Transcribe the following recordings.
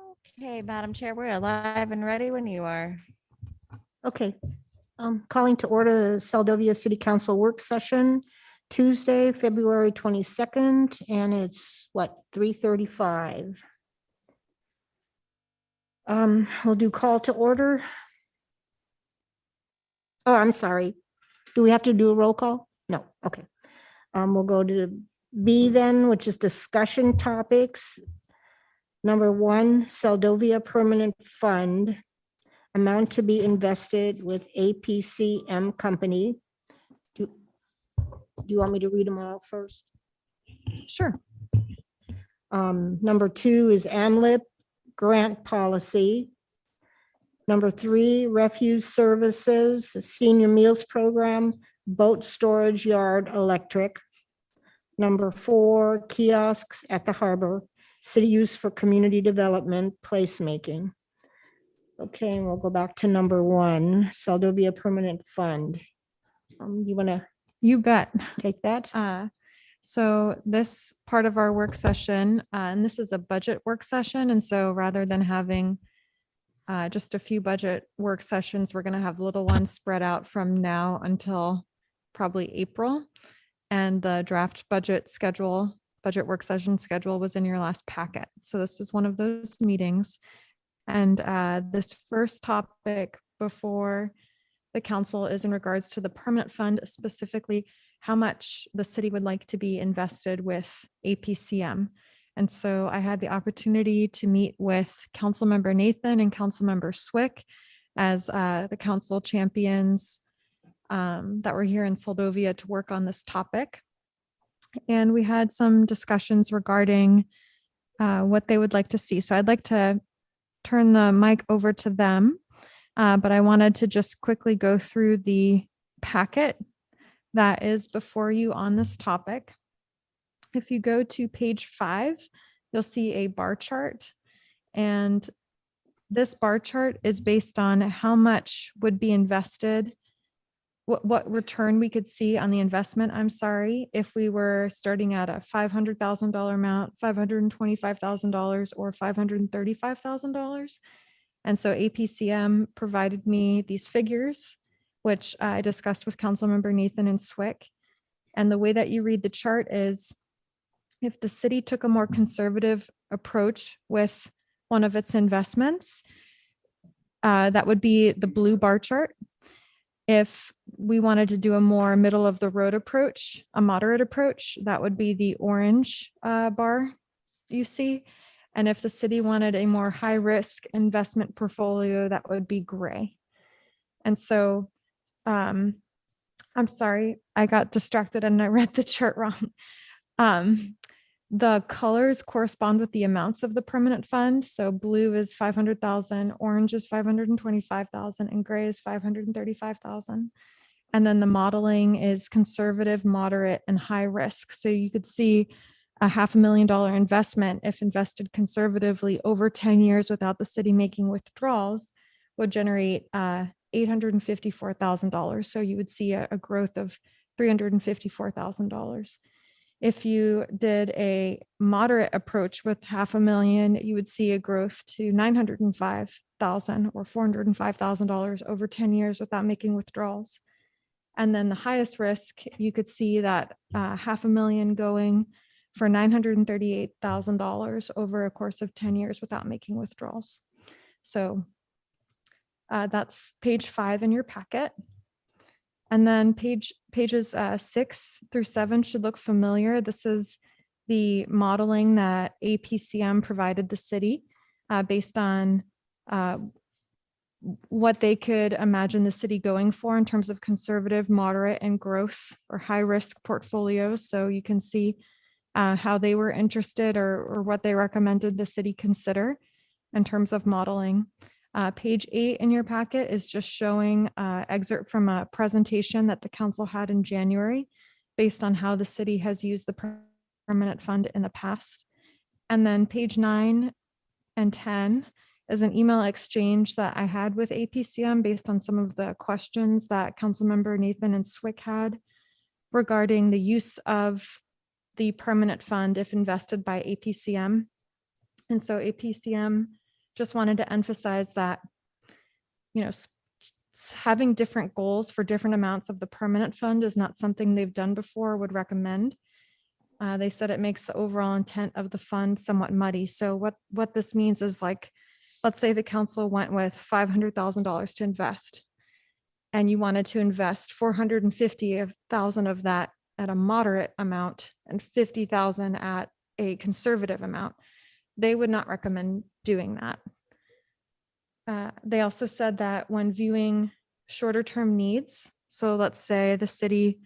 Okay, Madam Chair, we're live and ready when you are. Okay, calling to order the Seldovia City Council work session, Tuesday, February 22nd, and it's what, 3:35. We'll do call to order. Oh, I'm sorry. Do we have to do a roll call? No, okay. We'll go to B then, which is discussion topics. Number 1, Seldovia Permanent Fund, amount to be invested with APCM Company. Do you want me to read them all first? Sure. Number 2 is AMLIP grant policy. Number 3, refuse services, senior meals program, boat storage yard electric. Number 4, kiosks at the harbor, city use for community development, placemaking. Okay, and we'll go back to number 1, Seldovia Permanent Fund. You want to You bet. take that? So this part of our work session, and this is a budget work session. And so rather than having just a few budget work sessions, we're going to have little ones spread out from now until probably April. And the draft budget work session schedule was in your last packet. So this is one of those meetings. And this first topic before the council is in regards to the permanent fund, specifically how much the city would like to be invested with APCM. And so I had the opportunity to meet with Councilmember Nathan and Councilmember Swick as the council champions that were here in Seldovia to work on this topic. And we had some discussions regarding what they would like to see. So I'd like to turn the mic over to them, but I wanted to just quickly go through the packet that is before you on this topic. If you go to page 5, you'll see a bar chart. And this bar chart is based on how much would be invested, what return we could see on the investment, if we were starting at a $500,000 amount, $525,000, or $535,000. And so APCM provided me these figures, which I discussed with Councilmember Nathan and Swick. And the way that you read the chart is, if the city took a more conservative approach with one of its investments, that would be the blue bar chart. If we wanted to do a more middle of the road approach, a moderate approach, that would be the orange bar you see. And if the city wanted a more high risk investment portfolio, that would be gray. And so I'm sorry, I got distracted and I read the chart wrong. The colors correspond with the amounts of the permanent fund. So blue is 500,000, orange is 525,000, and gray is 535,000. And then the modeling is conservative, moderate, and high risk. So you could see a $500,000 investment, if invested conservatively over 10 years without the city making withdrawals, would generate $854,000. So you would see a growth of $354,000. If you did a moderate approach with $500,000, you would see a growth to $905,000 or $405,000 over 10 years without making withdrawals. And then the highest risk, you could see that $500,000 going for $938,000 over a course of 10 years without making withdrawals. So that's page 5 in your packet. And then pages 6 through 7 should look familiar. This is the modeling that APCM provided the city based on what they could imagine the city going for in terms of conservative, moderate, and growth or high risk portfolios. So you can see how they were interested or what they recommended the city consider in terms of modeling. Page 8 in your packet is just showing an excerpt from a presentation that the council had in January based on how the city has used the permanent fund in the past. And then page 9 and 10 is an email exchange that I had with APCM based on some of the questions that Councilmember Nathan and Swick had regarding the use of the permanent fund if invested by APCM. And so APCM just wanted to emphasize that, having different goals for different amounts of the permanent fund is not something they've done before or would recommend. They said it makes the overall intent of the fund somewhat muddy. So what this means is, like, let's say the council went with $500,000 to invest, and you wanted to invest 450,000 of that at a moderate amount and 50,000 at a conservative amount. They would not recommend doing that. They also said that when viewing shorter term needs, so let's say the city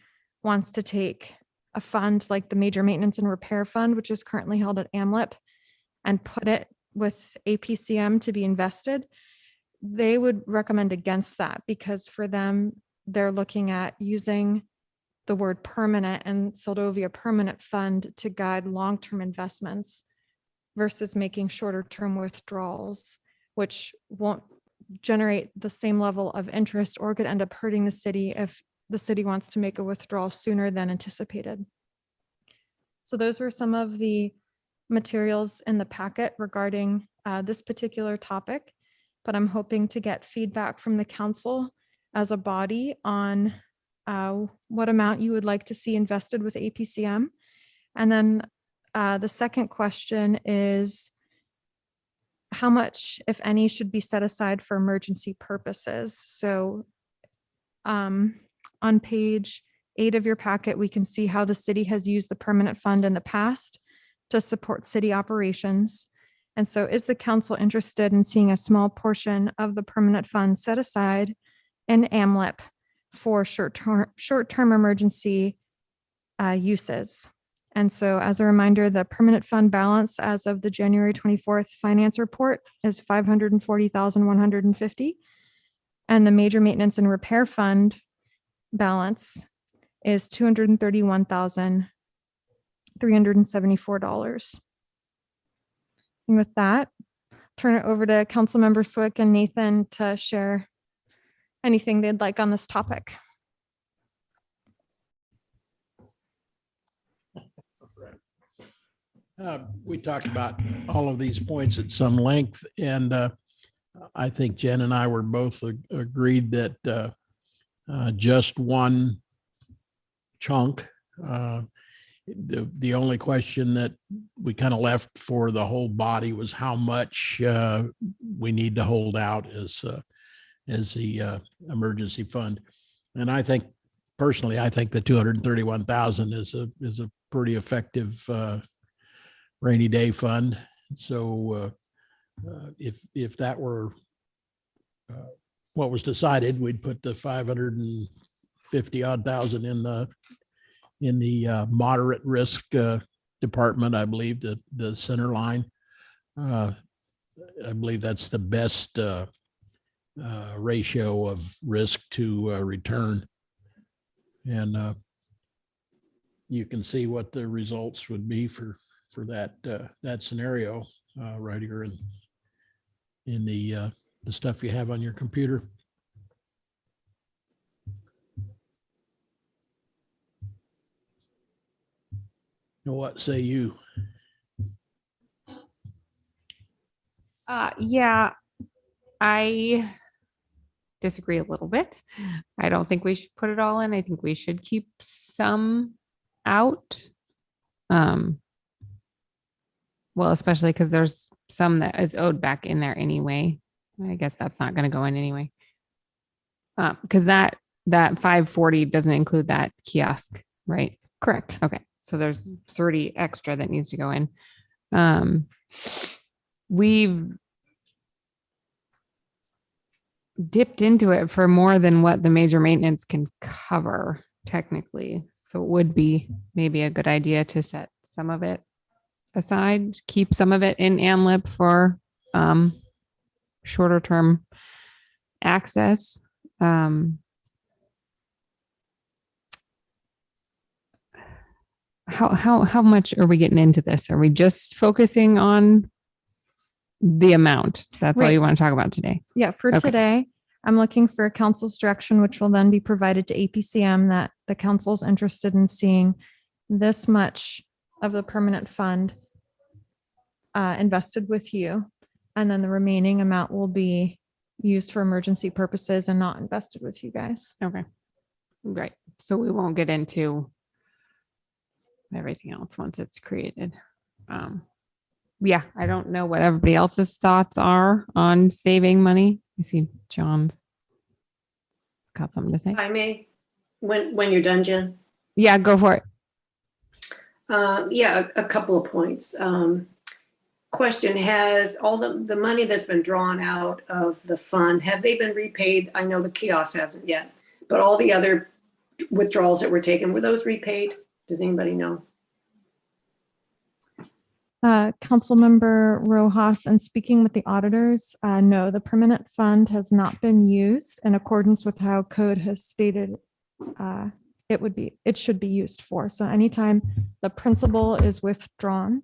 wants to take a fund like the Major Maintenance and Repair Fund, which is currently held at AMLIP, and put it with APCM to be invested, they would recommend against that, because for them, they're looking at using the word permanent and Soldovia Permanent Fund to guide long-term investments versus making shorter term withdrawals, which won't generate the same level of interest or could end up hurting the city if the city wants to make a withdrawal sooner than anticipated. So those were some of the materials in the packet regarding this particular topic, but I'm hoping to get feedback from the council as a body on what amount you would like to see invested with APCM. And then the second question is, how much, if any, should be set aside for emergency purposes? So on page 8 of your packet, we can see how the city has used the permanent fund in the past to support city operations. And so is the council interested in seeing a small portion of the permanent fund set aside in AMLIP for short-term emergency uses? And so as a reminder, the permanent fund balance as of the January 24th finance report is $540,150. And the major maintenance and repair fund balance is $231,374. And with that, turn it over to Councilmember Swick and Nathan to share anything they'd like on this topic. We talked about all of these points at some length, and I think Jen and I were both agreed that just one chunk. The only question that we kind of left for the whole body was how much we need to hold out as the emergency fund. And I think personally, I think the 231,000 is a pretty effective rainy day fund. So if that were what was decided, we'd put the 550 odd thousand in the moderate risk department. I believe the center line. I believe that's the best ratio of risk to return. And you can see what the results would be for that scenario right here in the stuff you have on your computer. What say you? Yeah, I disagree a little bit. I don't think we should put it all in. I think we should keep some out. Well, especially because there's some that is owed back in there anyway. I guess that's not going to go in anyway. Because that 540 doesn't include that kiosk, right? Correct. Okay. So there's 30 extra that needs to go in. We've dipped into it for more than what the major maintenance can cover technically. So it would be maybe a good idea to set some of it aside, keep some of it in AMLIP for shorter term access. How much are we getting into this? Are we just focusing on the amount? That's all Right. you want to talk about today? Yeah, for Okay. today, I'm looking for council's direction, which will then be provided to APCM, that the council's interested in seeing this much of the permanent fund invested with you. And then the remaining amount will be used for emergency purposes and not invested with you guys. Okay. Right. So we won't get into everything else once it's created. Yeah, I don't know what everybody else's thoughts are on saving money. I see John's got something to say. If I may, when you're done, Jen. Yeah, go for it. Yeah, a couple of points. Question, has all the money that's been drawn out of the fund, have they been repaid? I know the kiosk hasn't yet, but all the other withdrawals that were taken, were those repaid? Does anybody know? Councilmember Rojas, and speaking with the auditors, no, the permanent fund has not been used in accordance with how code has stated it should be used for. So anytime the principal is withdrawn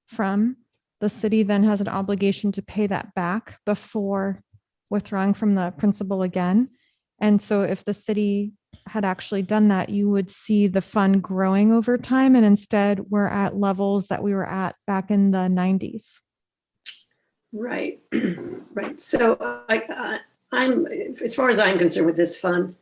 from, the city then has an obligation to pay that back before withdrawing from the principal again. And so if the city had actually done that, you would see the fund growing over time. And instead we're at levels that we were at back in the 90s. Right, right. So I'm, as far as I'm concerned with this fund,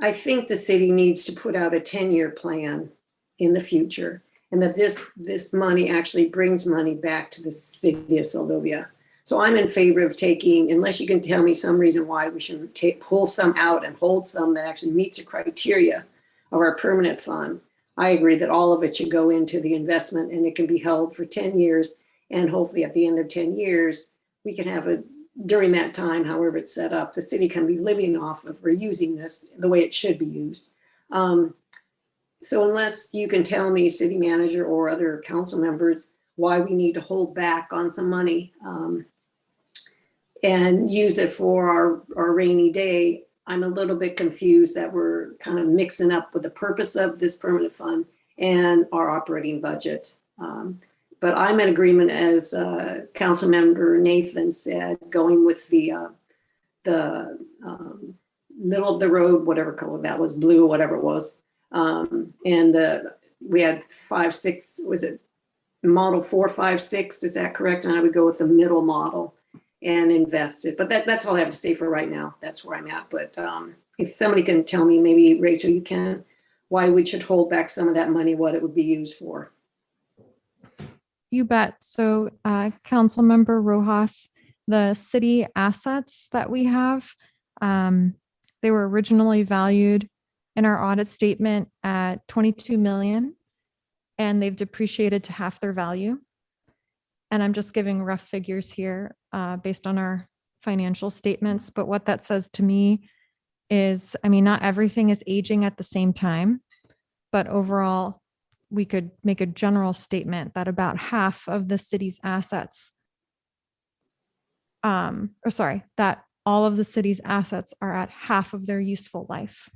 I think the city needs to put out a 10-year plan in the future, and that this money actually brings money back to the city of Seldovia. So I'm in favor of taking, unless you can tell me some reason why we should pull some out and hold some that actually meets the criteria of our permanent fund. I agree that all of it should go into the investment, and it can be held for 10 years. And hopefully at the end of 10 years, we can have during that time, however it's set up, the city can be living off of or using this the way it should be used. So unless you can tell me, city manager or other council members, why we need to hold back on some money and use it for our rainy day, I'm a little bit confused that we're kind of mixing up with the purpose of this permanent fund and our operating budget. But I'm in agreement, as council member Nathan said, going with the middle of the road, whatever color that was, blue, whatever it was. And we had 5, 6, was it model 4, 5, 6? Is that correct? And I would go with the middle model and invest it. But that's all I have to say for right now. That's where I'm at. But if somebody can tell me, maybe Rachel, you can, why we should hold back some of that money, what it would be used for. You bet. So Councilmember Rojas, the city assets that we have, they were originally valued in our audit statement at 22 million, and they've depreciated to half their value. And I'm just giving rough figures here based on our financial statements. But what that says to me is, I mean, not everything is aging at the same time, but overall, we could make a general statement that about half of the city's assets, that all of the city's assets are at half of their useful life.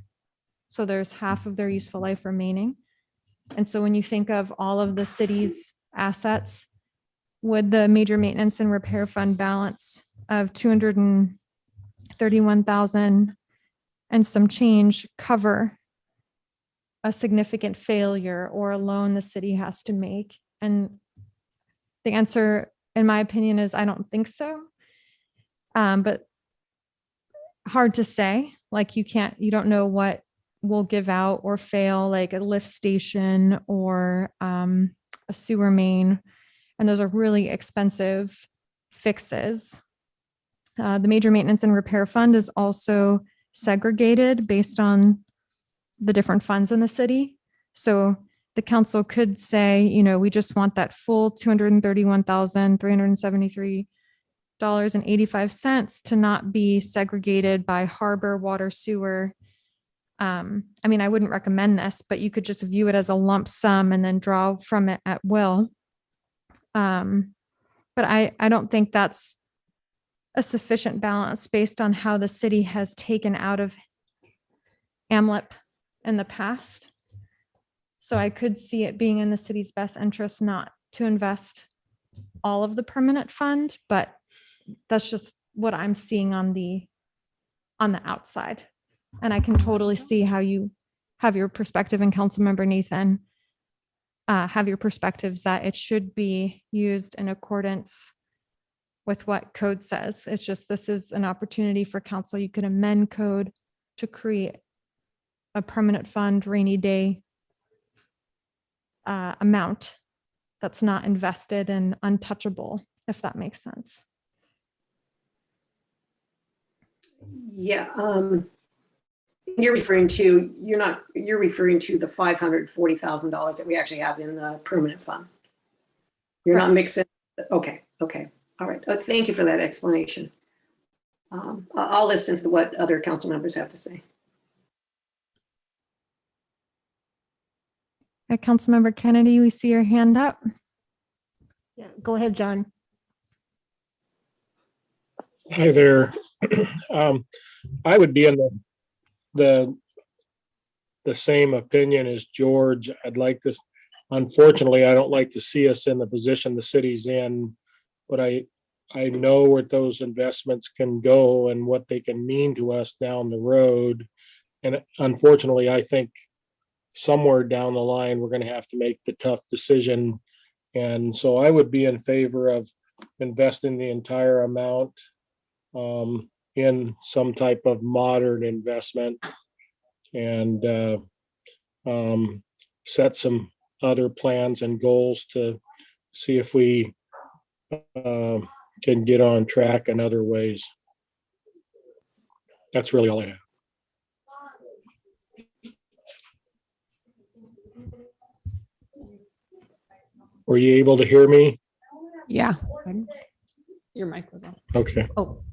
So there's half of their useful life remaining. And so when you think of all of the city's assets, would the major maintenance and repair fund balance of 231,000 and some change cover a significant failure or a loan the city has to make? And the answer, in my opinion, is I don't think so. But hard to say. Like you don't know what will give out or fail, like a lift station or a sewer main. And those are really expensive fixes. The major maintenance and repair fund is also segregated based on the different funds in the city. So the council could say, you know, we just want that full $231,373.85 to not be segregated by harbor, water, sewer. I mean, I wouldn't recommend this, but you could just view it as a lump sum and then draw from it at will. But I don't think that's a sufficient balance based on how the city has taken out of AMLIP in the past. So I could see it being in the city's best interest not to invest all of the permanent fund, but that's just what I'm seeing on the outside. And I can totally see how you have your perspective, and Councilmember Nathan have your perspectives that it should be used in accordance with what code says. It's just, this is an opportunity for council. You could amend code to create a permanent fund rainy day amount that's not invested and untouchable, if that makes sense. Yeah, you're referring to the $540,000 that we actually have in the permanent fund. You're not mixing. Okay. All right. Thank you for that explanation. I'll listen to what other council members have to say. Councilmember Kennedy, we see your hand up. Yeah, go ahead, John. Hi there. I would be in the same opinion as George. I'd like this. Unfortunately, I don't like to see us in the position the city's in, but I know where those investments can go and what they can mean to us down the road. And unfortunately, I think somewhere down the line, we're going to have to make the tough decision. And so I would be in favor of investing the entire amount in some type of modern investment and set some other plans and goals to see if we can get on track in other ways. That's really all I have. Were you able to hear me? Yeah. Your mic was on. Okay. Oh,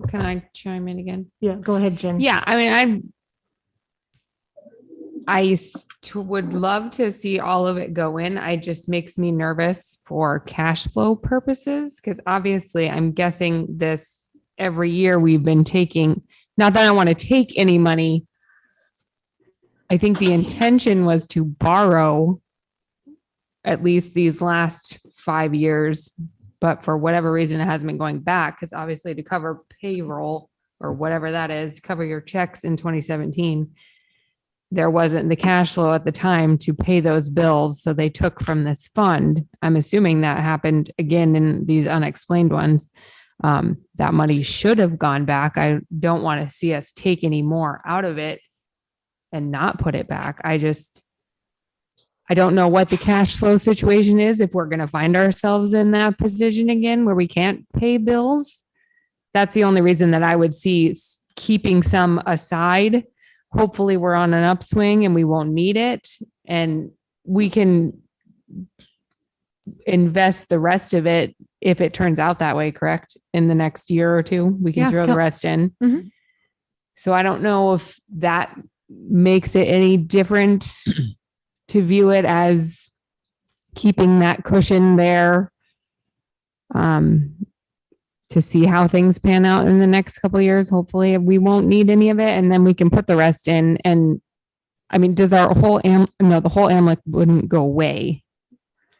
Can I chime in again? yeah, go ahead, Jen. Yeah, I mean, would love to see all of it go in. It just makes me nervous for cash flow purposes, because obviously I'm guessing this every year we've been taking, not that I want to take any money. I think the intention was to borrow at least these last 5 years, but for whatever reason, it hasn't been going back, because obviously to cover payroll or whatever that is, cover your checks in 2017, there wasn't the cash flow at the time to pay those bills. So they took from this fund. I'm assuming that happened again in these unexplained ones. That money should have gone back. I don't want to see us take any more out of it and not put it back. I don't know what the cash flow situation is, if we're going to find ourselves in that position again where we can't pay bills. That's the only reason that I would see keeping some aside. Hopefully we're on an upswing and we won't need it, and we can invest the rest of it if it turns out that way, correct? In the next year or two, we can throw the rest in. Mhm. So I don't know if that makes it any different to view it as keeping that cushion there to see how things pan out in the next couple of years. Hopefully we won't need any of it, and then we can put the rest in. And I mean, does our whole the whole AMLIC wouldn't go away?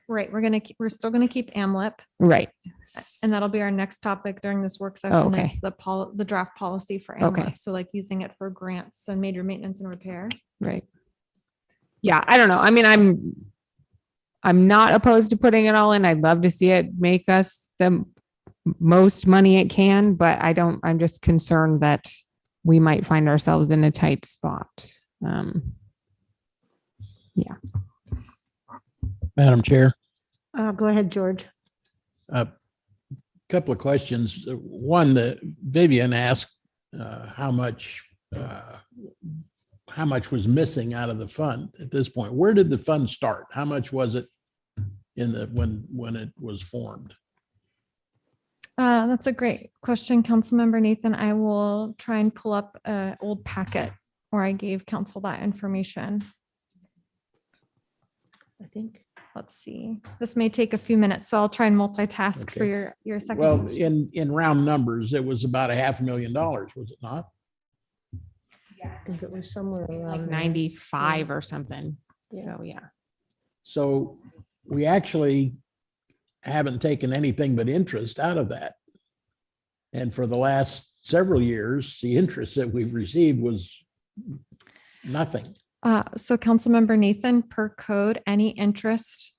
Right. We're still going to keep AMLIP, Right. and that'll be our next topic during this work session. okay. Is the draft policy for AMLIP. Okay. So like using it for grants and major maintenance and repair. Right. Yeah. I don't know. I mean, I'm not opposed to putting it all in. I'd love to see it make us the most money it can, but I'm just concerned that we might find ourselves in a tight spot. Yeah. Madam Chair, Go ahead, George. a couple of questions. One, that Vivian asked how much was missing out of the fund at this point. Where did the fund start? How much was it when it was formed? That's a great question, Councilmember Nathan. I will try and pull up an old packet where I gave council that information. I think. Let's see. This may take a few minutes, so I'll try and multitask for Okay. your second. Well, question. in round numbers, it was about $500,000, was it not? I think it was somewhere Like around 95 or something. Yeah. So yeah. So we actually haven't taken anything but interest out of that. And for the last several years, the interest that we've received was nothing. So Councilmember Nathan, per code, any interest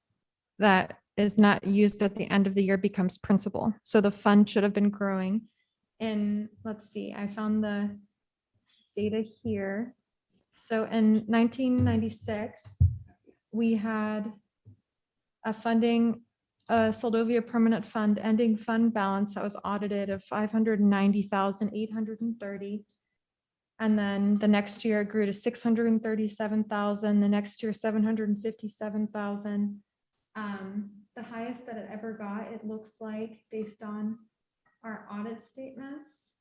that is not used at the end of the year becomes principal. So the fund should have been growing. And let's see, I found the data here. So in 1996, we had a funding, a Soldovia Permanent Fund ending fund balance that was audited of 590,830. And then the next year it grew to 637,000, the next year 757,000. The highest that it ever got, it looks like, based on our audit statements,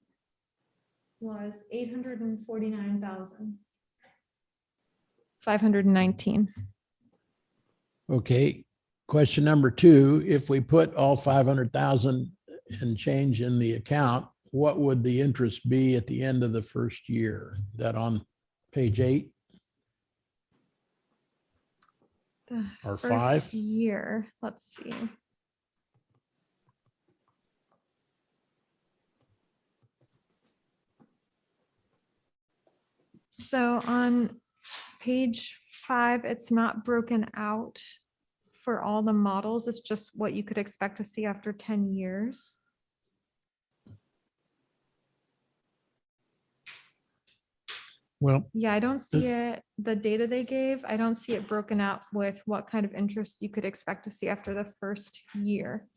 was 849,519. Okay, question number two, if we put all 500,000 and change in the account, what would the interest be at the end of the first year? That on page 8 The or first 5? year, let's see. So on page 5, it's not broken out for all the models. It's just what you could expect to see after 10 years. Well, Yeah, I don't see it, the data they gave, I don't see it broken out with what kind of interest you could expect to see after the first year.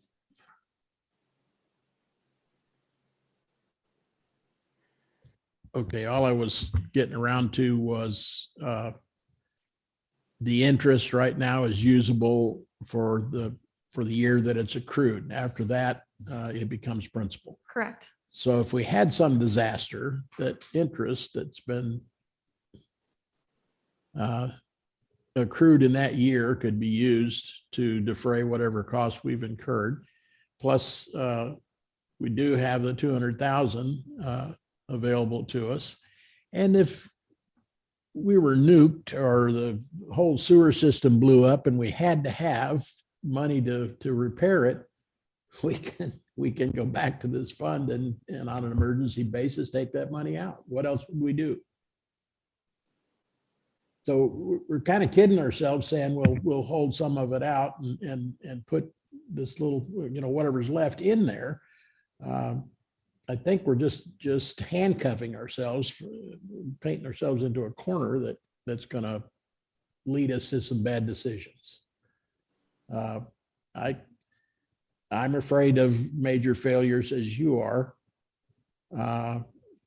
okay, all I was getting around to was the interest right now is usable for the year that it's accrued. After that, it becomes principal. Correct. So if we had some disaster, that interest that's been accrued in that year could be used to defray whatever costs we've incurred. Plus, we do have the 200,000 available to us. And if we were nuked or the whole sewer system blew up and we had to have money to repair it, we can go back to this fund and on an emergency basis, take that money out. What else would we do? So we're kind of kidding ourselves saying we'll hold some of it out and put this little, whatever's left in there. I think we're just handcuffing ourselves, painting ourselves into a corner that's going to lead us to some bad decisions. I'm afraid of major failures as you are.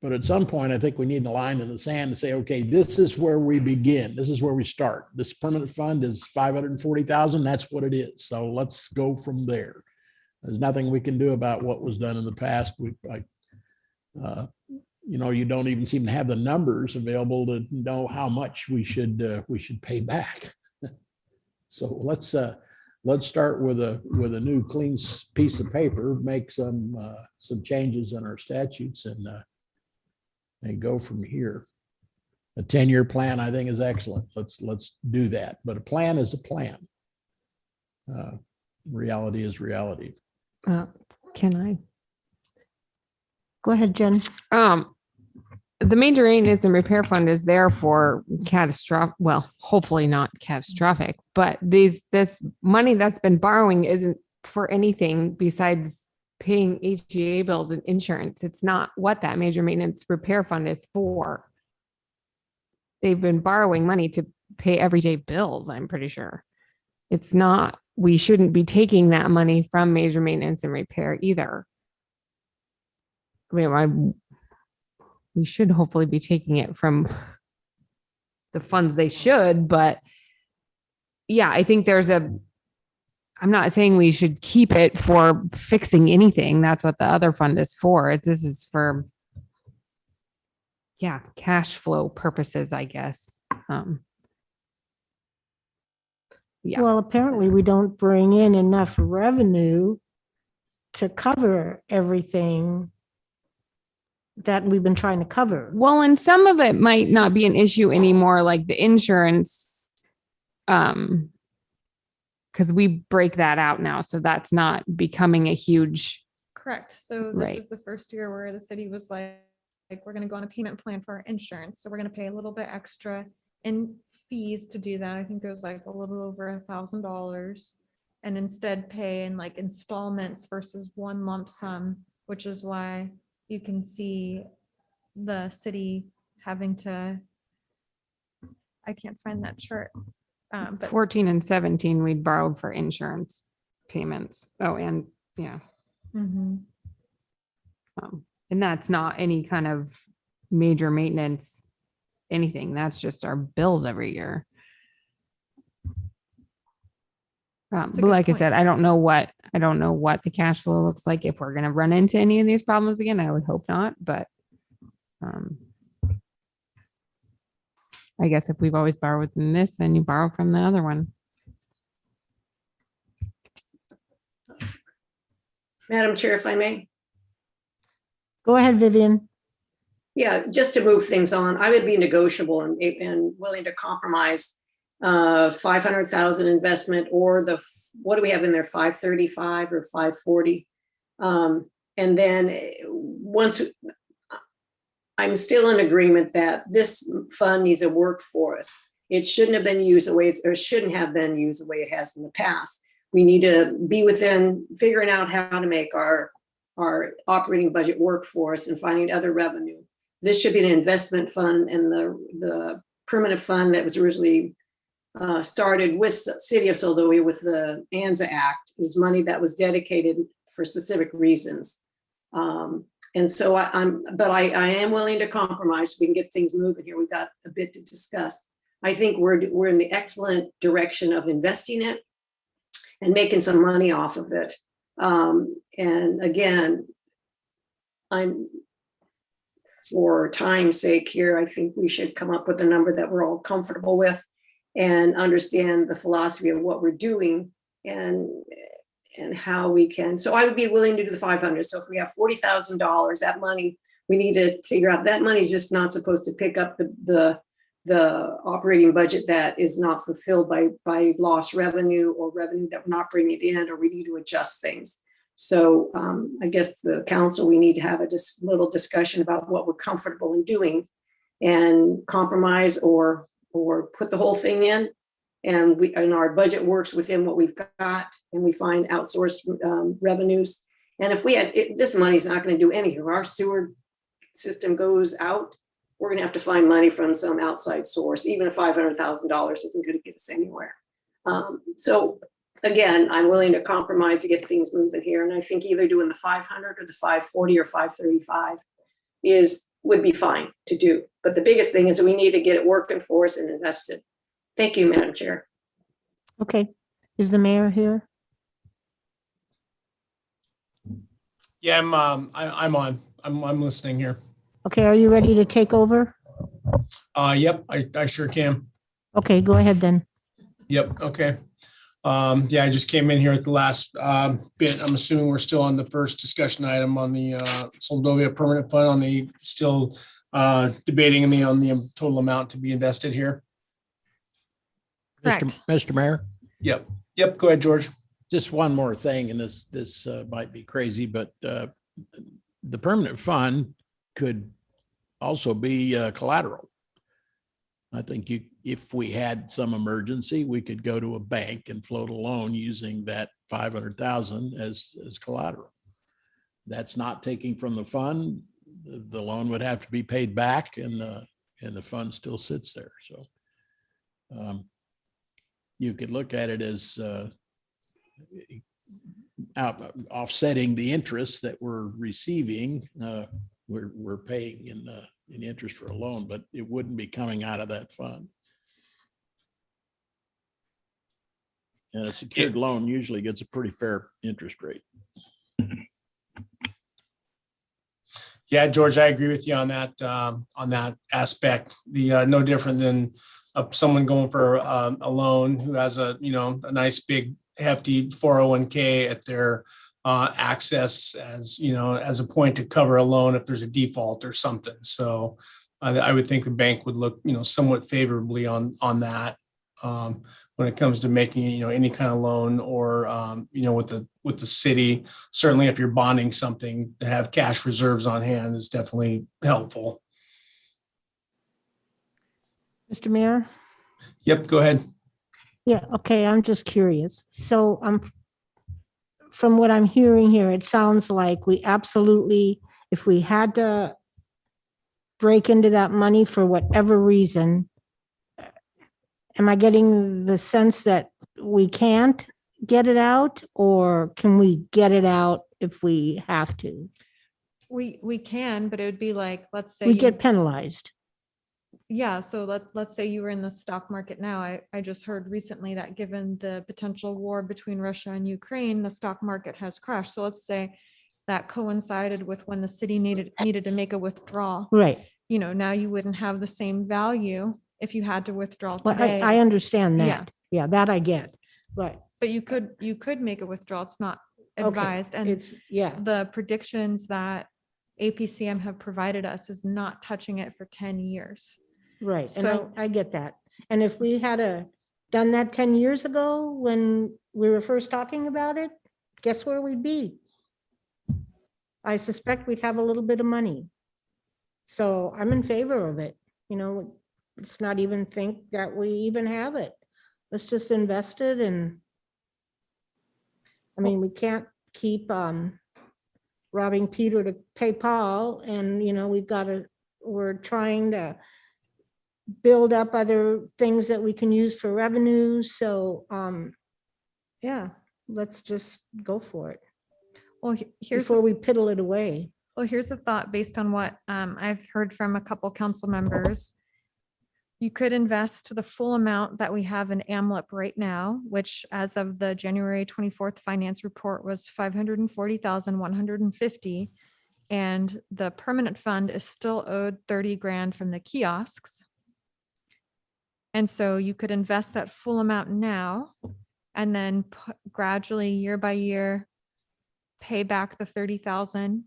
But at some point, I think we need the line in the sand to say, okay, this is where we begin. This is where we start. This permanent fund is 540,000. That's what it is. So let's go from there. There's nothing we can do about what was done in the past. You don't even seem to have the numbers available to know how much we should pay back. So let's start with a new clean piece of paper, make some changes in our statutes and go from here. A 10-year plan, I think, is excellent. Let's do that. But a plan is a plan. Reality is reality. Can I? Go ahead, Jen. The major maintenance and repair fund is there for catastrophic, well, hopefully not catastrophic, but this money that's been borrowing isn't for anything besides paying HGA bills and insurance. It's not what that major maintenance repair fund is for. They've been borrowing money to pay everyday bills, I'm pretty sure. It's not, we shouldn't be taking that money from major maintenance and repair either. I mean, we should hopefully be taking it from the funds they should, but yeah, I think I'm not saying we should keep it for fixing anything. That's what the other fund is for. This is for, cash flow purposes, I guess. Yeah. Well, apparently we don't bring in enough revenue to cover everything that we've been trying to cover. Well, and some of it might not be an issue anymore, like the insurance, because we break that out now. So that's not becoming a huge. Correct. So this Right. is the first year where the city was like we're going to go on a payment plan for our insurance. So we're going to pay a little bit extra in fees to do that. I think it was like a little over $1,000. and instead pay in like installments versus one lump sum, which is why you can see the city having to, I can't find that chart. But 14 and 17, we borrowed for insurance payments. Oh, and yeah. Mhm. And that's not any kind of major maintenance, anything. That's just our bills every year. That's a But good like I point. said, I don't know what the cash flow looks like if we're gonna run into any of these problems again. I would hope not, but I guess if we've always borrowed from this, then you borrow from the other one. Madam Chair, if I may. Go ahead, Vivian. Yeah, just to move things on, I would be negotiable and willing to compromise 500,000 investment or what do we have in there, 535 or 540? And then once, I'm still in agreement that this fund needs to work for us. It shouldn't have been used the way, or shouldn't have been used the way it has in the past. We need to be within figuring out how to make our operating budget work for us and finding other revenue. This should be an investment fund, and the permanent fund that was originally started with the City of Soldovia with the ANZA Act is money that was dedicated for specific reasons. And so I am willing to compromise so we can get things moving here. We've got a bit to discuss. I think we're in the excellent direction of investing it and making some money off of it. And again, for time's sake here, I think we should come up with a number that we're all comfortable with and understand the philosophy of what we're doing and how we can. So I would be willing to do the 500. So if we have $40,000, that money, we need to figure out that money is just not supposed to pick up the operating budget that is not fulfilled by lost revenue or revenue that we're not bringing in, or we need to adjust things. So I guess the council, we need to have a just little discussion about what we're comfortable in doing and compromise or put the whole thing in. And our budget works within what we've got, and we find outsourced revenues. And if this money's not going to do anything, if our sewer system goes out, we're going to have to find money from some outside source. Even if $500,000 isn't going to get us anywhere. So again, I'm willing to compromise to get things moving here. And I think either doing the 500 or the 540 or 535 would be fine to do. But the biggest thing is that we need to get it working for us and invested. Thank you, Madam Chair. Okay. Is the mayor here? Yeah, I'm on. I'm listening here. Okay, are you ready to take over? Yep, I sure can. Okay, go ahead then. Yep, okay. Yeah, I just came in here at the last bit. I'm assuming we're still on the first discussion item on the Soldovia Permanent Fund, on the still debating on the total amount to be invested here. Correct. Mr. Mayor, Yep, go ahead, George. just one more thing, and this might be crazy, but the permanent fund could also be collateral. I think if we had some emergency, we could go to a bank and float a loan using that 500,000 as collateral. That's not taking from the fund. The loan would have to be paid back, and the fund still sits there. So you could look at it as offsetting the interest that we're receiving. We're paying in interest for a loan, but it wouldn't be coming out of that fund. And a secured loan usually gets a pretty fair interest rate. Yeah, George, I agree with you on that aspect. The no different than someone going for a loan who has a nice big hefty 401k at their access as a point to cover a loan if there's a default or something. So I would think the bank would look somewhat favorably on that when it comes to making any kind of loan or with the city. Certainly, if you're bonding something, to have cash reserves on hand is definitely helpful. Mr. Mayor, Yep, go ahead. Yeah, okay, I'm just curious. So from what I'm hearing here, it sounds like we absolutely, if we had to break into that money for whatever reason, am I getting the sense that we can't get it out, or can we get it out if we have to? We can, but it would be like, let's say. We you- get penalized. Yeah, so let's say you were in the stock market now. I just heard recently that given the potential war between Russia and Ukraine, the stock market has crashed. So let's say that coincided with when the city needed to make a withdrawal. Right. You know, now you wouldn't have the same value if you had to withdraw Well, today. I understand Yeah. that. Yeah, that I get. But But you could make a withdrawal. It's not okay, advised. And it's, yeah, the predictions that APCM have provided us is not touching it for 10 years. right. And So- I get that. And if we had done that 10 years ago when we were first talking about it, guess where we'd be? I suspect we'd have a little bit of money. So I'm in favor of it. You know, let's not even think that we even have it. Let's just invest it and I mean, we can't keep robbing Peter to pay Paul, and you know, we're trying to build up other things that we can use for revenue. So yeah, let's just go for it Well, here's before we piddle it away. Well, here's a thought based on what I've heard from a couple council members. You could invest the full amount that we have in AMLIP right now, which as of the January 24th finance report was 540,150. And the permanent fund is still owed 30 grand from the kiosks. And so you could invest that full amount now and then gradually year by year pay back the 30,000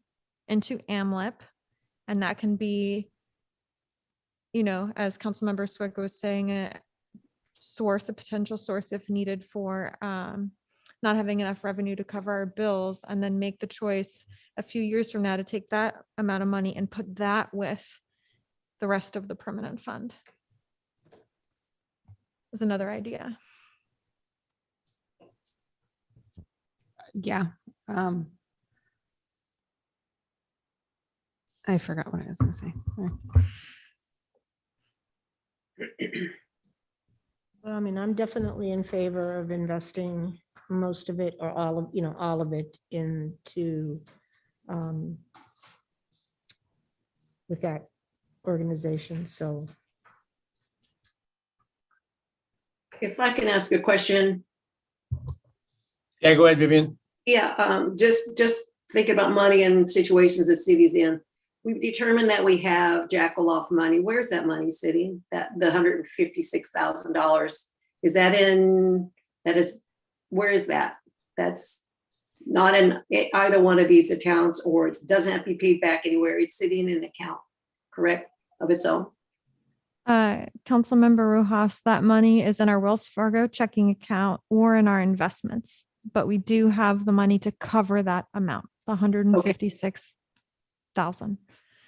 into AMLIP. And that can be, you know, as Councilmember Swig was saying, a potential source if needed for not having enough revenue to cover our bills, and then make the choice a few years from now to take that amount of money and put that with the rest of the permanent fund. Is another idea. Yeah. I forgot what I was gonna say. Sorry. Well, I mean, I'm definitely in favor of investing most of it or all of, you know, all of it into with that organization. So If I can ask a question, Yeah, go ahead, Vivian. yeah, just thinking about money and situations the city's in. We've determined that we have jackaloff money. Where's that money sitting? That the $156,000, is that where is that? That's not in either one of these accounts, or it doesn't have to be paid back anywhere. It's sitting in an account, correct, of its own? Councilmember Rojas, that money is in our Wells Fargo checking account or in our investments, but we do have the money to cover that amount, the 156,000.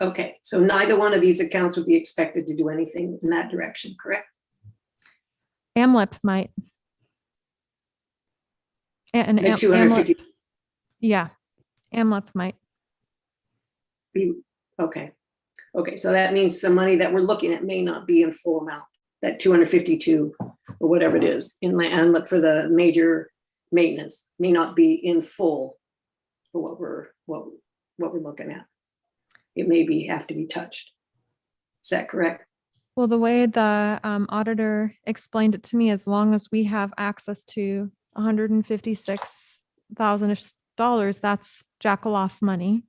Okay, so neither one of these accounts would be expected to do anything in that direction, correct? AMLIP might. And The 250, yeah, AMLIP might. okay. Okay, so that means the money that we're looking at may not be in full amount, that 252 or whatever it is in my, and look for the major maintenance may not be in full for what we're looking at. It may have to be touched. Is that correct? Well, the way the auditor explained it to me, as long as we have access to $156,000, that's jackaloff money.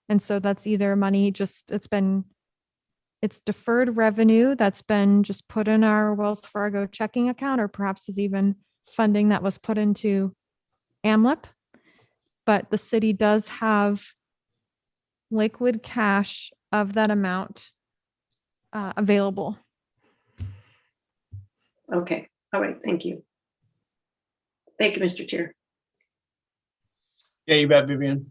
And so that's either money it's deferred revenue that's been just put in our Wells Fargo checking account, or perhaps it's even funding that was put into AMLIP. But the city does have liquid cash of that amount available. Okay, all right, thank you. Thank you, Mr. Chair. Yeah, you bet, Vivian.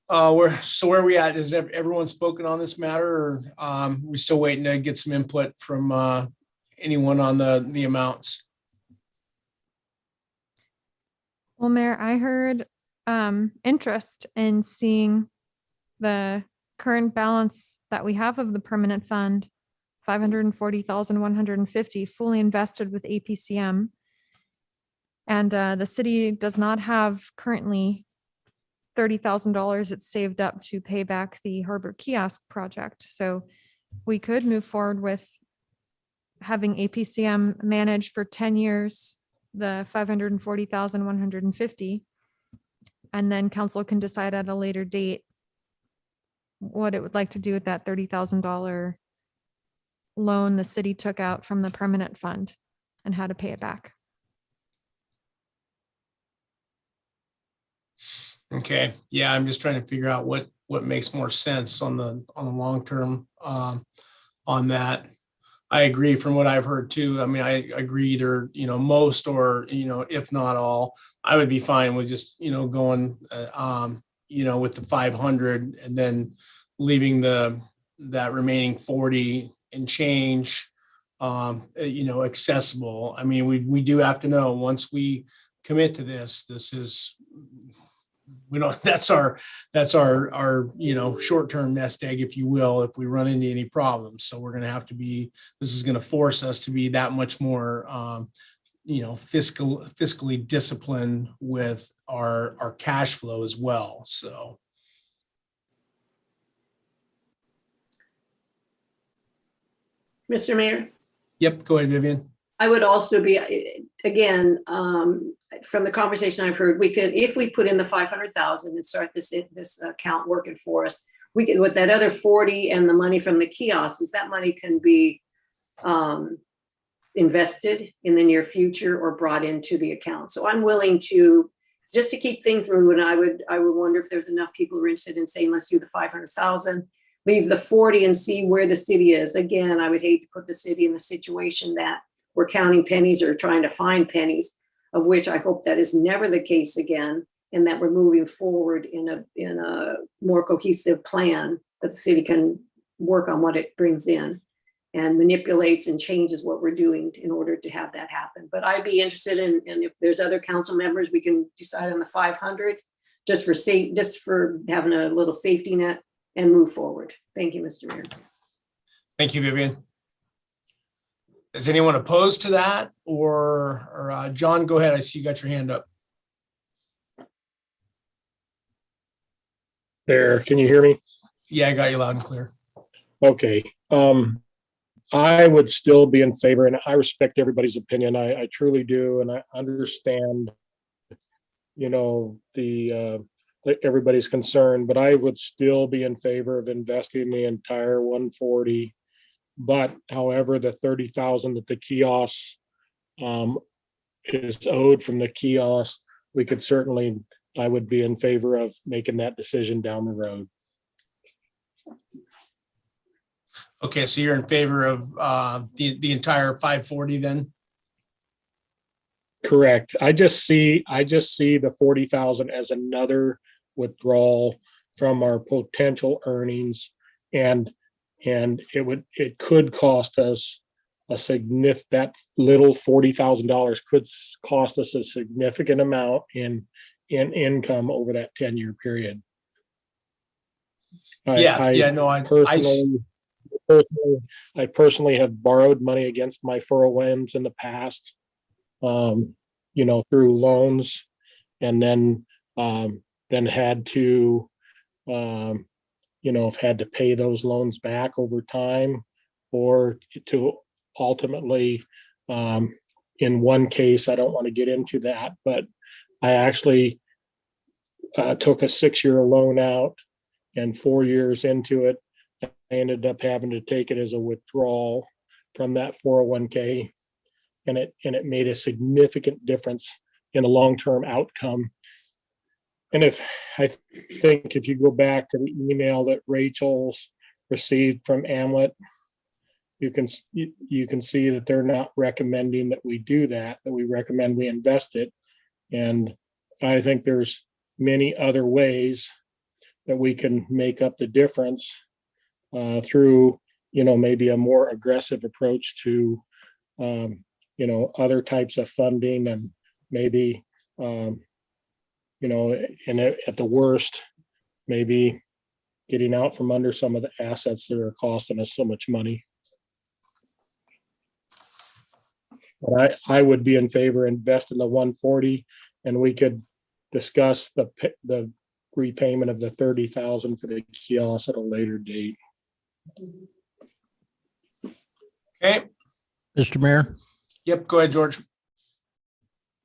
Where are we at? Is everyone spoken on this matter, or we still waiting to get some input from anyone on the amounts? Well, Mayor, I heard interest in seeing the current balance that we have of the permanent fund, 540,150 fully invested with APCM. And the city does not have currently $30,000 it's saved up to pay back the harbor kiosk project. So we could move forward with having APCM manage for 10 years, the 540,150. And then council can decide at a later date what it would like to do with that $30,000 loan the city took out from the permanent fund and how to pay it back. Okay, yeah, I'm just trying to figure out what makes more sense on the long term on that. I agree from what I've heard too. I mean, I agree either, most or, if not all, I would be fine with just, going, with the 500 and then leaving that remaining 40 and change, accessible. I mean, we do have to know once we commit to this is, that's our short-term nest egg, if you will, if we run into any problems. So we're going to have to be, this is going to force us to be that much more, fiscally disciplined with our cash flow as well. So. Mr. Mayor? Yep, go ahead, Vivian. I would also be, again, from the conversation I've heard, we could, if we put in the 500,000 and start this account working for us, we could, with that other 40 and the money from the kiosks, that money can be invested in the near future or brought into the account. So I'm willing to, just to keep things moving, I would wonder if there's enough people who are interested in saying, let's do the 500,000, leave the 40 and see where the city is. Again, I would hate to put the city in the situation that we're counting pennies or trying to find pennies, of which I hope that is never the case again, and that we're moving forward in a more cohesive plan that the city can work on what it brings in and manipulates and changes what we're doing in order to have that happen. But I'd be interested in if there's other council members, we can decide on the 500 just for having a little safety net and move forward. Thank you, Mr. Mayor. Thank you, Vivian. Is anyone opposed to that? Or John, go ahead. I see you got your hand up. There, can you hear me? Yeah, I got you loud and clear. Okay. I would still be in favor, and I respect everybody's opinion. I truly do, and I understand, everybody's concern, but I would still be in favor of investing the entire 140. But however, the 30,000 that the kiosk is owed from the kiosk, I would be in favor of making that decision down the road. Okay, so you're in favor of the entire 540 then? Correct. I just see the 40,000 as another withdrawal from our potential earnings, and it could cost us that little $40,000 could cost us a significant amount in income over that 10-year period. I personally have borrowed money against my 401s in the past, through loans, and then had to, have had to pay those loans back over time, or to ultimately, in one case, I don't want to get into that, but I actually took a 6-year loan out, and 4 years into it, I ended up having to take it as a withdrawal from that 401k, and it made a significant difference in the long-term outcome. And I think if you go back to the email that Rachel's received from Amlet, you can see that they're not recommending that we do that we recommend we invest it. And I think there's many other ways that we can make up the difference through, maybe a more aggressive approach to other types of funding and maybe, and at the worst, maybe getting out from under some of the assets that are costing us so much money. But I would be in favor of investing the 140, and we could discuss the repayment of the 30,000 for the kiosk at a later date. Okay, Mr. Mayor, yep, go ahead, George.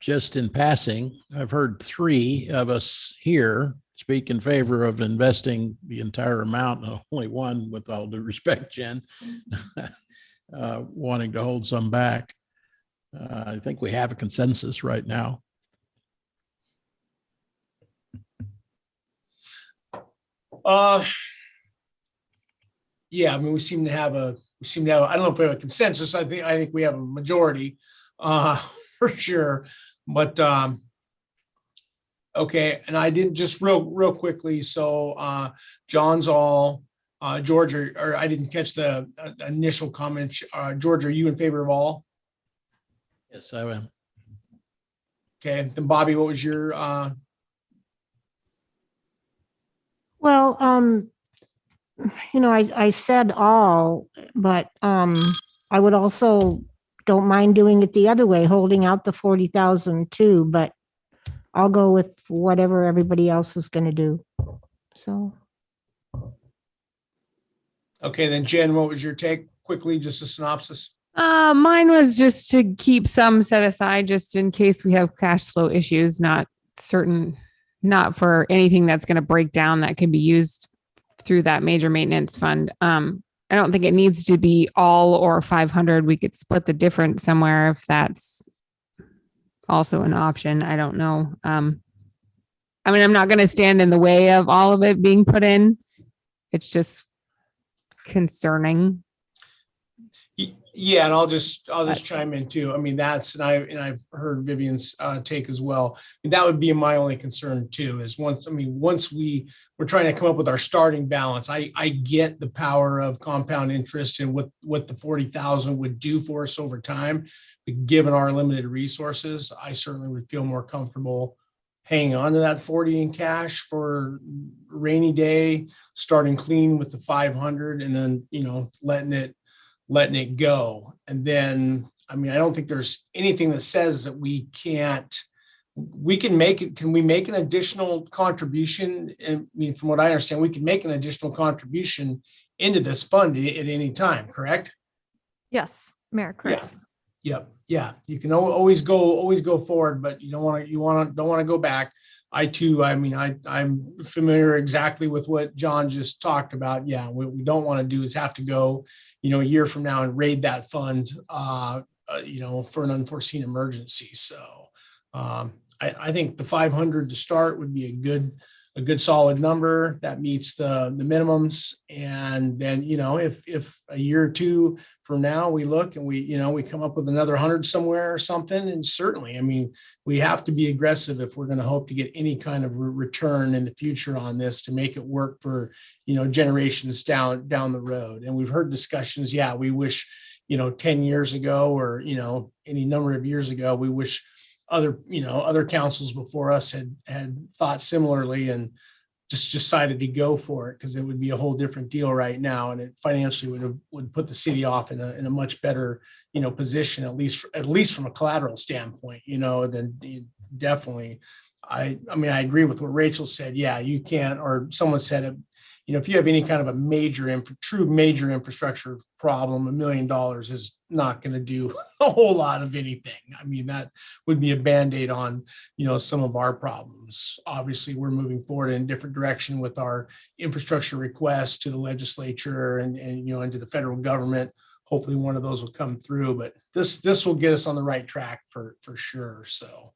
just in passing, I've heard three of us here speak in favor of investing the entire amount, and only one, with all due respect, Jen, wanting to hold some back. I think we have a consensus right now. Yeah, I mean, we seem to have, I don't know if we have a consensus. I think we have a majority, for sure. But, okay. And I did just real quickly. So, John's all, George, or I didn't catch the initial comment. George, are you in favor of all? Yes, I am. Okay. Then Bobby, what was your, Well, I said all, but I would also don't mind doing it the other way, holding out the 40,000 too, but I'll go with whatever everybody else is going to do. So. okay, then Jen, what was your take? Quickly, just a synopsis. Mine was just to keep some set aside just in case we have cash flow issues, not for anything that's going to break down that can be used through that major maintenance fund. I don't think it needs to be all or 500. We could split the difference somewhere if that's also an option. I don't know. I mean, I'm not going to stand in the way of all of it being put in. It's just concerning. Yeah, and I'll just chime in too. I mean, and I've heard Vivian's take as well. And that would be my only concern too, is once we're trying to come up with our starting balance. I get the power of compound interest and what the 40,000 would do for us over time. But given our limited resources, I certainly would feel more comfortable hanging on to that 40 in cash for rainy day, starting clean with the 500, and then letting it go. And then, I mean, I don't think there's anything that says that we can make it. Can we make an additional contribution? I mean, from what I understand, we can make an additional contribution into this fund at any time, correct? Yes, Mayor, correct. Yep. Yeah. You can always go forward, but you don't want to go back. I mean, I'm familiar exactly with what John just talked about. Yeah. What we don't want to do is have to go, a year from now and raid that fund, for an unforeseen emergency. So I think the 500 to start would be a good solid number that meets the minimums. And then, if a year or two from now we look and we come up with another 100 somewhere or something, and certainly, I mean, we have to be aggressive if we're going to hope to get any kind of return in the future on this to make it work for, generations down the road. And we've heard discussions. Yeah, we wish, 10 years ago or, any number of years ago, we wish other councils before us had thought similarly and just decided to go for it, because it would be a whole different deal right now, and it financially would put the city off in a much better position, at least from a collateral standpoint, than definitely. I mean, I agree with what Rachel said. Yeah, you can't, or someone said it. If you have any kind of a true major infrastructure problem, $1 million is not going to do a whole lot of anything. I mean, that would be a Band-Aid on, some of our problems. Obviously, we're moving forward in a different direction with our infrastructure requests to the legislature and into the federal government. Hopefully one of those will come through, but this will get us on the right track for sure. So,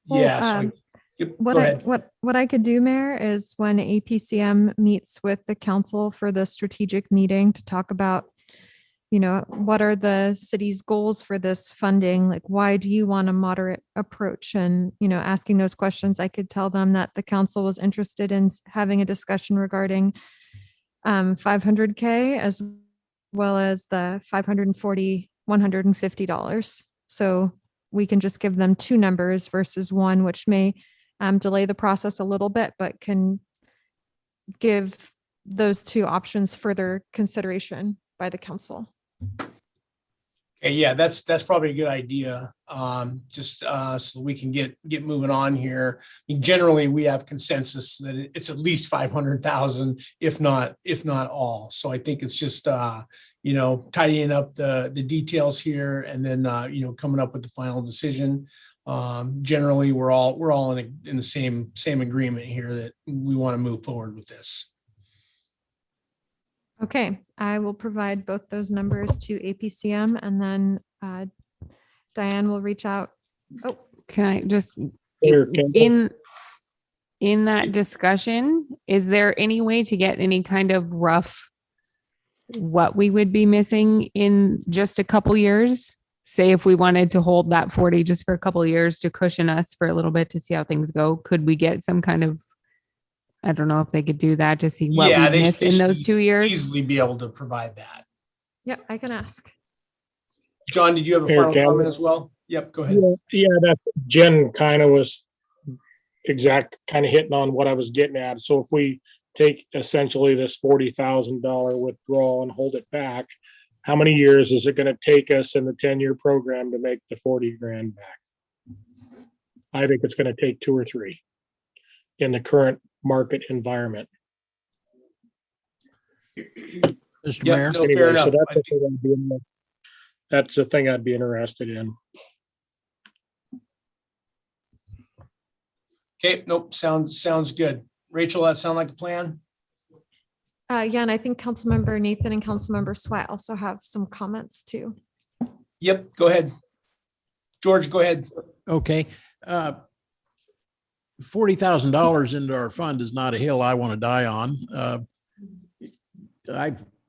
Well, what I could do, Mayor, is when APCM meets with the council for the strategic meeting to talk about, what are the city's goals for this funding? Like, why do you want a moderate approach? And, asking those questions, I could tell them that the council was interested in having a discussion regarding 500K as well as the $150. So we can just give them two numbers versus one, which may delay the process a little bit, but can give those two options further consideration by the council. Okay, yeah, that's probably a good idea. Just so we can get moving on here. I mean, generally, we have consensus that it's at least 500,000, if not all. So I think it's just tidying up the details here, and then coming up with the final decision. Generally, we're all in the same agreement here that we want to move forward with this. Okay, I will provide both those numbers to APCM, and then Diane will reach out. Oh, Can I just, Here, Kendall. in that discussion, is there any way to get any kind of rough what we would be missing in just a couple years? Say if we wanted to hold that 40 just for a couple years to cushion us for a little bit to see how things go, could we get some kind of, I don't know if they could do that to see what we missed in those 2 years? Easily be able to provide that. yep, I can ask. John, did you have a Here, final Ken. comment as well? Yep, go ahead. Yeah, that Jen kind of was hitting on what I was getting at. So if we take essentially this $40,000 withdrawal and hold it back, how many years is it going to take us in the 10-year program to make the 40 grand back? I think it's going to take 2 or 3 in the current market environment. Mr. Yep, Mayor? no, Anyway, fair enough. so that's the thing I'd be interested in. Okay, nope, sounds good. Rachel, that sound like a plan? Yeah, and I think Councilmember Nathan and Councilmember Sweat also have some comments too. Yep, go ahead. George, go ahead. Okay. $40,000 into our fund is not a hill I want to die on.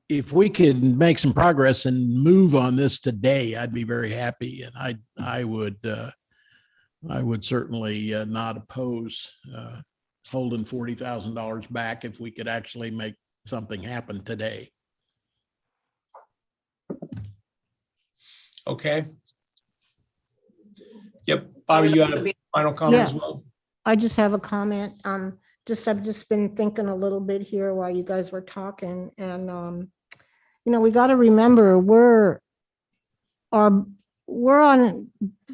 If we could make some progress and move on this today, I'd be very happy. And I would certainly not oppose holding $40,000 back if we could actually make something happen today. Okay. Yep, Bobby, you had a final comment as well? I just have a comment. I've just been thinking a little bit here while you guys were talking, and we got to remember we're on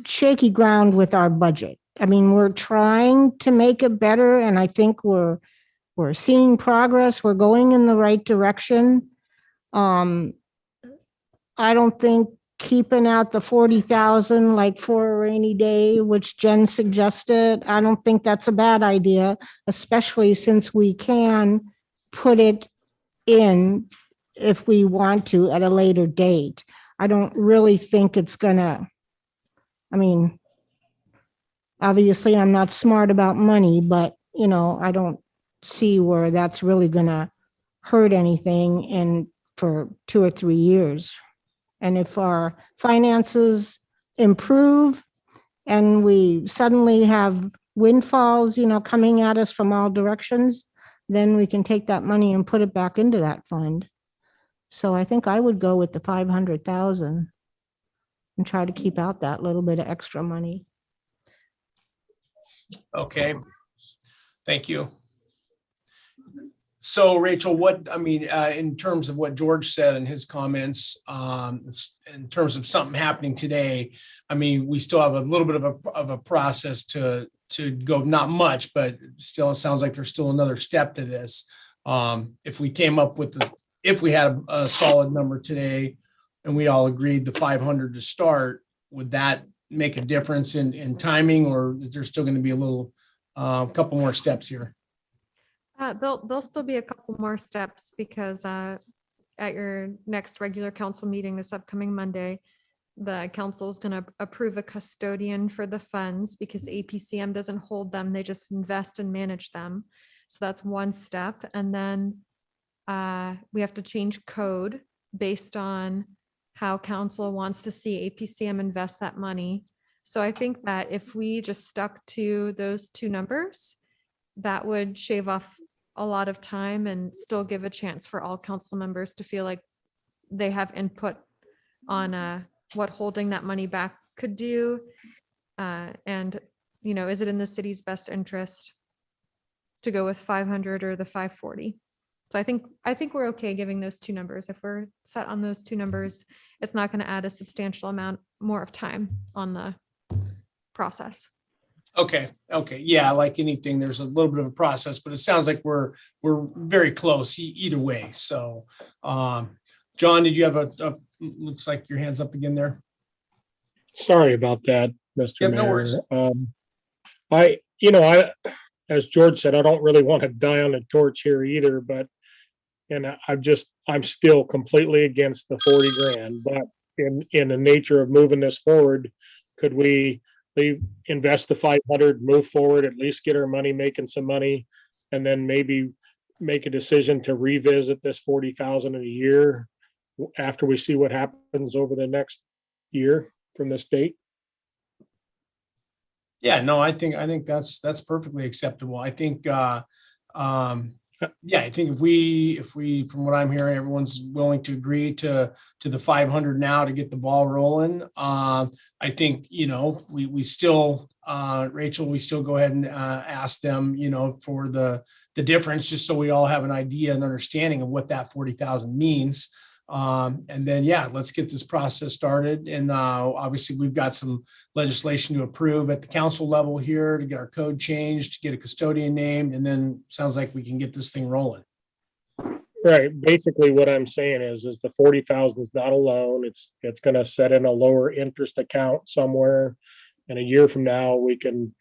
shaky ground with our budget. I mean, we're trying to make it better, and I think we're seeing progress. We're going in the right direction. I don't think keeping out the 40,000 like for a rainy day, which Jen suggested, I don't think that's a bad idea, especially since we can put it in if we want to at a later date. I don't really think it's gonna, obviously I'm not smart about money, but I don't see where that's really gonna hurt anything for 2 or 3 years. And if our finances improve and we suddenly have windfalls, coming at us from all directions, then we can take that money and put it back into that fund. So I think I would go with the 500,000 and try to keep out that little bit of extra money. Okay, thank you. So Rachel, in terms of what George said in his comments, in terms of something happening today, we still have a little bit of a process to go, not much, but still it sounds like there's still another step to this. If we had a solid number today and we all agreed the 500 to start, would that make a difference in timing, or is there still going to be a couple more steps here? There'll still be a couple more steps because at your next regular council meeting this upcoming Monday, the council is going to approve a custodian for the funds because APCM doesn't hold them. They just invest and manage them. So that's one step. And then we have to change code based on how council wants to see APCM invest that money. So I think that if we just stuck to those two numbers, that would shave off a lot of time and still give a chance for all council members to feel like they have input on what holding that money back could do. And, is it in the city's best interest to go with 500 or the 540? So I think we're okay giving those two numbers. If we're set on those two numbers, it's not going to add a substantial amount more of time on the process. Okay, yeah, like anything, there's a little bit of a process, but it sounds like we're very close either way. So, John, did you have looks like your hand's up again there? Sorry about that, Mr. Yep, Mayor. no worries. As George said, I don't really want to die on the torch here either, but, I'm still completely against the 40 grand, but in the nature of moving this forward, could we invest the 500, move forward, at least get our money, making some money, and then maybe make a decision to revisit this 40,000 in a year after we see what happens over the next year from this date? Yeah, no, I think that's perfectly acceptable. I think, I think if we, from what I'm hearing, everyone's willing to agree to the 500 now to get the ball rolling. I think, we still, Rachel, we still go ahead and ask them, for the difference, just so we all have an idea and understanding of what that 40,000 means. And then, let's get this process started. And obviously we've got some legislation to approve at the council level here to get our code changed, to get a custodian named, and then sounds like we can get this thing rolling. Right. Basically what I'm saying is the 40,000 is not a loan. It's going to set in a lower interest account somewhere. And a year from now, we can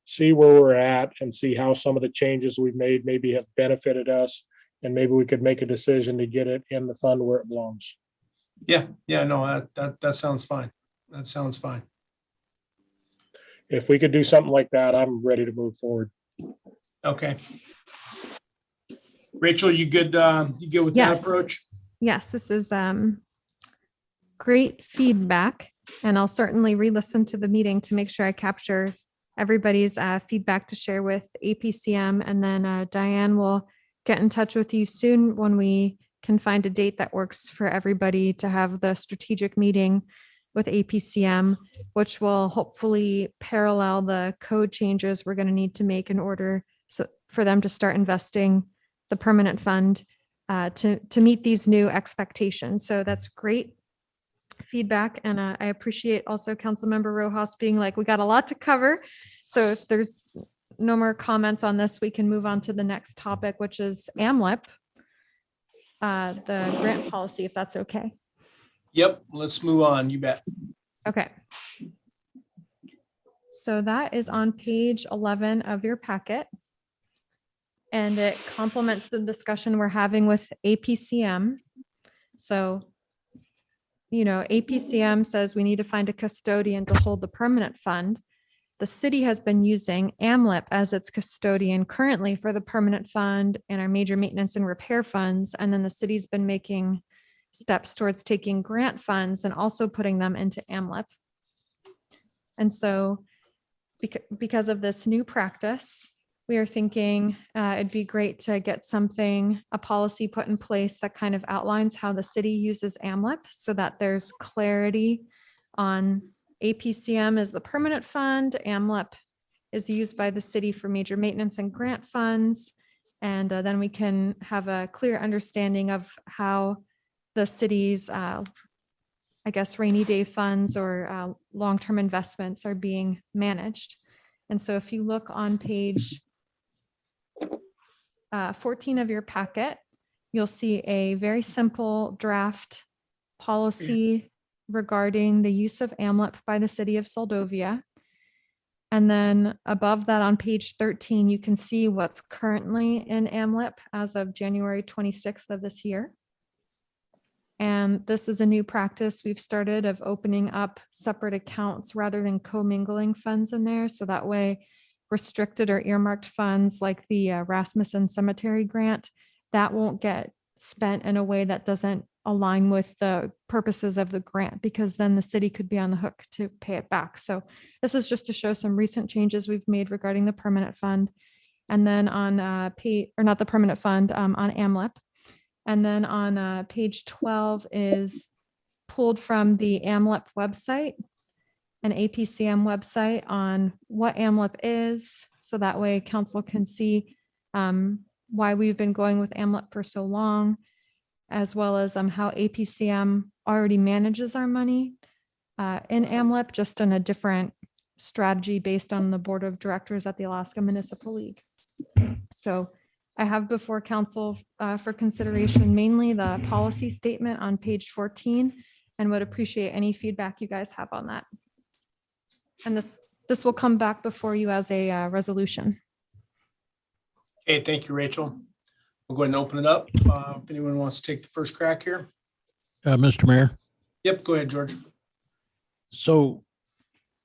see where we're at and see how some of the changes we've made maybe have benefited us. And maybe we could make a decision to get it in the fund where it belongs. Yeah, no, that sounds fine. That sounds fine. If we could do something like that, I'm ready to move forward. Okay. Rachel, you good? You good with that Yes. approach? Yes, this is great feedback, and I'll certainly re-listen to the meeting to make sure I capture everybody's feedback to share with APCM, and then Diane will get in touch with you soon when we can find a date that works for everybody to have the strategic meeting with APCM, which will hopefully parallel the code changes we're going to need to make in order for them to start investing the permanent fund to meet these new expectations. So that's great feedback. And I appreciate also Councilmember Rojas being like, we got a lot to cover. So if there's no more comments on this, we can move on to the next topic, which is AMLIP, the grant policy, if that's okay. Yep, let's move on. You bet. Okay. So that is on page 11 of your packet. And it complements the discussion we're having with APCM. So, APCM says we need to find a custodian to hold the permanent fund. The city has been using AMLIP as its custodian currently for the permanent fund and our major maintenance and repair funds. And then the city's been making steps towards taking grant funds and also putting them into AMLIP. And so because of this new practice, we are thinking it'd be great to get a policy put in place that kind of outlines how the city uses AMLIP so that there's clarity on APCM is the permanent fund, AMLIP is used by the city for major maintenance and grant funds. And then we can have a clear understanding of how the city's, rainy day funds or long-term investments are being managed. And so if you look on page 14 of your packet, you'll see a very simple draft policy regarding the use of AMLIP by the city of Soldovia. And then above that on page 13, you can see what's currently in AMLIP as of January 26th of this year. And this is a new practice we've started of opening up separate accounts rather than commingling funds in there. So that way restricted or earmarked funds like the Rasmussen Cemetery grant, that won't get spent in a way that doesn't align with the purposes of the grant, because then the city could be on the hook to pay it back. So this is just to show some recent changes we've made regarding the permanent fund. And then on page, or not the permanent fund, on AMLIP. And then on page 12 is pulled from the AMLIP website, an APCM website, on what AMLIP is. So that way council can see why we've been going with AMLIP for so long, as well as how APCM already manages our money in AMLIP, just in a different strategy based on the board of directors at the Alaska Municipal League. So I have before council for consideration mainly the policy statement on page 14, and would appreciate any feedback you guys have on that. And this will come back before you as a resolution. Okay, thank you, Rachel. We'll go ahead and open it up. If anyone wants to take the first crack here. Mr. Mayor, Yep, go ahead, George. so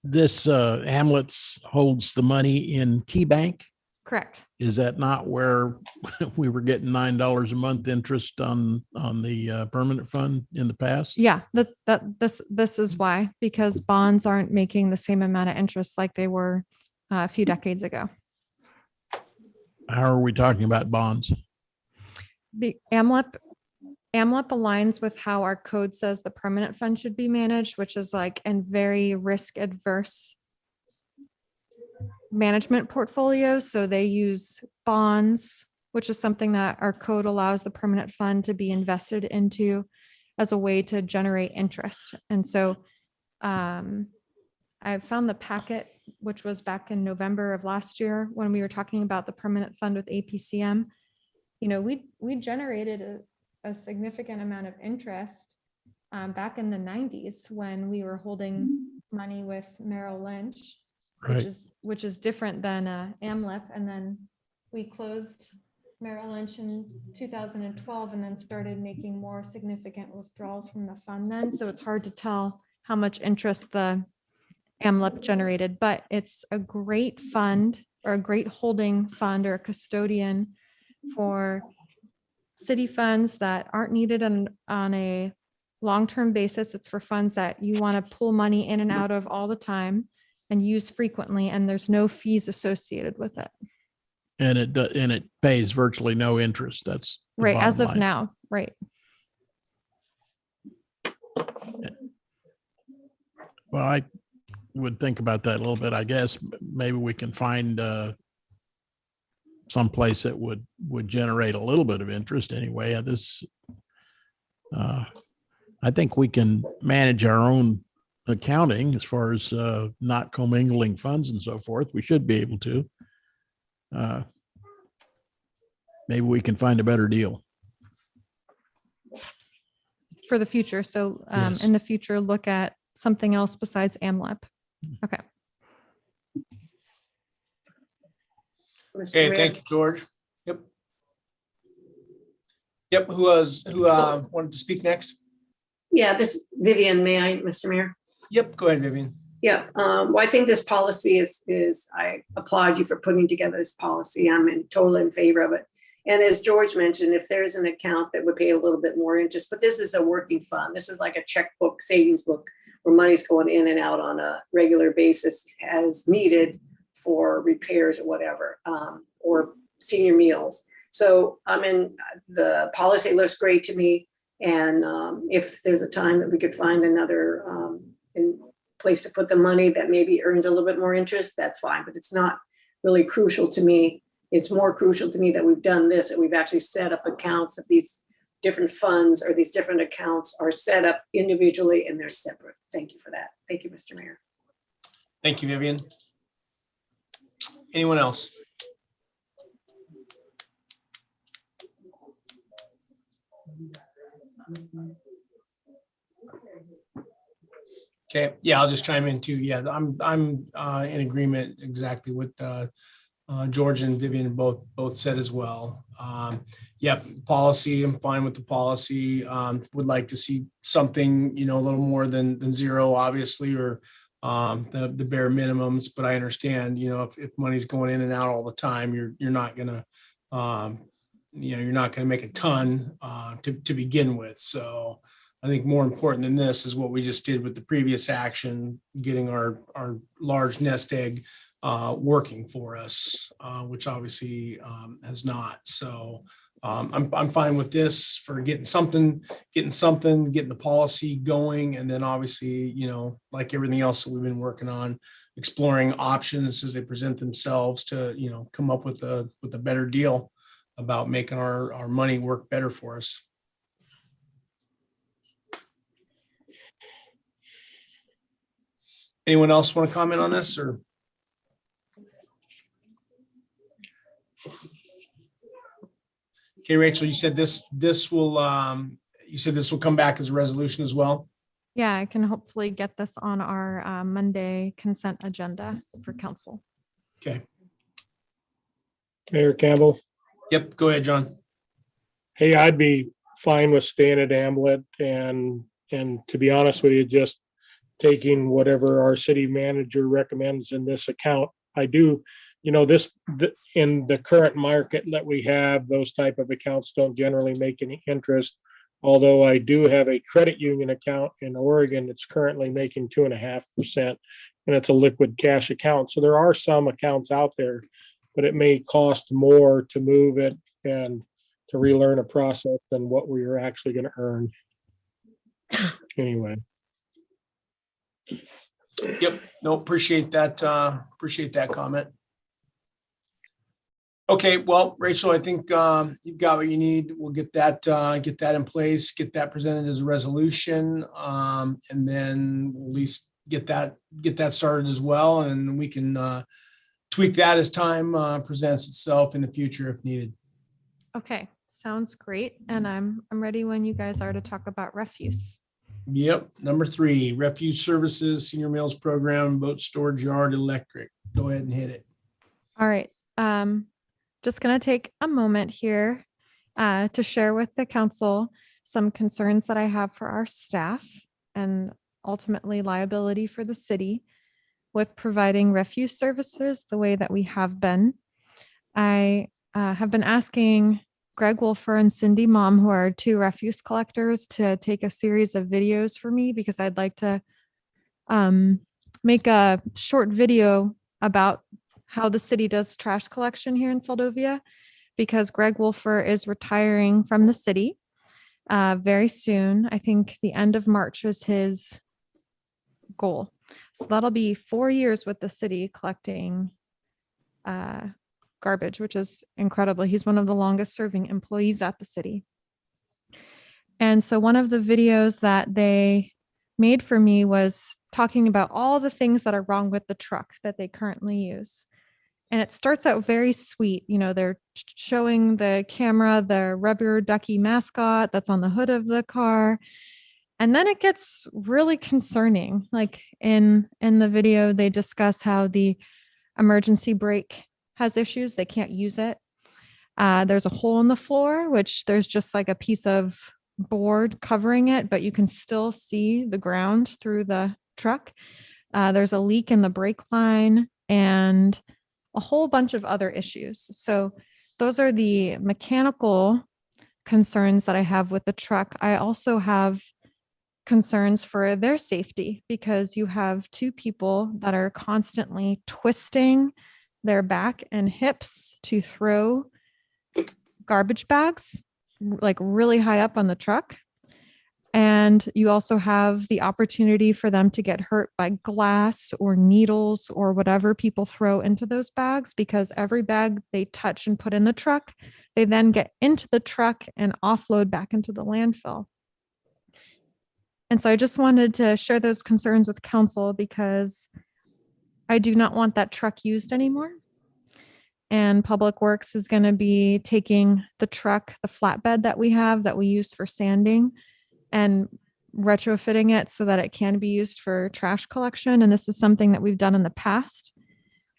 this Hamlet's holds the money in Key Bank. Correct. Is that not where we were getting $9 a month interest on the permanent fund in the past? Yeah, this is why, because bonds aren't making the same amount of interest like they were a few decades ago. How are we talking about bonds? The AMLIP aligns with how our code says the permanent fund should be managed, which is like in very risk adverse management portfolios. So they use bonds, which is something that our code allows the permanent fund to be invested into as a way to generate interest. And so I found the packet, which was back in November of last year when we were talking about the permanent fund with APCM. You know, we generated a significant amount of interest back in the 90s when we were holding money with Merrill Lynch, Right. which is different than AMLIP. And then we closed Merrill Lynch in 2012 and then started making more significant withdrawals from the fund then. So it's hard to tell how much interest the AMLIP generated, but it's a great fund or a great holding fund or a custodian for city funds that aren't needed on a long-term basis. It's for funds that you want to pull money in and out of all the time and use frequently, and there's no fees associated with it. And it pays virtually no interest. That's the Right, as bottom of line. now, right. Well, I would think about that a little bit. I guess maybe we can find some place that would generate a little bit of interest anyway. I think we can manage our own accounting as far as not commingling funds and so forth. We should be able to. Maybe we can find a better deal. For the future. So Yes. in the future, look at something else besides AMLIP. Okay. Mr. Okay, Mayor? thank you, George. Yep. Yep, who wanted to speak next? Yeah, this Vivian, may I, Mr. Mayor? Yep, go ahead, Vivian. Yeah, well, I think this policy is, I applaud you for putting together this policy. I'm totally in favor of it. And as George mentioned, if there's an account that would pay a little bit more interest, but this is a working fund. This is like a checkbook, savings book, where money's going in and out on a regular basis as needed for repairs or whatever, or senior meals. So I mean, the policy looks great to me. And if there's a time that we could find another place to put the money that maybe earns a little bit more interest, that's fine, but it's not really crucial to me. It's more crucial to me that we've done this, and we've actually set up accounts, that these different funds or these different accounts are set up individually and they're separate. Thank you for that. Thank you, Mr. Mayor. Thank you, Vivian. Anyone else? Okay, yeah, I'll just chime in too. Yeah, I'm in agreement exactly with George and Vivian both said as well. Yep, policy, I'm fine with the policy. Would like to see something, a little more than zero, obviously, or the bare minimums. But I understand, if money's going in and out all the time, you're not gonna, you're not gonna make a ton to begin with. So I think more important than this is what we just did with the previous action, getting our large nest egg working for us, which obviously has not. So I'm fine with this for getting the policy going. And then obviously, like everything else that we've been working on, exploring options as they present themselves to, come up with a better deal about making our money work better for us. Anyone else want to comment on this or? Okay, Rachel, you said this will come back as a resolution as well? Yeah, I can hopefully get this on our Monday consent agenda for council. Okay. Mayor Campbell, Yep, go ahead, John. hey, I'd be fine with staying at Amblet and to be honest with you, just taking whatever our city manager recommends in this account. I do, in the current market that we have, those type of accounts don't generally make any interest. Although I do have a credit union account in Oregon that's currently making 2.5%, and it's a liquid cash account. So there are some accounts out there, but it may cost more to move it and to relearn a process than what we are actually going to earn. Anyway. Yep, no, appreciate that comment. Okay, well, Rachel, I think you've got what you need. We'll get that in place, get that presented as a resolution, and then we'll at least get that started as well, and we can tweak that as time presents itself in the future if needed. Okay, sounds great. And I'm ready when you guys are to talk about refuse. Yep, number 3, refuse services, senior meals program, boat storage yard, electric. Go ahead and hit it. All right. Just going to take a moment here to share with the council some concerns that I have for our staff and ultimately liability for the city with providing refuse services the way that we have been. I have been asking Greg Wolfer and Cindy Mom, who are 2 refuse collectors, to take a series of videos for me because I'd like to make a short video about how the city does trash collection here in Seldovia, because Greg Wolfer is retiring from the city very soon. I think the end of March is his goal. So that'll be 4 years with the city collecting garbage, which is incredible. He's one of the longest serving employees at the city. And so one of the videos that they made for me was talking about all the things that are wrong with the truck that they currently use. And it starts out very sweet. They're showing the camera the rubber ducky mascot that's on the hood of the car. And then it gets really concerning. Like in the video, they discuss how the emergency brake has issues. They can't use it. There's a hole in the floor, which there's just like a piece of board covering it, but you can still see the ground through the truck. There's a leak in the brake line and a whole bunch of other issues. So those are the mechanical concerns that I have with the truck. I also have concerns for their safety because you have 2 people that are constantly twisting their back and hips to throw garbage bags like really high up on the truck. And you also have the opportunity for them to get hurt by glass or needles or whatever people throw into those bags, because every bag they touch and put in the truck, they then get into the truck and offload back into the landfill. And so I just wanted to share those concerns with council because I do not want that truck used anymore. And Public Works is going to be taking the truck, the flatbed that we have that we use for sanding, and retrofitting it so that it can be used for trash collection. And this is something that we've done in the past.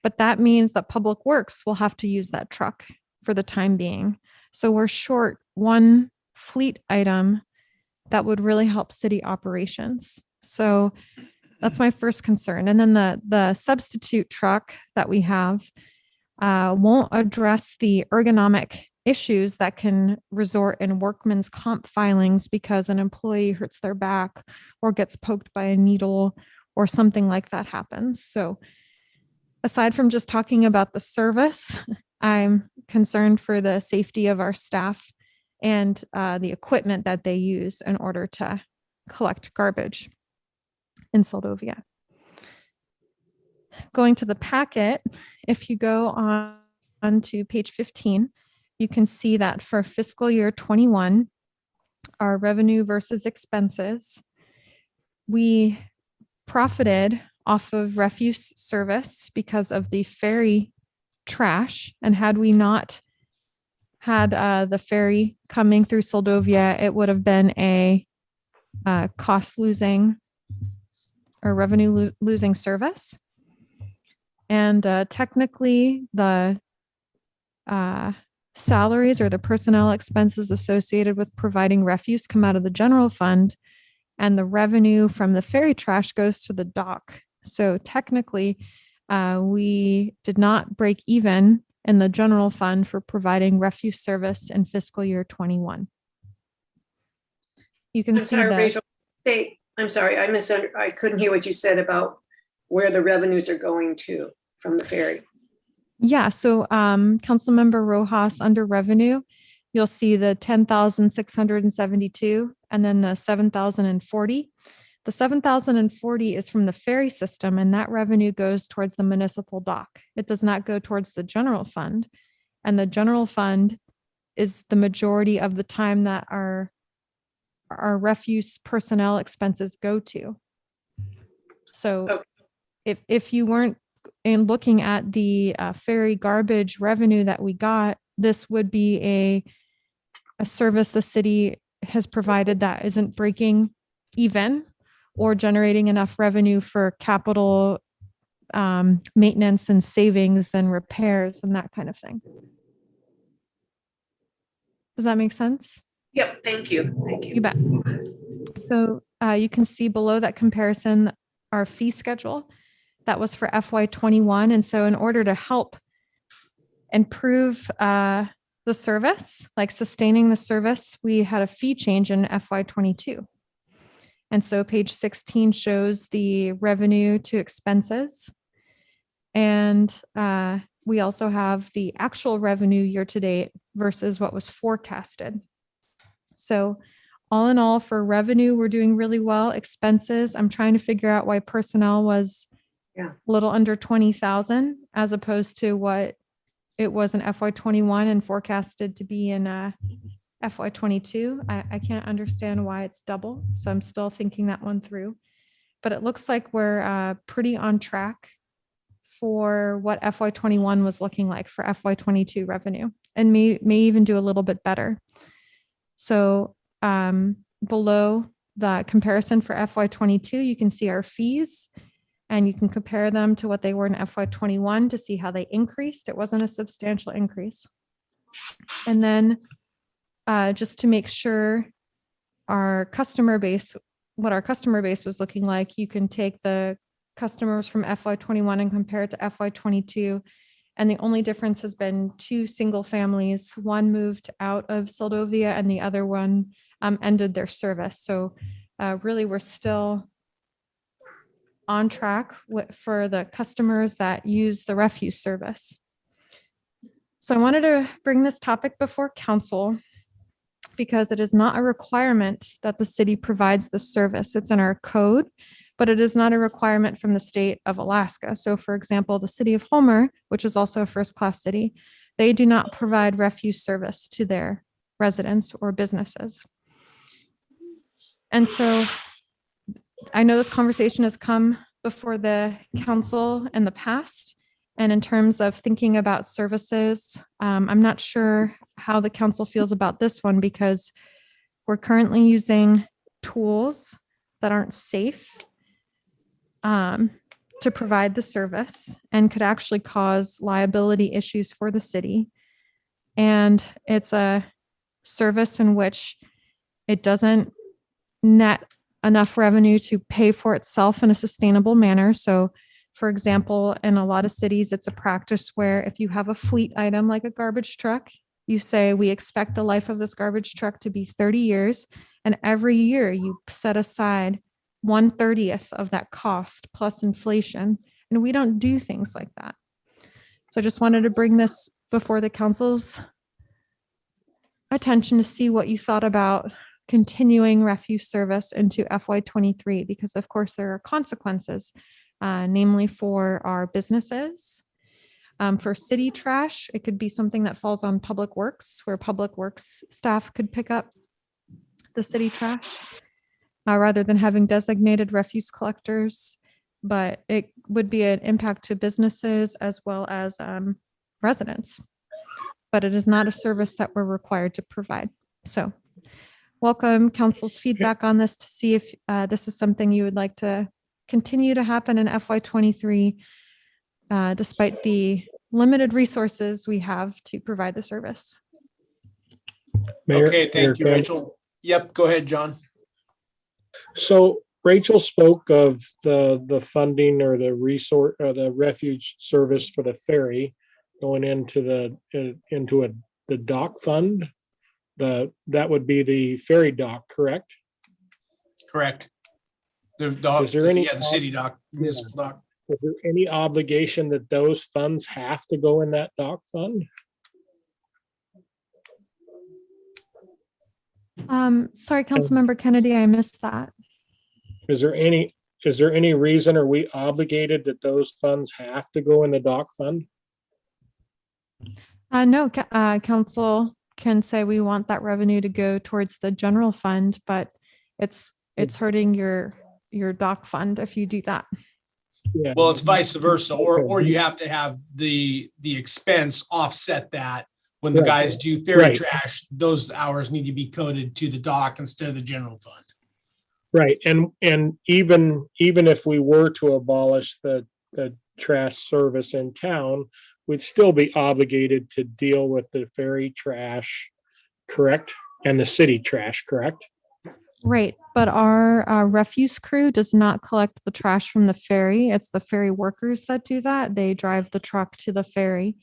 But that means that Public Works will have to use that truck for the time being. So we're short one fleet item that would really help city operations. So that's my first concern. And then the substitute truck that we have won't address the ergonomic issues that can resort in workman's comp filings because an employee hurts their back or gets poked by a needle or something like that happens. So aside from just talking about the service, I'm concerned for the safety of our staff and the equipment that they use in order to collect garbage in Soldovia. Going to the packet, if you go on to page 15, you can see that for fiscal year 21, our revenue versus expenses, we profited off of refuse service because of the ferry trash. And had we not had the ferry coming through Soldovia, it would have been a cost losing or revenue losing service. And technically, the salaries or the personnel expenses associated with providing refuse come out of the general fund, and the revenue from the ferry trash goes to the dock. So technically, we did not break even in the general fund for providing refuse service in fiscal year 21. You can I'm see sorry, that. Rachel. I'm sorry, I couldn't hear what you said about where the revenues are going to from the ferry. Yeah, so Councilmember Rojas, under revenue, you'll see the 10,672 and then the 7,040. The 7,040 is from the ferry system, and that revenue goes towards the municipal dock. It does not go towards the general fund. And the general fund is the majority of the time that our refuse personnel expenses go to. So Okay. if you weren't in looking at the ferry garbage revenue that we got, this would be a service the city has provided that isn't breaking even or generating enough revenue for capital maintenance and savings and repairs and that kind of thing. Does that make sense? Yep, thank you. Thank you. You bet. So you can see below that comparison, our fee schedule. That was for FY21. And so in order to help improve the service, like sustaining the service, we had a fee change in FY22. And so page 16 shows the revenue to expenses. And we also have the actual revenue year to date versus what was forecasted. So all in all, for revenue, we're doing really well. Expenses, I'm trying to figure out why personnel was a little under 20,000 as opposed to what it was in FY21 and forecasted to be in FY22. I can't understand why it's double. So I'm still thinking that one through. But it looks like we're pretty on track for what FY21 was looking like for FY22 revenue, and may even do a little bit better. So below the comparison for FY22, you can see our fees, and you can compare them to what they were in FY21 to see how they increased. It wasn't a substantial increase. And then just to make sure our customer base, what our customer base was looking like, you can take the customers from FY21 and compare it to FY22. And the only difference has been 2 single families. One moved out of Soldovia and the other one ended their service. So really we're still on track for the customers that use the refuse service. So I wanted to bring this topic before council because it is not a requirement that the city provides the service. It's in our code, but it is not a requirement from the state of Alaska. So for example, the city of Homer, which is also a first-class city, they do not provide refuse service to their residents or businesses. And so I know this conversation has come before the council in the past. And in terms of thinking about services, I'm not sure how the council feels about this one because we're currently using tools that aren't safe to provide the service and could actually cause liability issues for the city. And it's a service in which it doesn't net enough revenue to pay for itself in a sustainable manner. So for example, in a lot of cities, it's a practice where if you have a fleet item like a garbage truck, you say, we expect the life of this garbage truck to be 30 years. And every year you set aside 1/30 of that cost plus inflation and we don't do things like that. So I just wanted to bring this before the council's attention to see what you thought about continuing refuse service into FY23, because of course there are consequences, namely for our businesses. For city trash, it could be something that falls on Public Works, where Public Works staff could pick up the city trash rather than having designated refuse collectors. But it would be an impact to businesses as well as residents. But it is not a service that we're required to provide. So welcome council's feedback on this to see if this is something you would like to continue to happen in FY23, despite the limited resources we have to provide the service. Okay, thank you, Mayor Kim. Rachel. Yep, go ahead, John. So Rachel spoke of the funding or the resource or the refuge service for the ferry going into the dock fund. That would be the ferry dock, correct? Correct. The dock, Is there any- yeah, the city dock, municipal dock. Is there any obligation that those funds have to go in that dock fund? Sorry, Councilmember Kennedy, I missed that. Is there any reason, are we obligated that those funds have to go in the dock fund? No, council can say we want that revenue to go towards the general fund, but it's hurting your dock fund if you do that. Yeah. Well, it's vice versa, or Okay. you have to have the expense offset that. When the Right. guys do ferry Right. trash, those hours need to be coded to the dock instead of the general fund. Right, and even if we were to abolish the trash service in town, we'd still be obligated to deal with the ferry trash, correct? And the city trash, correct? Right, but our refuse crew does not collect the trash from the ferry. It's the ferry workers that do that. They drive the truck to the ferry.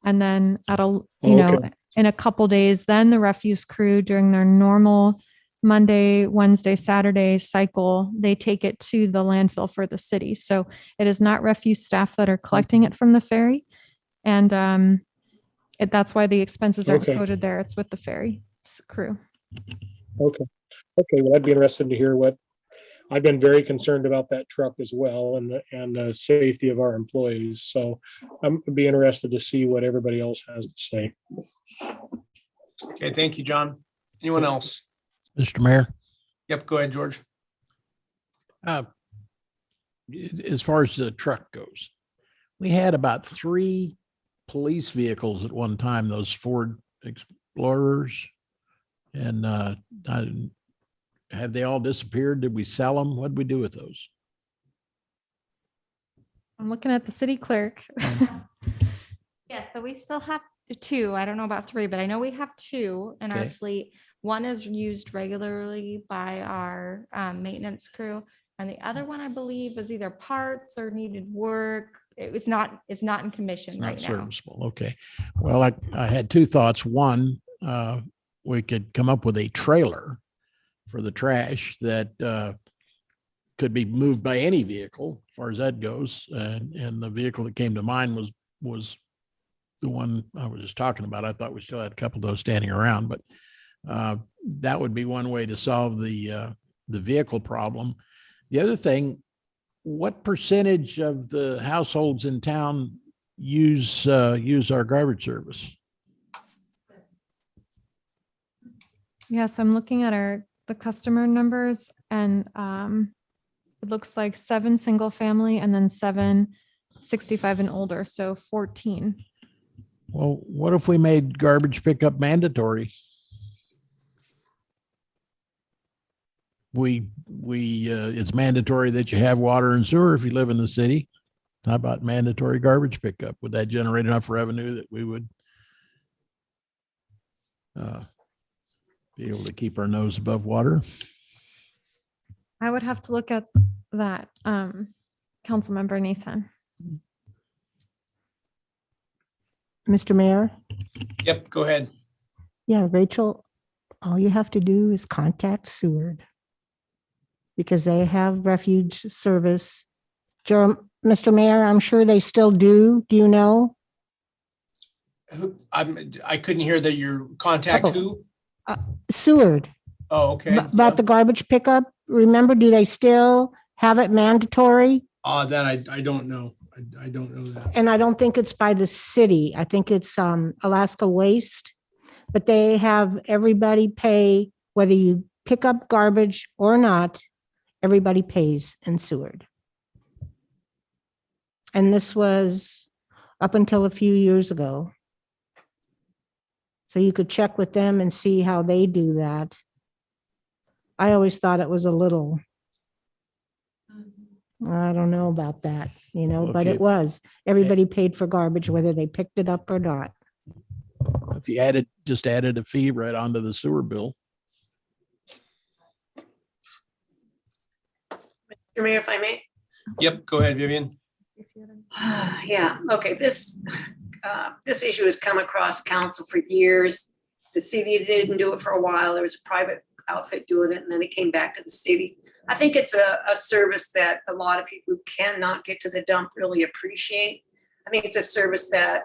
And then Okay. in a couple days, then the refuse crew during their normal Monday, Wednesday, Saturday cycle, they take it to the landfill for the city. So it is not refuse staff that are collecting it from the ferry. And that's why the expenses aren't Okay. coded there. It's with the ferry crew. Okay, well, I'd be interested to hear I've been very concerned about that truck as well and the safety of our employees. So I'm be interested to see what everybody else has to say. Okay, thank you, John. Anyone else? Mr. Mayor, Yep, go ahead, George. as far as the truck goes, we had about 3 police vehicles at one time, those Ford Explorers. And have they all disappeared? Did we sell them? What did we do with those? I'm looking at the city clerk. Yeah, so we still have 2. I don't know about 3, but I know we have 2 in our Okay. fleet. One is used regularly by our maintenance crew, and the other one, I believe, is either parts or needed work. It's not in commission It's not right now. serviceable. Okay. Well, I had 2 thoughts. One, we could come up with a trailer for the trash that could be moved by any vehicle as far as that goes. And the vehicle that came to mind was the one I was just talking about. I thought we still had a couple of those standing around, but that would be one way to solve the vehicle problem. The other thing, what percentage of the households in town use our garbage service? Yes, I'm looking at the customer numbers, and it looks like 7 single family and then 7 65 and older, so 14. Well, what if we made garbage pickup mandatory? It's mandatory that you have water and sewer if you live in the city. How about mandatory garbage pickup? Would that generate enough revenue that we would be able to keep our nose above water? I would have to look at that, Councilmember Nathan. Mr. Mayor? Yep, go ahead. Yeah, Rachel, all you have to do is contact Seward because they have refuge service. Mr. Mayor, I'm sure they still do. Do you know? I couldn't hear that your contact Oh. who? Seward, Oh, okay. about the garbage pickup. Remember, do they still have it mandatory? That I don't know. I don't know that. And I don't think it's by the city. I think it's Alaska Waste. But they have everybody pay, whether you pick up garbage or not, everybody pays in Seward. And this was up until a few years ago. So you could check with them and see how they do that. I always thought it was a little, I don't know about that, Well, if but you- it was. Everybody paid for garbage, whether they picked it up or not. If you just added a fee right onto the sewer bill. Mr. Mayor, if I may. Yep, go ahead, Vivian. Yeah, okay, this issue has come across council for years. The city didn't do it for a while. There was a private outfit doing it, and then it came back to the city. I think it's a service that a lot of people who cannot get to the dump really appreciate. I think it's a service that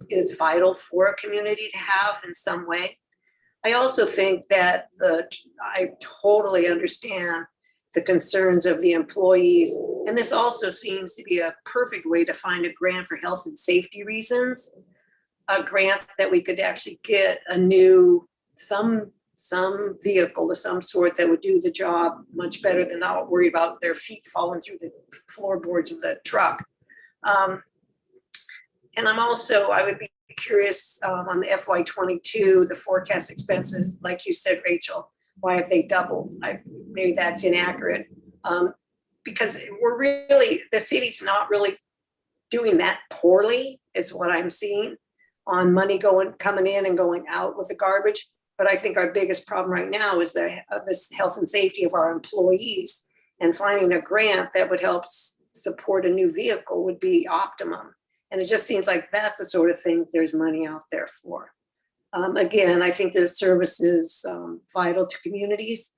is vital for a community to have in some way. I also think that I totally understand the concerns of the employees. And this also seems to be a perfect way to find a grant for health and safety reasons. A grant that we could actually get a new, some vehicle of some sort that would do the job much better than not worry about their feet falling through the floorboards of the truck. And I would be curious on the FY22, the forecast expenses, like you said, Rachel, why have they doubled? Maybe that's inaccurate. Because the city's not really doing that poorly, is what I'm seeing on money coming in and going out with the garbage. But I think our biggest problem right now is this health and safety of our employees, and finding a grant that would help support a new vehicle would be optimum. And it just seems like that's the sort of thing there's money out there for. Again, I think this service is vital to communities.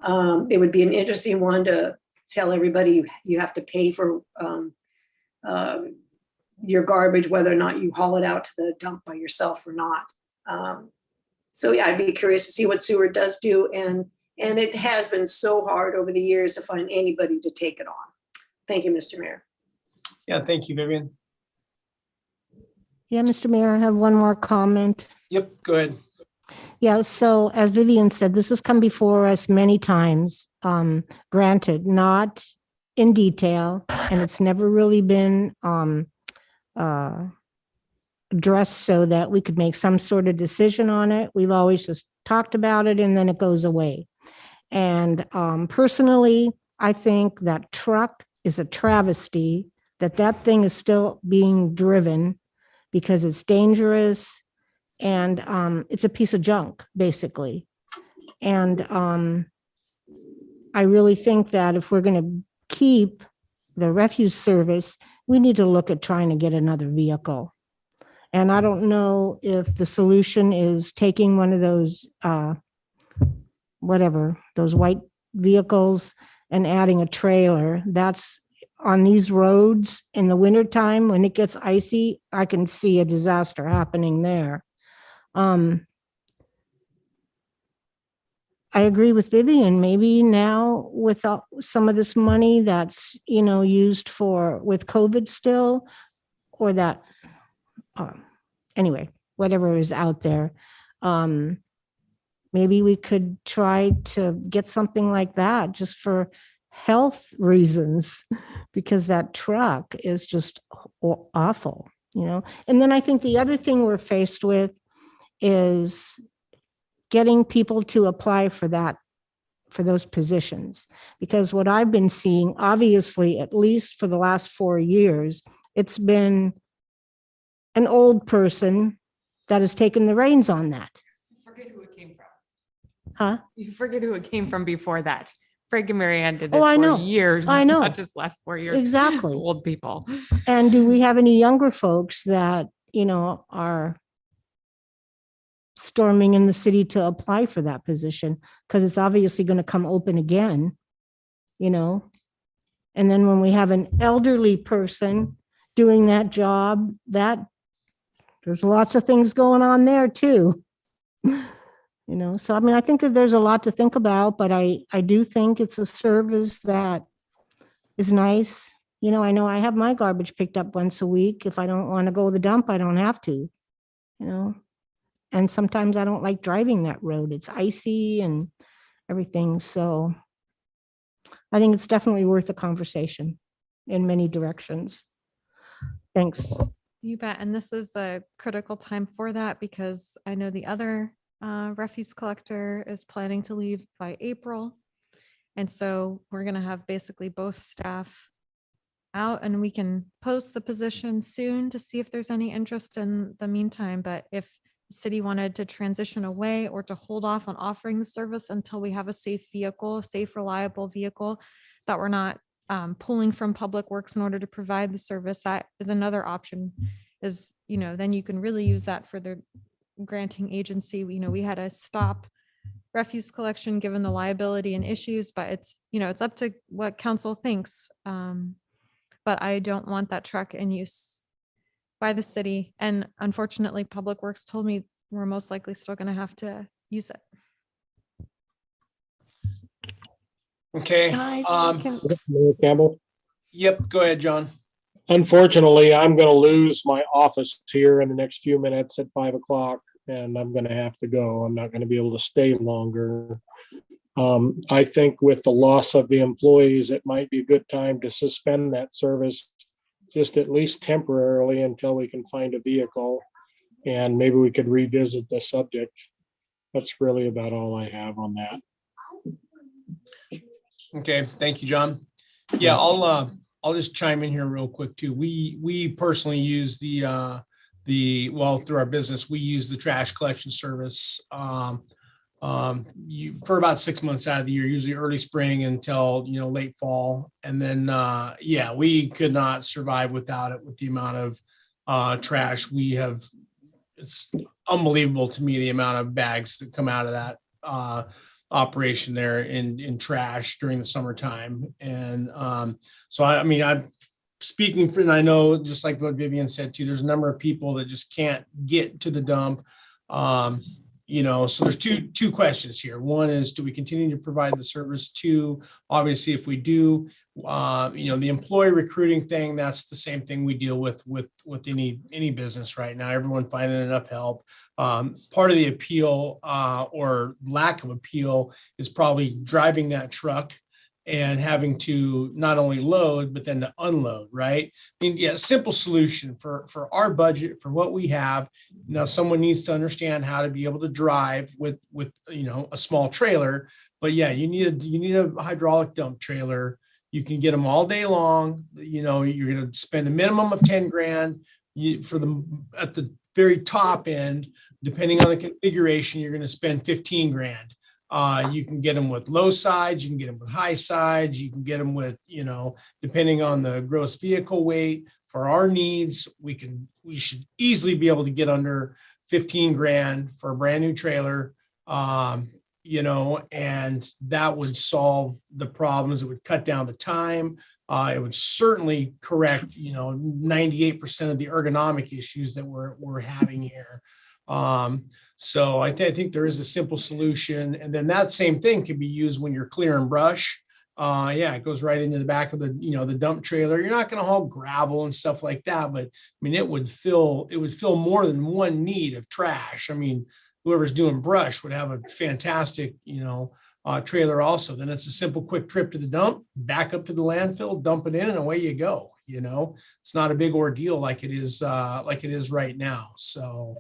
It would be an interesting one to tell everybody you have to pay for your garbage, whether or not you haul it out to the dump by yourself or not. So yeah, I'd be curious to see what Seward does do. And it has been so hard over the years to find anybody to take it on. Thank you, Mr. Mayor. Yeah, thank you, Vivian. Yeah, Mr. Mayor, I have one more comment. Yep, go ahead. Yeah, so as Vivian said, this has come before us many times, granted, not in detail, and it's never really been addressed so that we could make some sort of decision on it. We've always just talked about it and then it goes away. And personally, I think that truck is a travesty, that thing is still being driven because it's dangerous. And it's a piece of junk, basically. And I really think that if we're going to keep the refuse service, we need to look at trying to get another vehicle. And I don't know if the solution is taking one of those, those white vehicles and adding a trailer. That's on these roads in the wintertime when it gets icy, I can see a disaster happening there. I agree with Vivian. Maybe now with some of this money that's, used with COVID still, or that, anyway, whatever is out there, maybe we could try to get something like that just for health reasons, because that truck is just awful, And then I think the other thing we're faced with is getting people to apply for those positions. Because what I've been seeing, obviously, at least for the last 4 years, it's been an old person that has taken the reins on that. You forget who it came from. Huh? You forget who it came from before that. Frank and Mary Ann did Oh, this I for know. years. I know. Not just last 4 years. Exactly. Old people. And do we have any younger folks that, are storming in the city to apply for that position? Because it's obviously going to come open again, And then when we have an elderly person doing that job, there's lots of things going on there too. You know, so I mean, I think that there's a lot to think about, but I do think it's a service that is nice. You know I have my garbage picked up once a week. If I don't want to go to the dump, I don't have to, you know. And sometimes I don't like driving that road. It's icy and everything. So I think it's definitely worth a conversation in many directions. Thanks. You bet. And this is a critical time for that because I know the other refuse collector is planning to leave by April. And so we're going to have basically both staff out, and we can post the position soon to see if there's any interest in the meantime. But if the city wanted to transition away or to hold off on offering the service until we have a safe vehicle, safe, reliable vehicle that we're not pulling from Public Works in order to provide the service, that is another option. Is, you know, then you can really use that for the granting agency. We had to stop refuse collection given the liability and issues, but it's, it's up to what council thinks. But I don't want that truck in use by the city. And unfortunately, Public Works told me we're most likely still going to have to use it. Okay. Mayor Campbell, Yep. Go ahead, John. unfortunately, I'm going to lose my office here in the next few minutes at 5 o'clock, and I'm going to have to go. I'm not going to be able to stay longer. I think with the loss of the employees, it might be a good time to suspend that service just at least temporarily until we can find a vehicle, and maybe we could revisit the subject. That's really about all I have on that. Okay. Thank you, John. Yeah, I'll just chime in here real quick too. We personally use well, through our business, we use the trash collection service for about 6 months out of the year, usually early spring until late fall. And then we could not survive without it with the amount of trash we have. It's unbelievable to me the amount of bags that come out of that operation there in trash during the summertime. And so I'm speaking for, and I know just like what Vivian said too, there's a number of people that just can't get to the dump. So there's two questions here. One is, do we continue to provide the service? Two, obviously, if we do, the employee recruiting thing, that's the same thing we deal with any business right now. Everyone finding enough help. Part of the appeal or lack of appeal is probably driving that truck and having to not only load, but then to unload, right? I mean, yeah, simple solution for our budget, for what we have. Now, someone needs to understand how to be able to drive with a small trailer, but yeah, you need a hydraulic dump trailer. You can get them all day long. You're going to spend a minimum of 10 grand for them at the very top end. Depending on the configuration, you're going to spend 15 grand. You can get them with low sides, you can get them with high sides, you can get them with, depending on the gross vehicle weight. For our needs, we should easily be able to get under 15 grand for a brand new trailer. And that would solve the problems. It would cut down the time. It would certainly correct, 98% of the ergonomic issues that we're having here. So I think there is a simple solution, and then that same thing can be used when you're clearing brush. It goes right into the back of the dump trailer. You're not going to haul gravel and stuff like that, but I mean, it would fill more than one need of trash. I mean, whoever's doing brush would have a fantastic, trailer also. Then it's a simple, quick trip to the dump, back up to the landfill, dump it in, and away you go. It's not a big ordeal like it is right now. So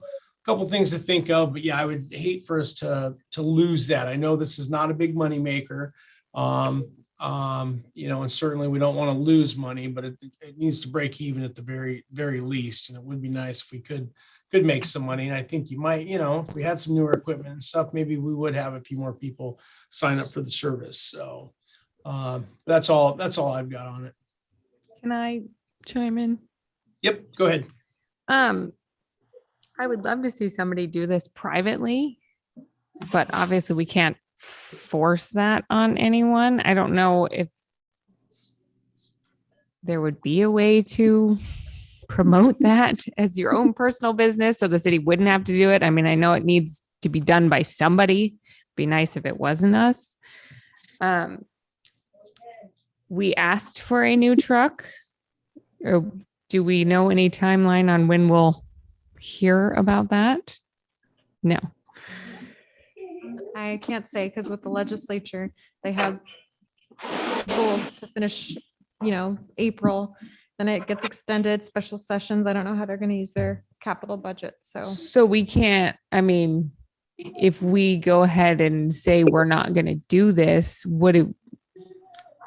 couple things to think of, but yeah, I would hate for us to lose that. I know this is not a big money maker, and certainly we don't want to lose money, but it needs to break even at the very, very least. And it would be nice if we could make some money. And I think you might, if we had some newer equipment and stuff, maybe we would have a few more people sign up for the service. So that's all I've got on it. Can I chime in? Yep, go ahead. I would love to see somebody do this privately, but obviously we can't force that on anyone. I don't know if there would be a way to promote that as your own personal business so the city wouldn't have to do it. I mean, I know it needs to be done by somebody. Be nice if it wasn't us. We asked for a new truck. Or do we know any timeline on when we'll hear about that? No. I can't say because with the legislature, they have goals to finish, April, then it gets extended, special sessions. I don't know how they're going to use their capital budget. So we can't, I mean, if we go ahead and say we're not going to do this, what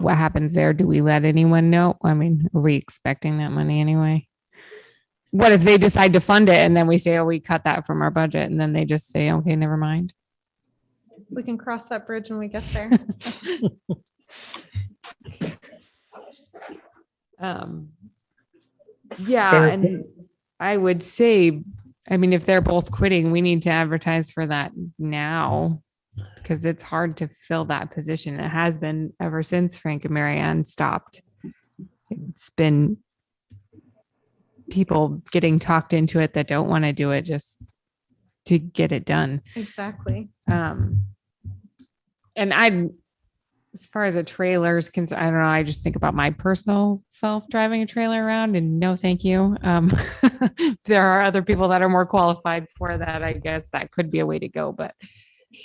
happens there? Do we let anyone know? I mean, are we expecting that money anyway? What if they decide to fund it and then we say, oh, we cut that from our budget, and then they just say, okay, never mind. We can cross that bridge when we get there. Yeah, Fair and I would say, I mean, if they're both quitting, we need to advertise for that now because it's hard to fill that position. It has been ever since Frank and Mary Ann stopped. It's been people getting talked into it that don't want to do it just to get it done. Exactly. And as far as a trailer is concerned, I don't know. I just think about my personal self driving a trailer around, and no, thank you. There are other people that are more qualified for that. I guess that could be a way to go, but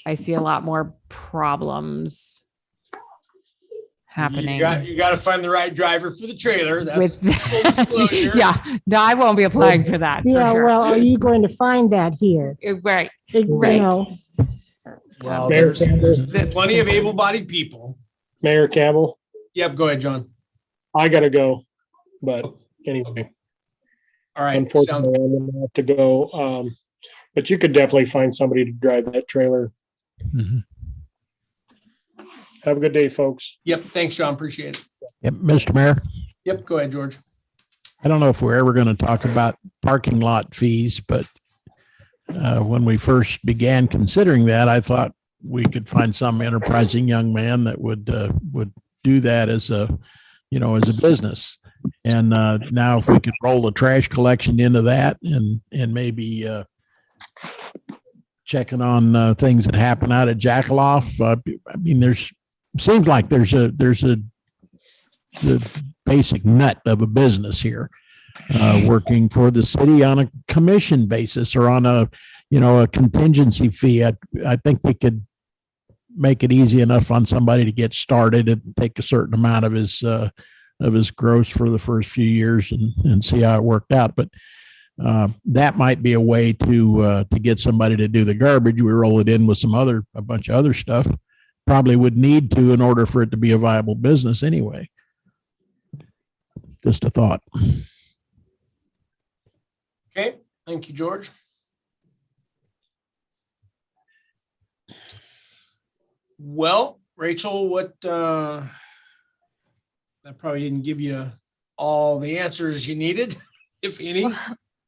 I see a lot more problems happening. You got to find the right driver for the trailer. That's full with, disclosure. yeah, no, I won't be applying for that. Yeah, for sure. well, are you going to find that here? Right. You Right. know, Well, Mayor there's Campbell. plenty of able-bodied people. Mayor Campbell, Yep, go ahead, John. I gotta go, but anyway, All right. unfortunately, I'm gonna have to go. But you could definitely find somebody to drive that trailer. Mhm. Have a good day, folks. Yep, thanks, John. Appreciate it. Yep, Mr. Mayor, Yep, go ahead, George. I don't know if we're ever going to talk about parking lot fees, but when we first began considering that, I thought we could find some enterprising young man that would do that as a business. And now if we could roll the trash collection into that and maybe checking on things that happen out at Jackaloff, I mean, seems like there's the basic nut of a business here, working for the city on a commission basis or on a contingency fee. I think we could make it easy enough on somebody to get started and take a certain amount of his gross for the first few years and see how it worked out. But that might be a way to get somebody to do the garbage. We roll it in with a bunch of other stuff. Probably would need to in order for it to be a viable business anyway. Just a thought. Okay, thank you, George. Well, Rachel, that probably didn't give you all the answers you needed, if any.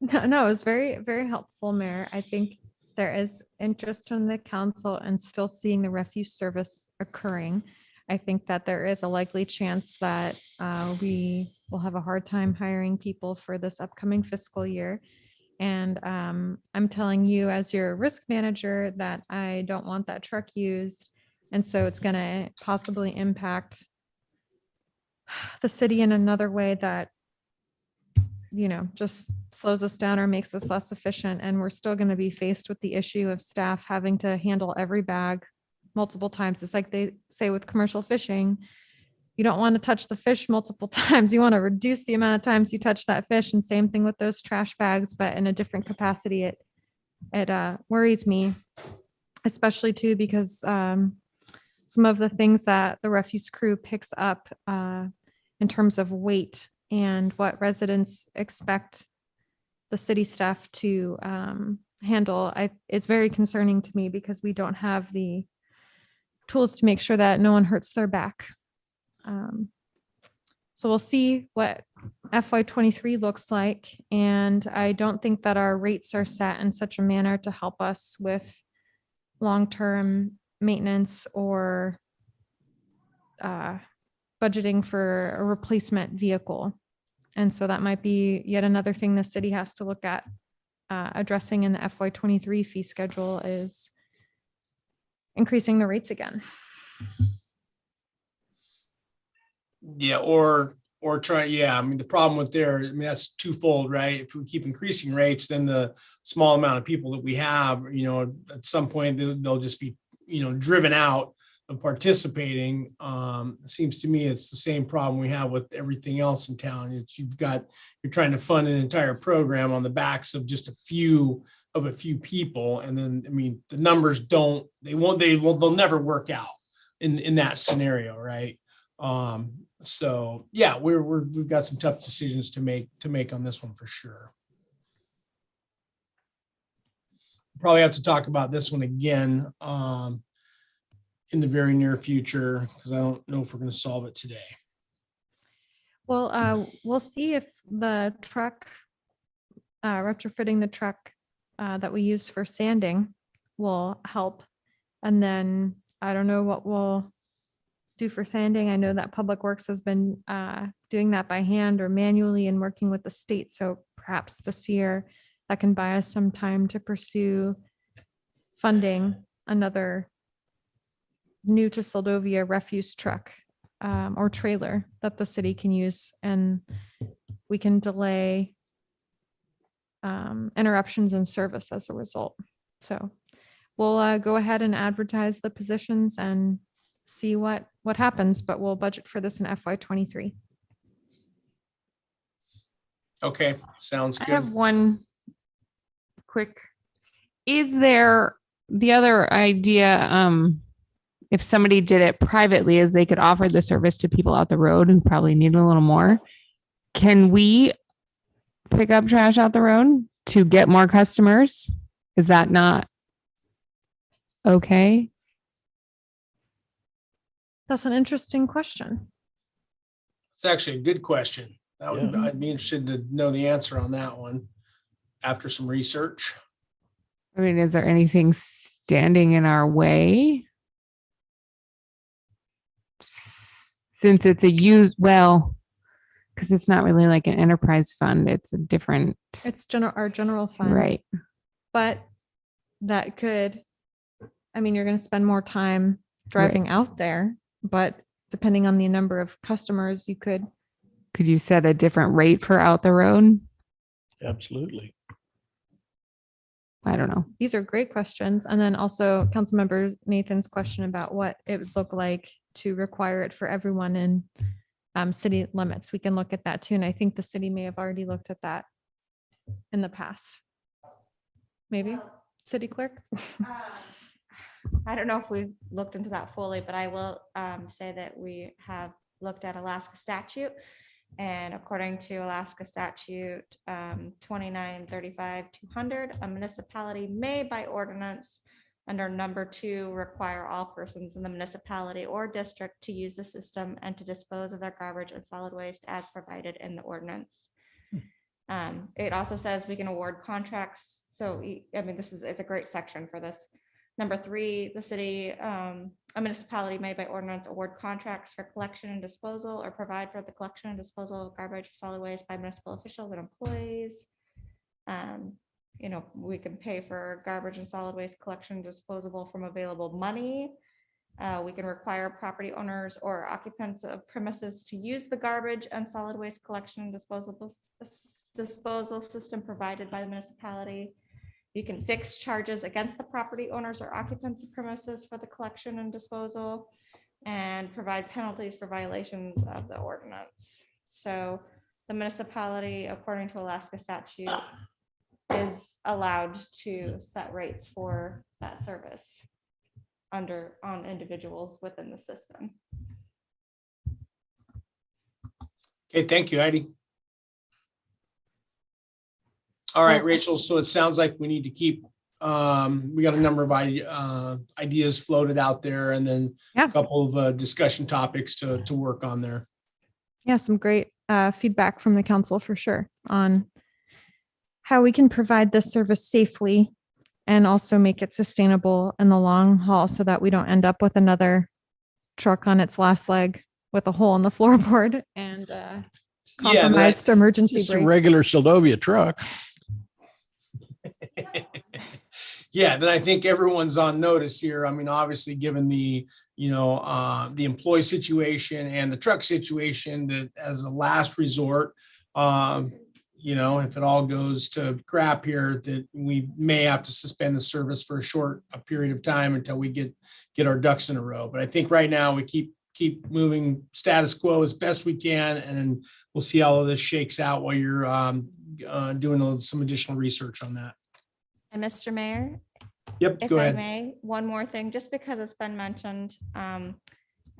No, it was very, very helpful, Mayor. I think there is interest from the council and still seeing the refuse service occurring. I think that there is a likely chance that we will have a hard time hiring people for this upcoming fiscal year. And I'm telling you as your risk manager that I don't want that truck used. And so it's going to possibly impact the city in another way that, just slows us down or makes us less efficient. And we're still going to be faced with the issue of staff having to handle every bag multiple times. It's like they say with commercial fishing, you don't want to touch the fish multiple times. You want to reduce the amount of times you touch that fish. And same thing with those trash bags, but in a different capacity. It worries me, especially too, because some of the things that the refuse crew picks up in terms of weight and what residents expect the city staff to handle is very concerning to me because we don't have the tools to make sure that no one hurts their back. So we'll see what FY23 looks like. And I don't think that our rates are set in such a manner to help us with long-term maintenance or budgeting for a replacement vehicle. And so that might be yet another thing the city has to look at addressing in the FY23 fee schedule is increasing the rates again. Yeah, or try, yeah, I mean, the problem with there, I mean, that's twofold, right? If we keep increasing rates, then the small amount of people that we have, at some point, they'll just be, driven out of participating. It seems to me it's the same problem we have with everything else in town. You're trying to fund an entire program on the backs of just a few people. And then, I mean, the numbers they'll never work out in that scenario, right? So yeah, we've got some tough decisions to make on this one for sure. Probably have to talk about this one again in the very near future, because I don't know if we're going to solve it today. Well, we'll see if the truck, retrofitting the truck that we use for sanding will help. And then I don't know what we'll do for sanding. I know that Public Works has been doing that by hand or manually and working with the state. So perhaps this year that can buy us some time to pursue funding another new to Soldovia refuse truck or trailer that the city can use, and we can delay interruptions in service as a result. So we'll go ahead and advertise the positions and see what happens, but we'll budget for this in FY23. Okay, sounds I have good. one quick, is there the other idea, if somebody did it privately, is they could offer the service to people out the road who probably need a little more. Can we pick up trash out the road to get more customers? Is that not okay? That's an interesting question. It's actually a good question. Yeah. I'd be interested to know the answer on that one after some research. I mean, is there anything standing in our way? Since it's because it's not really like an enterprise fund, it's a different, It's our general fund. right? But that could, I mean, you're going to spend more time driving out there, but depending on the number of customers, you could. Could you set a different rate for out the road? Absolutely. I don't know. These are great questions. And then also Councilmember Nathan's question about what it would look like to require it for everyone in city limits. We can look at that too. And I think the city may have already looked at that in the past. Maybe, city clerk? I don't know if we've looked into that fully, but I will say that we have looked at Alaska statute. And according to Alaska statute 2935-200, a municipality may by ordinance under number 2 require all persons in the municipality or district to use the system and to dispose of their garbage and solid waste as provided in the ordinance. It also says we can award contracts. So I mean, it's a great section for this. Number 3, the city, a municipality may by ordinance award contracts for collection and disposal or provide for the collection and disposal of garbage, solid waste by municipal officials and employees. We can pay for garbage and solid waste collection and disposable from available money. We can require property owners or occupants of premises to use the garbage and solid waste collection and disposal system provided by the municipality. You can fix charges against the property owners or occupants of premises for the collection and disposal and provide penalties for violations of the ordinance. So the municipality, according to Alaska statute, is allowed to set rates for that service on individuals within the system. Okay, thank you, Heidi. All right, Rachel, so it sounds like we need to keep, we got a number of ideas floated out there and then Yeah. a couple of discussion topics to work on there. Yeah, some great feedback from the council for sure on how we can provide this service safely and also make it sustainable in the long haul so that we don't end up with another truck on its last leg with a hole in the floorboard and Yeah, then compromised emergency Just a brake. regular Seldovia truck. Yeah, then I think everyone's on notice here. I mean, obviously, given the, the employee situation and the truck situation, that as a last resort, if it all goes to crap here, that we may have to suspend the service for a period of time until we get our ducks in a row. But I think right now we keep moving status quo as best we can, and then we'll see how all of this shakes out while you're doing some additional research on that. And Mr. Mayor, Yep, if go I ahead. may, one more thing, just because it's been mentioned, and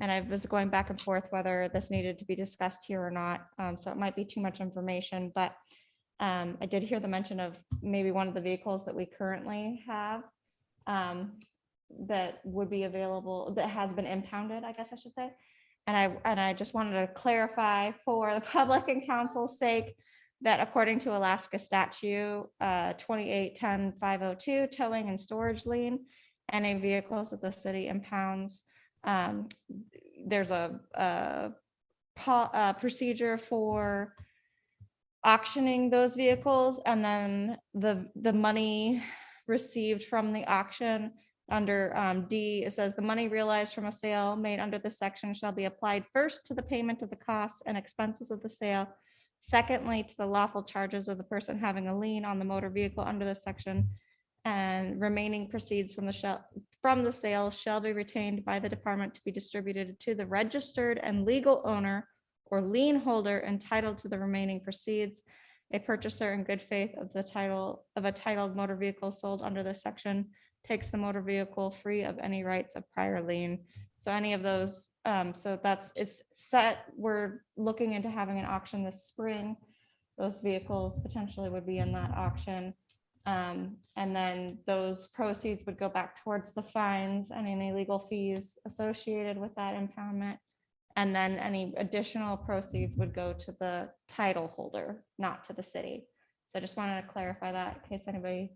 I was going back and forth whether this needed to be discussed here or not. So it might be too much information, but I did hear the mention of maybe one of the vehicles that we currently have that would be available, that has been impounded, I guess I should say. And I just wanted to clarify for the public and council's sake that according to Alaska statute 2810-502, towing and storage lien, any vehicles that the city impounds, there's a procedure for auctioning those vehicles, and then the money received from the auction under D, it says the money realized from a sale made under this section shall be applied first to the payment of the costs and expenses of the sale, secondly to the lawful charges of the person having a lien on the motor vehicle under this section, and remaining proceeds from the sale shall be retained by the department to be distributed to the registered and legal owner or lien holder entitled to the remaining proceeds. A purchaser in good faith of a titled motor vehicle sold under this section takes the motor vehicle free of any rights of prior lien. So any of those, so it's set. We're looking into having an auction this spring. Those vehicles potentially would be in that auction. And then those proceeds would go back towards the fines and any legal fees associated with that impoundment. And then any additional proceeds would go to the title holder, not to the city. So I just wanted to clarify that in case anybody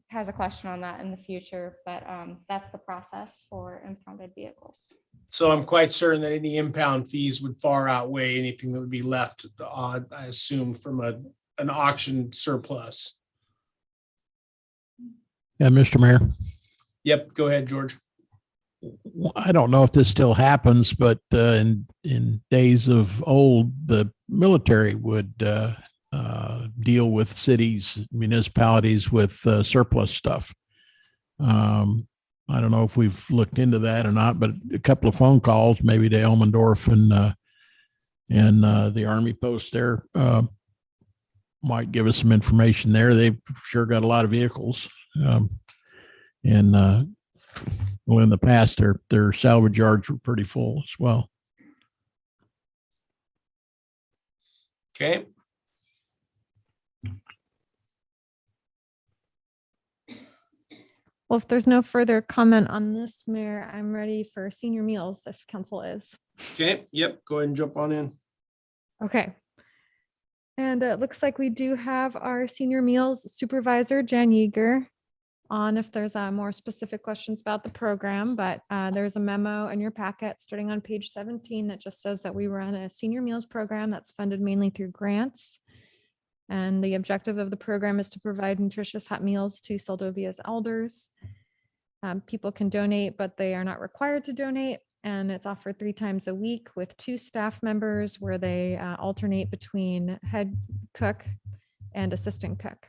has a question on that in the future, but that's the process for impounded vehicles. So I'm quite certain that any impound fees would far outweigh anything that would be left, I assume, from an auction surplus. Yeah, Mr. Mayor. Yep, go ahead, George. I don't know if this still happens, but in days of old, the military would deal with cities, municipalities with surplus stuff. I don't know if we've looked into that or not, but a couple of phone calls, maybe to Elmendorf and the Army post there might give us some information there. They've sure got a lot of vehicles. Well, in the past, their salvage yards were pretty full as well. Okay. Well, if there's no further comment on this, Mayor, I'm ready for senior meals if council is. Okay. Yep. Go ahead and jump on in. Okay. And it looks like we do have our senior meals supervisor, Jan Yeager, on if there's more specific questions about the program, but there's a memo in your packet starting on page 17 that just says that we run a senior meals program that's funded mainly through grants. And the objective of the program is to provide nutritious hot meals to Soldovia's elders. People can donate, but they are not required to donate. And it's offered 3 times a week with 2 staff members where they alternate between head cook and assistant cook.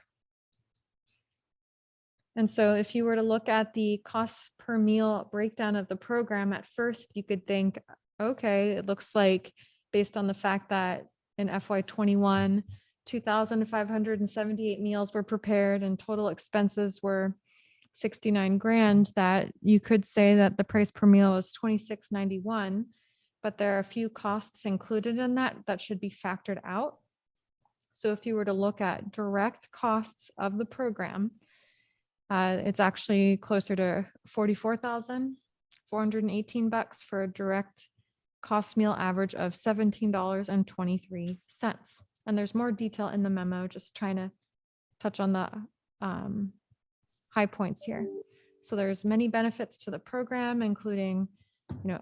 And so if you were to look at the costs per meal breakdown of the program, at first you could think, okay, it looks like based on the fact that in FY21, 2,578 meals were prepared and total expenses were 69 grand, that you could say that the price per meal is $26.91, but there are a few costs included in that should be factored out. So if you were to look at direct costs of the program, it's actually closer to $44,418 for a direct cost meal average of $17.23. And there's more detail in the memo, just trying to touch on the high points here. So there's many benefits to the program, including,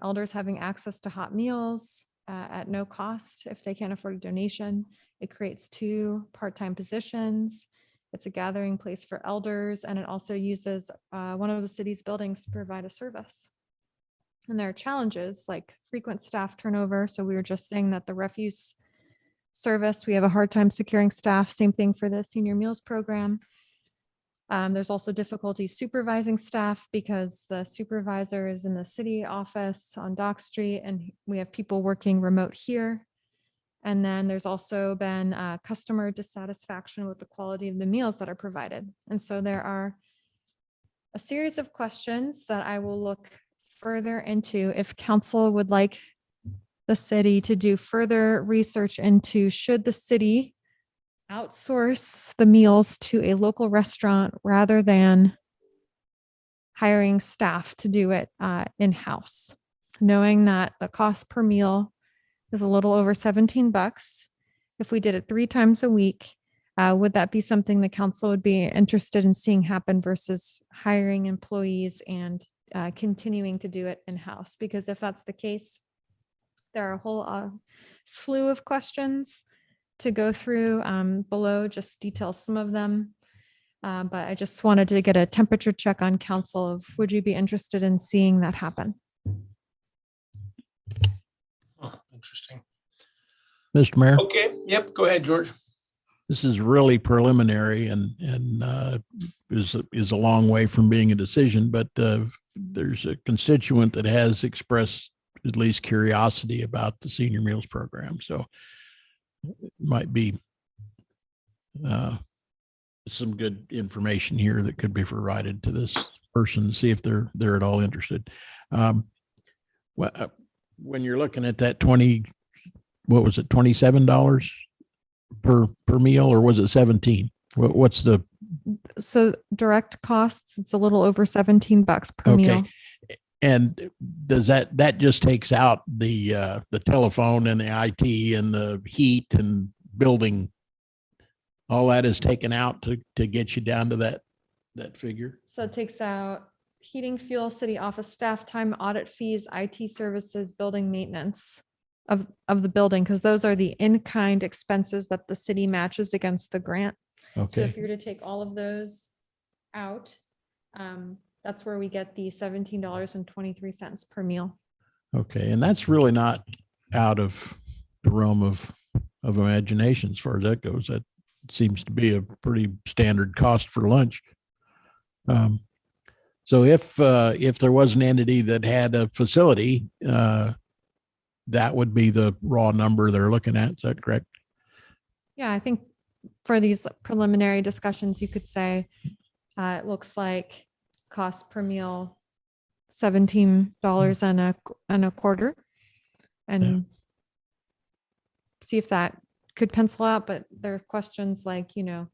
elders having access to hot meals, at no cost if they can't afford a donation. It creates 2 part-time positions. It's a gathering place for elders, and it also uses one of the city's buildings to provide a service. And there are challenges like frequent staff turnover. So we were just saying that the refuse service, we have a hard time securing staff. Same thing for the senior meals program. There's also difficulty supervising staff because the supervisor is in the city office on Dock Street, and we have people working remote here. And then there's also been customer dissatisfaction with the quality of the meals that are provided. And so there are a series of questions that I will look further into if council would like the city to do further research into should the city outsource the meals to a local restaurant rather than hiring staff to do it in-house, knowing that the cost per meal is a little over $17. If we did it 3 times a week, would that be something the council would be interested in seeing happen versus hiring employees and continuing to do it in-house? Because if that's the case, there are a whole slew of questions to go through below, just detail some of them. But I just wanted to get a temperature check on council of would you be interested in seeing that happen? Oh, interesting. Mr. Mayor, Okay, yep, go ahead, George. this is really preliminary and is a long way from being a decision, but there's a constituent that has expressed at least curiosity about the senior meals program. So it might be some good information here that could be provided to this person, see if they're at all interested. When you're looking at that $27 per meal, or was it 17? What's the? So direct costs, it's a little over $17 per meal. And does that just takes out the telephone and the IT and the heat and building? All that is taken out to get you down to that figure? So it takes out heating, fuel, city office staff time, audit fees, IT services, building maintenance of the building, because those are the in-kind expenses that the city matches against the grant. So if Okay, you were to take all of those out, that's where we get the $17.23 per meal. okay. And that's really not out of the realm of imagination as far as that goes. That seems to be a pretty standard cost for lunch. So if there was an entity that had a facility, that would be the raw number they're looking at. Is that correct? Yeah, I think for these preliminary discussions, you could say it looks like cost per meal $17 and a quarter, and see if that could pencil out. But there are questions like, the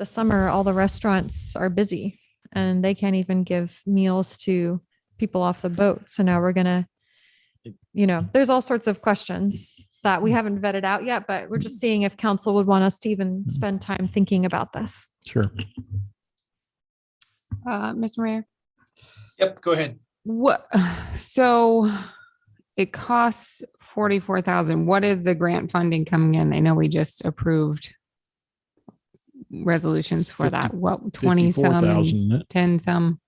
summer, all the restaurants are busy and they can't even give meals to people off the boat. So now we're going to, there's all sorts of questions that we haven't vetted out yet, but we're just seeing if council would want us to even spend time thinking about this. Sure. Mr. Mayor, Yep, go ahead. so it costs 44,000. What is the grant funding coming in? I know we just approved resolutions for that. What, 20 some, 54,000. 10 some?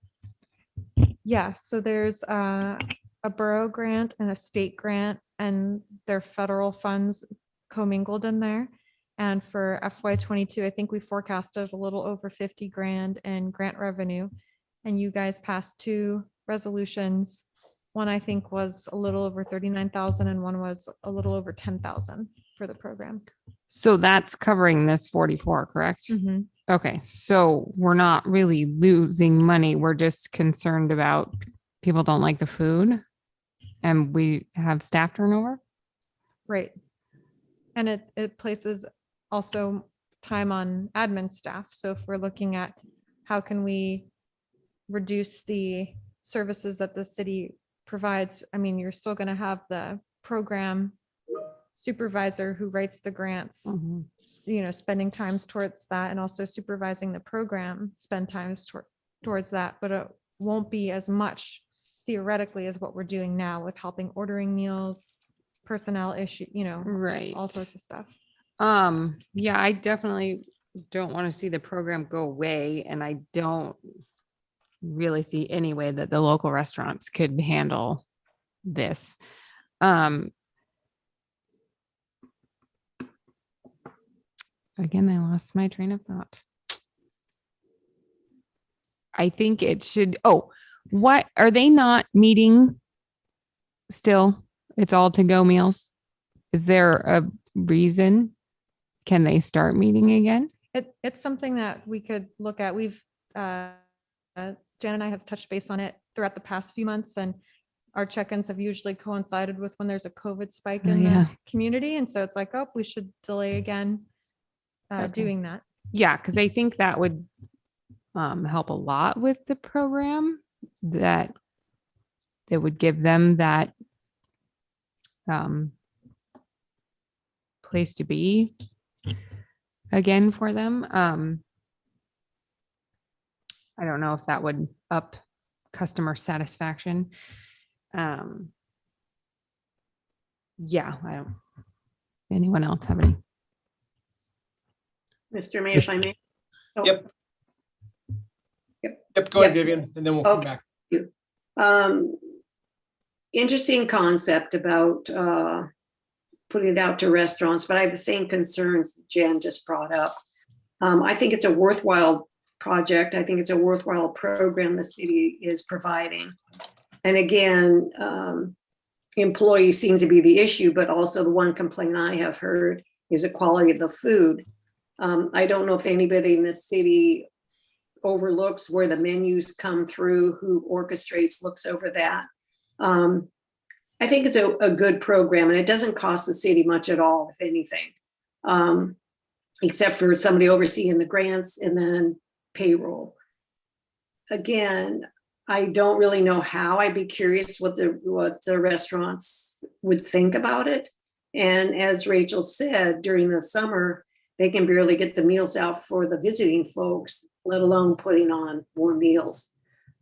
Yeah, so there's a borough grant and a state grant, and their federal funds commingled in there. And for FY22, I think we forecasted a little over 50 grand in grant revenue. And you guys passed 2 resolutions. One I think was a little over 39,000 and one was a little over 10,000 for the program. So that's covering this 44, correct? Okay, so we're not really losing money. We're just concerned about people don't like the food and we have staff turnover. Right. And it places also time on admin staff. So if we're looking at how can we reduce the services that the city provides, I mean, you're still going to have the program supervisor who writes the grants, spending times towards that, and also supervising the program, spend times towards that, but it won't be as much theoretically as what we're doing now with helping ordering meals, personnel issue, Right. all sorts of stuff. Yeah, I definitely don't want to see the program go away, and I don't really see any way that the local restaurants could handle this. Again, I lost my train of thought. I think it should, what, are they not meeting still? It's all to-go meals? Is there a reason? Can they start meeting again? It's something that we could look at. We've, Jan and I have touched base on it throughout the past few months, and our check-ins have usually coincided with when there's a COVID spike Oh, in yeah. the community. And so it's like, we should delay again Okay. doing that. Yeah, because I think that would help a lot with the program, that it would give them that place to be again for them. I don't know if that would up customer satisfaction. Yeah, I don't. Anyone else have any? Mr. Mayor, if I may. Oh, Yep. Yep, go ahead, Yep. Vivian, and then we'll come Okay. back. Interesting concept about putting it out to restaurants, but I have the same concerns Jan just brought up. I think it's a worthwhile project. I think it's a worthwhile program the city is providing. And again, employees seem to be the issue, but also the one complaint I have heard is the quality of the food. I don't know if anybody in the city overlooks where the menus come through, who orchestrates, looks over that. I think it's a good program, and it doesn't cost the city much at all, if anything, except for somebody overseeing the grants and then payroll. Again, I don't really know how. I'd be curious what the restaurants would think about it. And as Rachel said, during the summer, they can barely get the meals out for the visiting folks, let alone putting on more meals.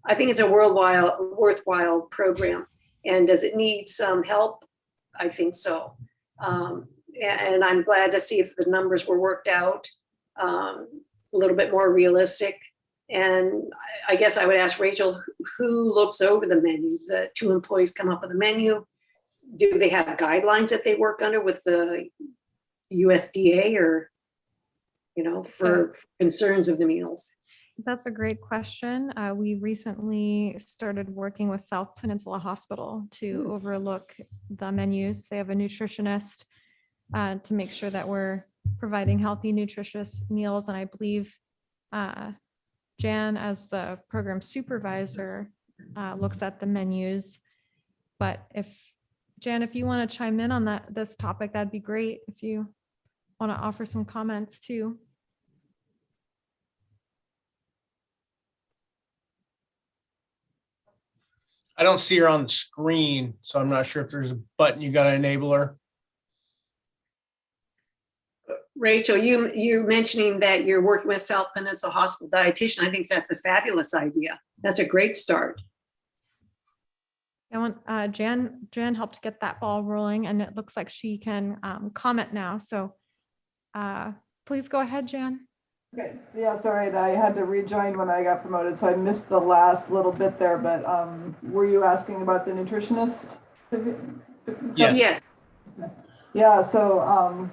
I think it's a worthwhile program. And does it need some help? I think so. And I'm glad to see if the numbers were worked out a little bit more realistic. And I guess I would ask Rachel, who looks over the menu? The two employees come up with a menu. Do they have guidelines that they work under with the USDA or, for concerns of the meals? That's a great question. We recently started working with South Peninsula Hospital to overlook the menus. They have a nutritionist to make sure that we're providing healthy, nutritious meals. And I believe Jan, as the program supervisor, looks at the menus. But Jan, if you want to chime in on this topic, that'd be great. If you want to offer some comments too. I don't see her on the screen, so I'm not sure if there's a button you got to enable her. Rachel, you mentioning that you're working with South Peninsula Hospital dietitian. I think that's a fabulous idea. That's a great start. And Jan helped get that ball rolling, and it looks like she can comment now. So please go ahead, Jan. Okay, so yeah, sorry, I had to rejoin when I got promoted, so I missed the last little bit there, but were you asking about the nutritionist? Yes. Yes. Yeah, so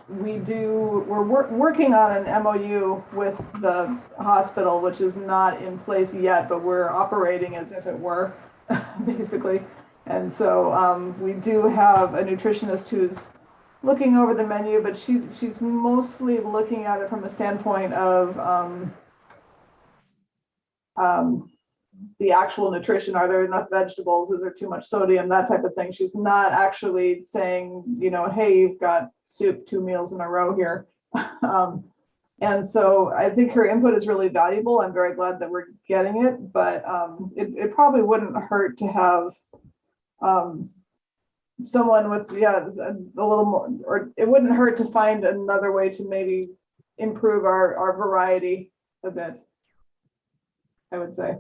we're working on an MOU with the hospital, which is not in place yet, but we're operating as if it were, basically. And so we do have a nutritionist who's looking over the menu, but she's mostly looking at it from a standpoint of the actual nutrition. Are there enough vegetables? Is there too much sodium? That type of thing. She's not actually saying, hey, you've got soup 2 meals in a row here. And so I think her input is really valuable. I'm very glad that we're getting it, but it probably wouldn't hurt to have someone with a little more, or it wouldn't hurt to find another way to maybe improve our variety a bit, I would say.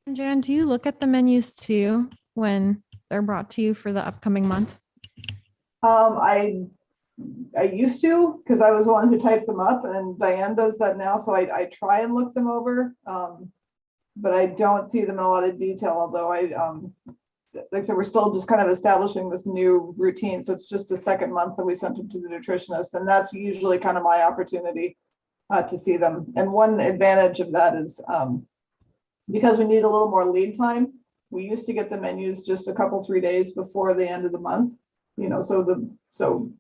And Jan, do you look at the menus too when they're brought to you for the upcoming month? I used to, because I was the one who types them up, and Diane does that now, so I try and look them over. But I don't see them in a lot of detail, although like I said, we're still just kind of establishing this new routine. So it's just the second month that we sent them to the nutritionist, and that's usually kind of my opportunity to see them. And one advantage of that is because we need a little more lead time. We used to get the menus just a couple, 3 days before the end of the month. So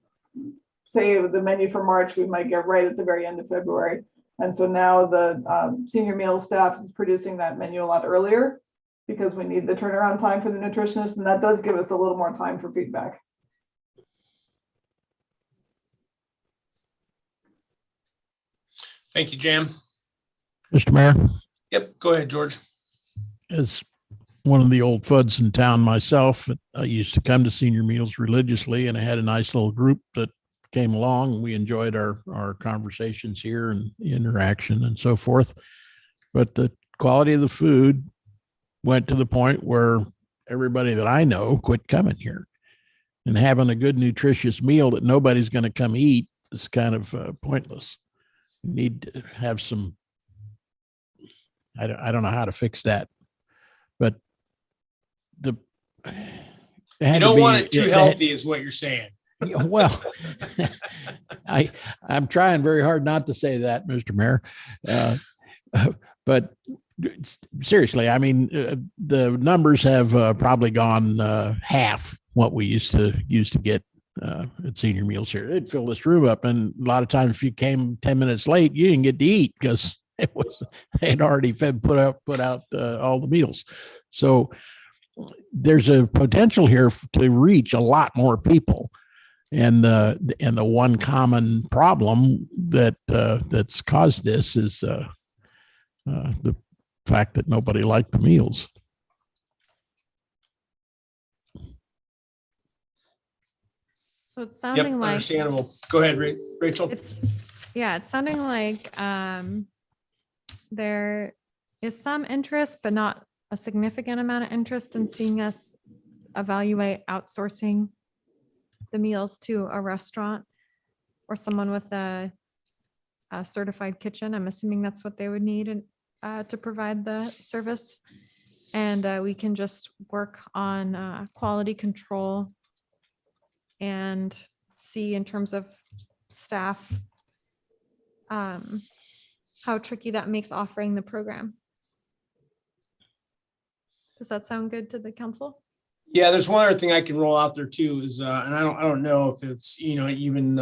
say the menu for March, we might get right at the very end of February. And so now the senior meals staff is producing that menu a lot earlier because we need the turnaround time for the nutritionist, and that does give us a little more time for feedback. Thank you, Jam. Mr. Mayor, Yep, go ahead, George. as one of the old FUDs in town myself, I used to come to senior meals religiously, and I had a nice little group that came along. We enjoyed our conversations here and interaction and so forth. But the quality of the food went to the point where everybody that I know quit coming here. And having a good, nutritious meal that nobody's going to come eat is kind of pointless. You need to have some, I don't know how to fix that, but You don't want it too healthy is what you're saying. Well, I'm trying very hard not to say that, Mr. Mayor. But seriously, I mean, the numbers have probably gone half what we used to get at senior meals here. They'd fill this room up, and a lot of times if you came 10 minutes late, you didn't get to eat because they'd already put out all the meals. So there's a potential here to reach a lot more people. And the one common problem that's caused this is the fact that nobody liked the meals. So it's Yep, sounding like understandable. Go ahead, Rachel. it's sounding like there is some interest, but not a significant amount of interest in seeing us evaluate outsourcing the meals to a restaurant or someone with a certified kitchen. I'm assuming that's what they would need to provide the service. And we can just work on quality control and see in terms of staff how tricky that makes offering the program. Does that sound good to the council? Yeah, there's one other thing I can roll out there too is, and I don't know if it's, even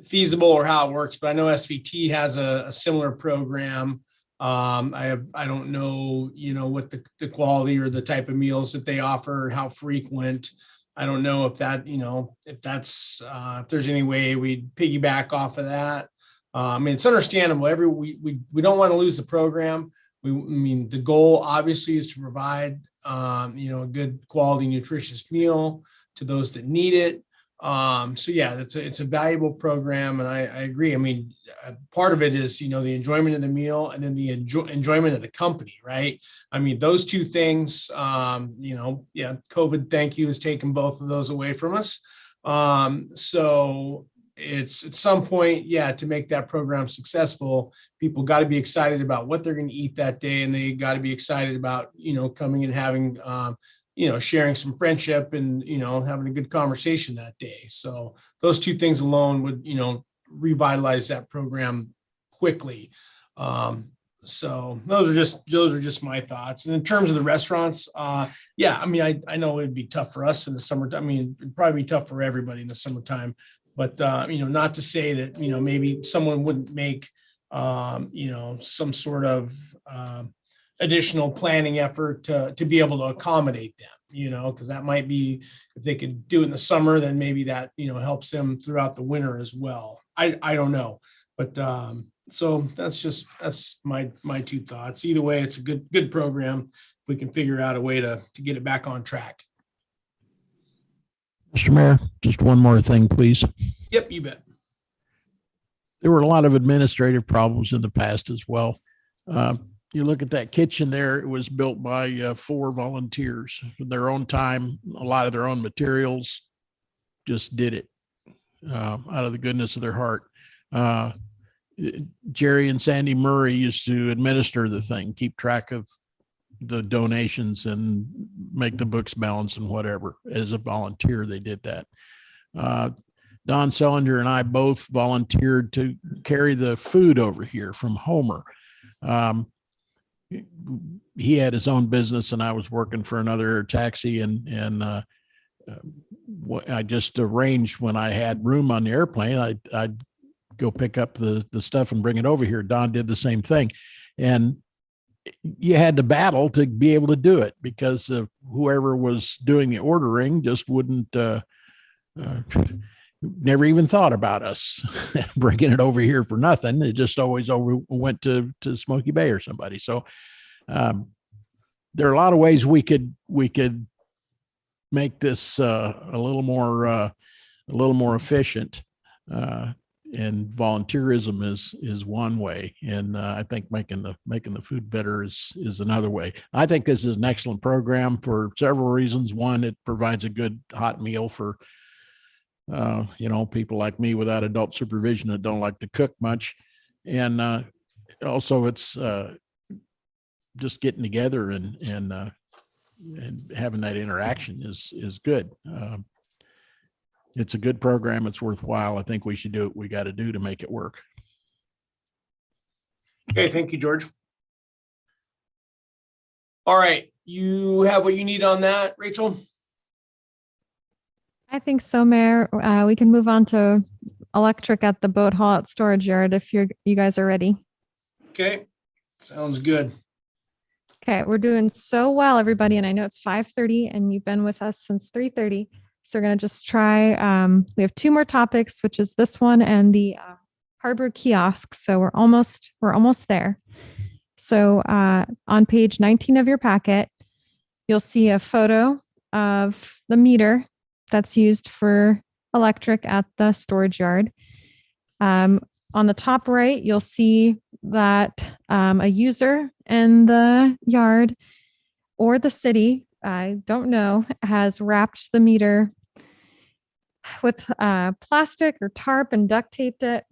feasible or how it works, but I know SVT has a similar program. I don't know, what the quality or the type of meals that they offer, how frequent. I don't know if that, if there's any way we'd piggyback off of that. I mean, it's understandable. We don't want to lose the program. The goal obviously is to provide, a good quality, nutritious meal to those that need it. So yeah, it's a valuable program, and I agree. I mean, part of it is, the enjoyment of the meal, and then the enjoyment of the company, right? I mean, those two things, COVID, thank you, has taken both of those away from us. So it's at some point, to make that program successful, people got to be excited about what they're going to eat that day, and they got to be excited about, coming and having, sharing some friendship and, having a good conversation that day. So those two things alone would, revitalize that program quickly. So those are just my thoughts. And in terms of the restaurants, I know it'd be tough for us in the summer. I mean, it'd probably be tough for everybody in the summertime, but, not to say that, maybe someone wouldn't make, some sort of, additional planning effort to be able to accommodate them, because that might be, if they could do it in the summer, then maybe that, helps them throughout the winter as well. I don't know, but so that's my two thoughts. Either way, it's a good program if we can figure out a way to get it back on track. Mr. Mayor, just one more thing, please. Yep, you bet. There were a lot of administrative problems in the past as well. you look at that kitchen there, it was built by 4 volunteers with their own time, a lot of their own materials, just did it out of the goodness of their heart. Jerry and Sandy Murray used to administer the thing, keep track of the donations and make the books balance and whatever. As a volunteer, they did that. Don Sellinger and I both volunteered to carry the food over here from Homer. He had his own business and I was working for another taxi, and I just arranged when I had room on the airplane, I'd go pick up the stuff and bring it over here. Don did the same thing. And you had to battle to be able to do it because whoever was doing the ordering just wouldn't, never even thought about us bringing it over here for nothing. It just always went to Smoky Bay or somebody. So there are a lot of ways we could make this a little more efficient. And volunteerism is one way, and I think making the food better is another way. I think this is an excellent program for several reasons. One, it provides a good hot meal for people like me without adult supervision that don't like to cook much, and also it's just getting together and having that interaction is good. It's a good program. It's worthwhile. I think we should do what we got to do to make it work. Okay, thank you, George. All right, you have what you need on that, Rachel? I think so, Mayor. We can move on to electric at the boat hall at storage yard if you guys are ready. Okay, sounds good. Okay, we're doing so well, everybody. And I know it's 5:30 and you've been with us since 3:30. So we're going to just try, we have 2 more topics, which is this one and the harbor kiosk. So we're almost there. So on page 19 of your packet, you'll see a photo of the meter that's used for electric at the storage yard. On the top right, you'll see that a user in the yard or the city, I don't know, has wrapped the meter with plastic or tarp and duct taped it.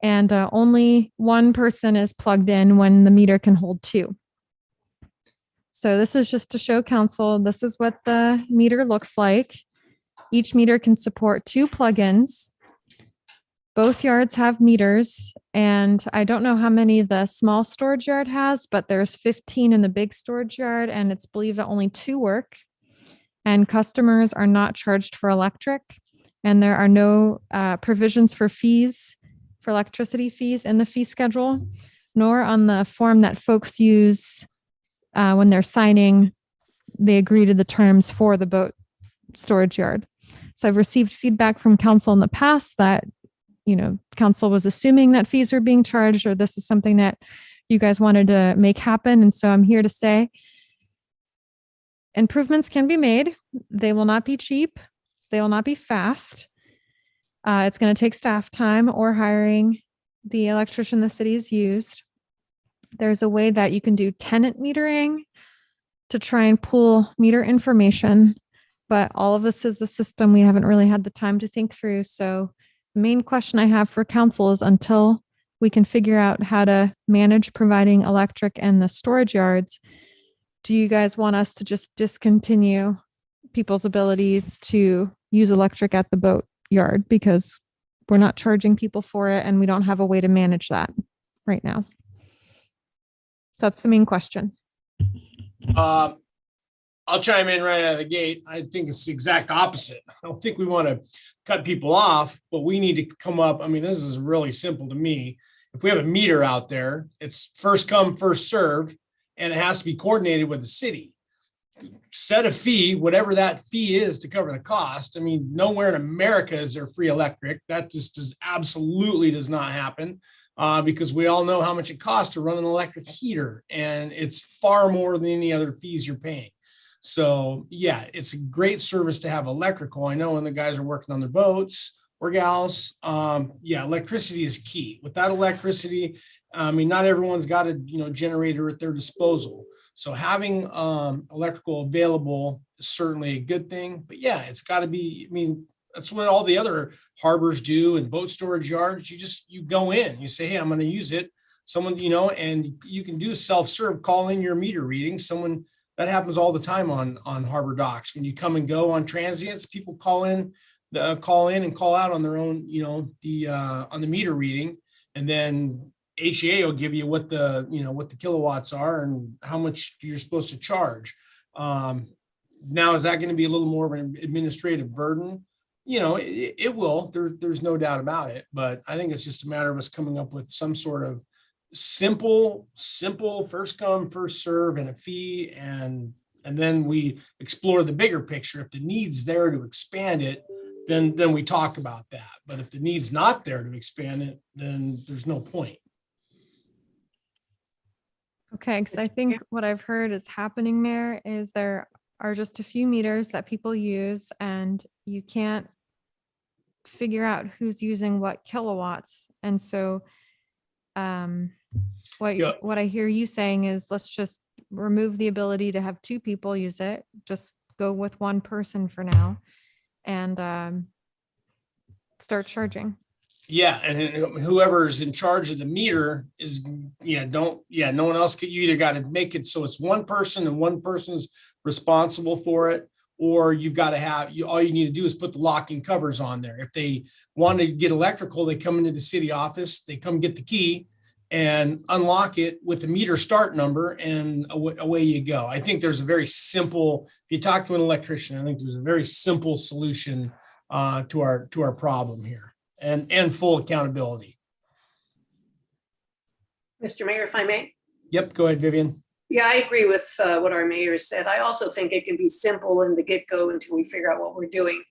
And only one person is plugged in when the meter can hold 2. So this is just to show council, this is what the meter looks like. Each meter can support 2 plugins. Both yards have meters, and I don't know how many the small storage yard has, but there's 15 in the big storage yard, and it's believed that only 2 work. And customers are not charged for electric, and there are no provisions for fees, for electricity fees in the fee schedule, nor on the form that folks use when they're signing, they agree to the terms for the boat storage yard. So I've received feedback from council in the past that, council was assuming that fees are being charged, or this is something that you guys wanted to make happen. And so I'm here to say improvements can be made. They will not be cheap. They will not be fast. It's going to take staff time or hiring the electrician the city's used. There's a way that you can do tenant metering to try and pull meter information, but all of this is a system we haven't really had the time to think through. So the main question I have for council is, until we can figure out how to manage providing electric in the storage yards, do you guys want us to just discontinue people's abilities to use electric at the boat yard because we're not charging people for it and we don't have a way to manage that right now? So that's the main question. I'll chime in right out of the gate. I think it's the exact opposite. I don't think we want to cut people off, but we need to come up. I mean, this is really simple to me. If we have a meter out there, it's first come, first served, and it has to be coordinated with the city. Set a fee, whatever that fee is, to cover the cost. I mean, nowhere in America is there free electric. That just absolutely does not happen. Because we all know how much it costs to run an electric heater, and it's far more than any other fees you're paying. So yeah, it's a great service to have electrical. I know when the guys are working on their boats or gals, yeah, electricity is key. Without electricity, I mean, not everyone's got a, generator at their disposal. So having electrical available is certainly a good thing, but yeah, it's got to be, I mean, that's what all the other harbors do and boat storage yards. You go in, you say, hey, I'm going to use it. Someone, and you can do self-serve, call in your meter reading. Someone, that happens all the time on harbor docks. When you come and go on transients, people call in and call out on their own, on the meter reading. And then HEA will give you what the kilowatts are and how much you're supposed to charge. Now, is that going to be a little more of an administrative burden? It will. There's no doubt about it. But I think it's just a matter of us coming up with some sort of simple first come, first serve and a fee. And then we explore the bigger picture. If the need's there to expand it, then we talk about that. But if the need's not there to expand it, then there's no point. Okay, because I think what I've heard is happening there is there are just a few meters that people use and you can't figure out who's using what kilowatts. And so what I hear you saying is let's just remove the ability to have two people use it. Just go with one person for now and start charging. Yeah, and whoever's in charge of the meter is, no one else could, you either got to make it so it's one person and one person's responsible for it, or you've got to have, all you need to do is put the locking covers on there. If they want to get electrical, they come into the city office, they come get the key and unlock it with the meter start number, and away you go. I think there's a very simple, if you talk to an electrician, I think there's a very simple solution to our problem here. And full accountability. Mr. Mayor, if I may. Yep, go ahead, Vivian. Yeah, I agree with what our mayor said. I also think it can be simple in the get-go until we figure out what we're doing.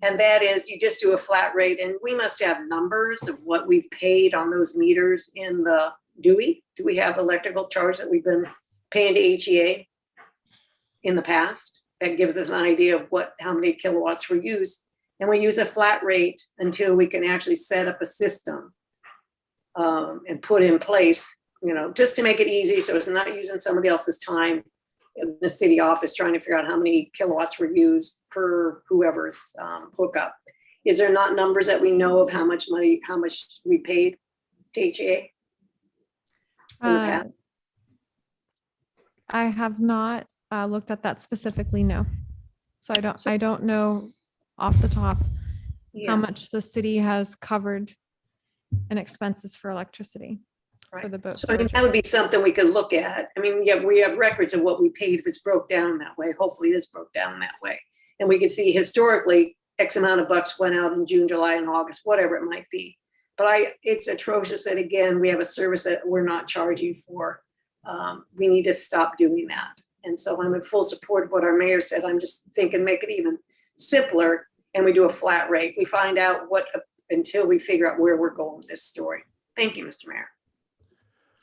And that is you just do a flat rate, and we must have numbers of what we've paid on those meters in the, do we have electrical charge that we've been paying to HEA in the past? That gives us an idea of how many kilowatts were used. And we use a flat rate until we can actually set up a system and put in place, just to make it easy. So it's not using somebody else's time in the city office trying to figure out how many kilowatts were used per whoever's hookup. Is there not numbers that we know of how much we paid to HEA? I have not looked at that specifically, no. So I don't know off the top how much the city has covered in expenses for electricity for the boat. So that would be something we could look at. I mean, yeah, we have records of what we paid if it's broke down that way. Hopefully it's broke down that way. And we can see historically X amount of bucks went out in June, July, and August, whatever it might be. But it's atrocious that, again, we have a service that we're not charging for. We need to stop doing that. And so I'm in full support of what our mayor said. I'm just thinking make it even simpler, and we do a flat rate. We find out until we figure out where we're going with this story. Thank you, Mr. Mayor.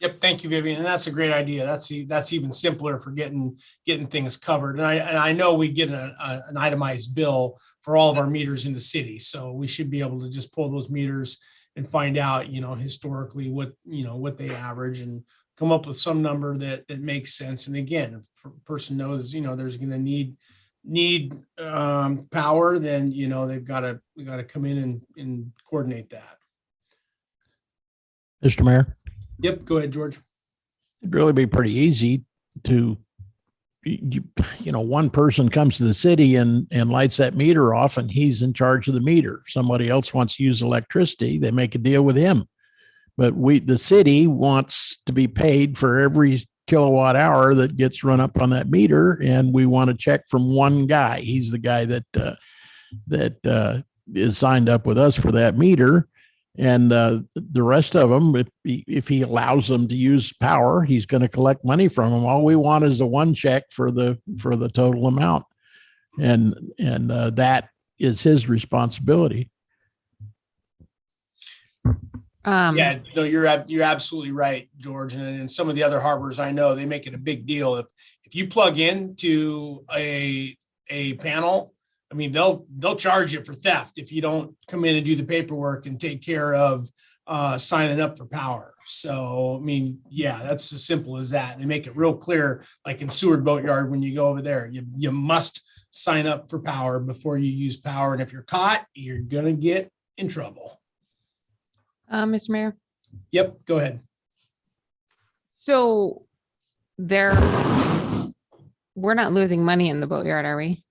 Yep, thank you, Vivian. And that's a great idea. That's even simpler for getting things covered. And I know we get an itemized bill for all of our meters in the city, so we should be able to just pull those meters and find out, historically what they average and come up with some number that makes sense. And again, if a person knows, there's going to need power, then we got to come in and coordinate that. Mr. Mayor, Yep, go ahead, George. it'd really be pretty easy to, one person comes to the city and lights that meter off and he's in charge of the meter. Somebody else wants to use electricity, they make a deal with him. But the city wants to be paid for every kilowatt hour that gets run up on that meter, and we want to check from one guy. He's the guy that is signed up with us for that meter, and the rest of them, if he allows them to use power, he's going to collect money from them. All we want is the one check for the total amount, and that is his responsibility. Yeah, no, you're absolutely right, George. And in some of the other harbors, I know they make it a big deal. If you plug into a panel, I mean, they'll charge you for theft if you don't come in and do the paperwork and take care of signing up for power. So, I mean, yeah, that's as simple as that. They make it real clear, like in Seward Boatyard, when you go over there, you must sign up for power before you use power. And if you're caught, you're going to get in trouble. Mr. Mayor, Yep, go ahead. so we're not losing money in the boatyard, are we?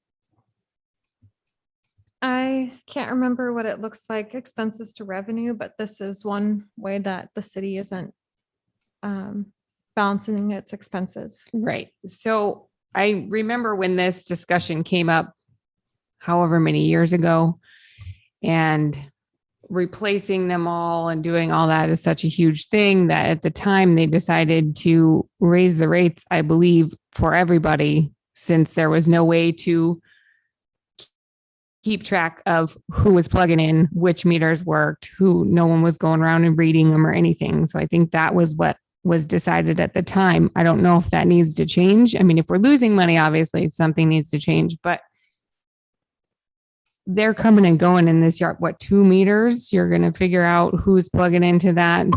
I can't remember what it looks like expenses to revenue, but this is one way that the city isn't balancing its expenses. Right. So I remember when this discussion came up, however many years ago, and replacing them all and doing all that is such a huge thing that at the time they decided to raise the rates, I believe, for everybody, since there was no way to keep track of who was plugging in, which meters worked, who no one was going around and reading them or anything. So I think that was what was decided at the time. I don't know if that needs to change. I mean, if we're losing money, obviously something needs to change, but they're coming and going in this yard, 2 meters? You're going to figure out who's plugging into that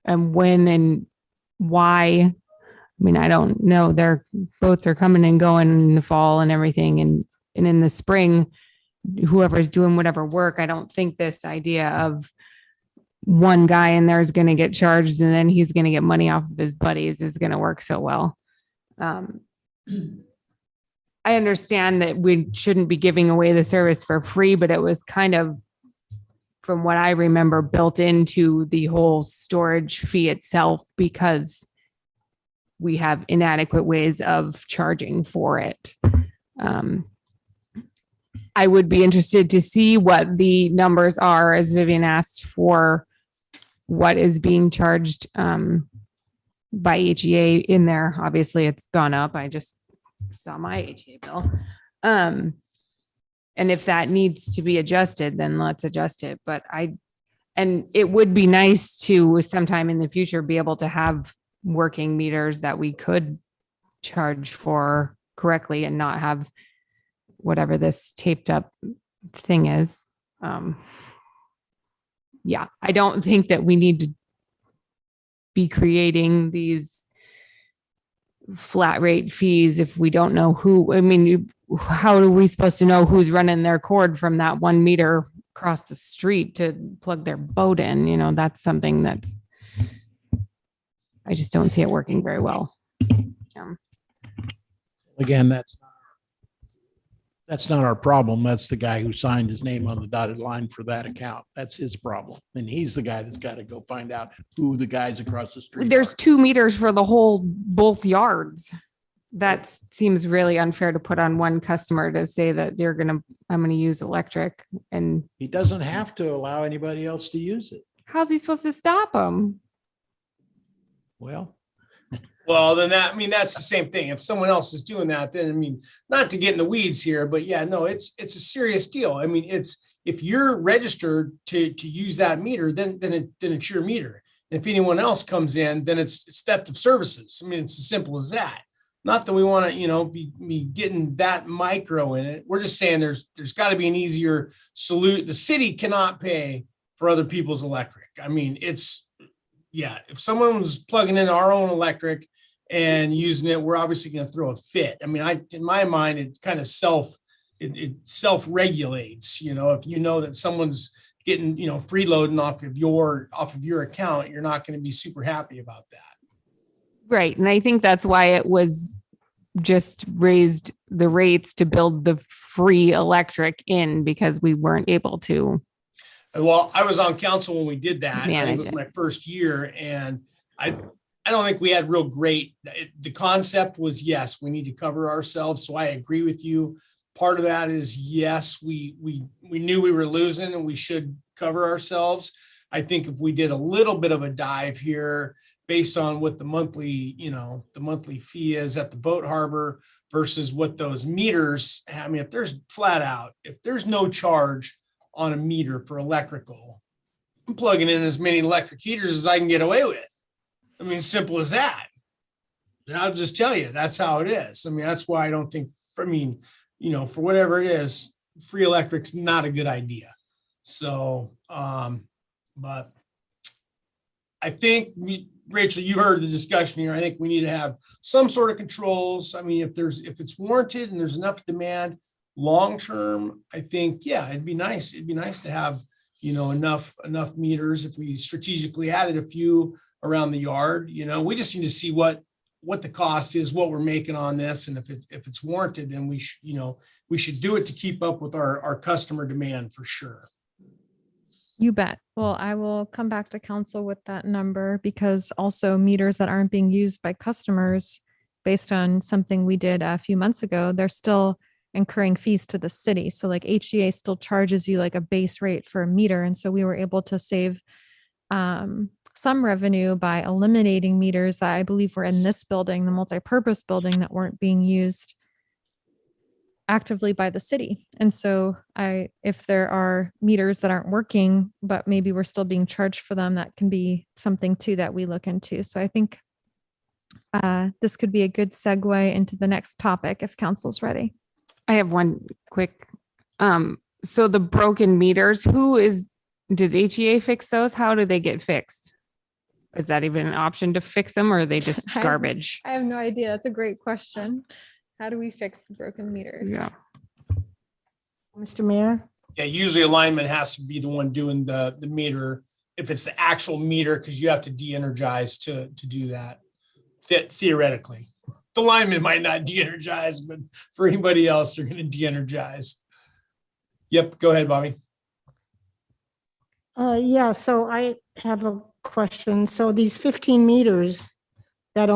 and when and why. I mean, I don't know. Their boats are coming and going in the fall and everything. And in the spring, whoever's doing whatever work, I don't think this idea of one guy in there is going to get charged and then he's going to get money off of his buddies is going to work so well. I understand that we shouldn't be giving away the service for free, but it was kind of, from what I remember, built into the whole storage fee itself because we have inadequate ways of charging for it. I would be interested to see what the numbers are, as Vivian asked, for what is being charged by HEA in there. Obviously, it's gone up. I just saw my HEA bill. And if that needs to be adjusted, then let's adjust it. But and it would be nice to sometime in the future be able to have working meters that we could charge for correctly and not have whatever this taped up thing is. Yeah, I don't think that we need to be creating these flat rate fees if we don't know who. I mean, how are we supposed to know who's running their cord from that 1 meter across the street to plug their boat in? You know, that's something that's, I just don't see it working very well. Again, that's not our problem. That's the guy who signed his name on the dotted line for that account. That's his problem. And he's the guy that's got to go find out who the guys across the street There's are. 2 meters for the whole, both yards. That seems really unfair to put on one customer to say that I'm going to use electric. And He doesn't have to allow anybody else to use it. how's he supposed to stop them? Well, Then that's the same thing. If someone else is doing that, then, I mean, not to get in the weeds here, but yeah, no, it's a serious deal. I mean, if you're registered to use that meter, then it's your meter. And if anyone else comes in, then it's theft of services. I mean, it's as simple as that. Not that we want to, be getting that micro in it. We're just saying there's got to be an easier solution. The city cannot pay for other people's electric. I mean, if someone was plugging in our own electric and using it, we're obviously going to throw a fit. I mean, in my mind, it kind of it self-regulates. If you know that someone's getting, freeloading off of your account, you're not going to be super happy about that. Right. And I think that's why it was just raised the rates to build the free electric in, because we weren't able to. Well, I was on council when we did that. It was Manage my first year, and I don't think we had real great. The concept was, yes, we need to cover ourselves. So I agree with you. Part of that is, yes, we knew we were losing and we should cover ourselves. I think if we did a little bit of a dive here based on what the monthly fee is at the boat harbor versus what those meters, I mean, if there's no charge on a meter for electrical, I'm plugging in as many electric heaters as I can get away with. I mean, simple as that. And I'll just tell you, that's how it is. I mean, that's why I don't think, for whatever it is, free electric's not a good idea. So, but I think Rachel, you heard the discussion here. I think we need to have some sort of controls. I mean, if it's warranted and there's enough demand long term, I think, yeah, it'd be nice. It'd be nice to have, enough meters. If we strategically added a few around the yard, we just need to see what the cost is, what we're making on this. And if it's warranted, then we should do it to keep up with our customer demand for sure. You bet. Well, I will come back to council with that number, because also meters that aren't being used by customers based on something we did a few months ago, they're still incurring fees to the city. So like HEA still charges you like a base rate for a meter. And so we were able to save some revenue by eliminating meters that I believe were in this building, the multi-purpose building, that weren't being used actively by the city. And so if there are meters that aren't working, but maybe we're still being charged for them, that can be something too that we look into. So I think this could be a good segue into the next topic if council's ready. I have one quick, so the broken meters, does HEA fix those? How do they get fixed? Is that even an option to fix them, or are they just garbage? I have no idea. That's a great question. How do we fix the broken meters? Yeah. Mr. Mayor? Yeah, usually alignment has to be the one doing the meter, if it's the actual meter, because you have to de-energize to do that. Theoretically, the lineman might not de-energize, but for anybody else, they're going to de-energize. Yep, go ahead, Bobby. Yeah, so I have a question. So these 15 meters that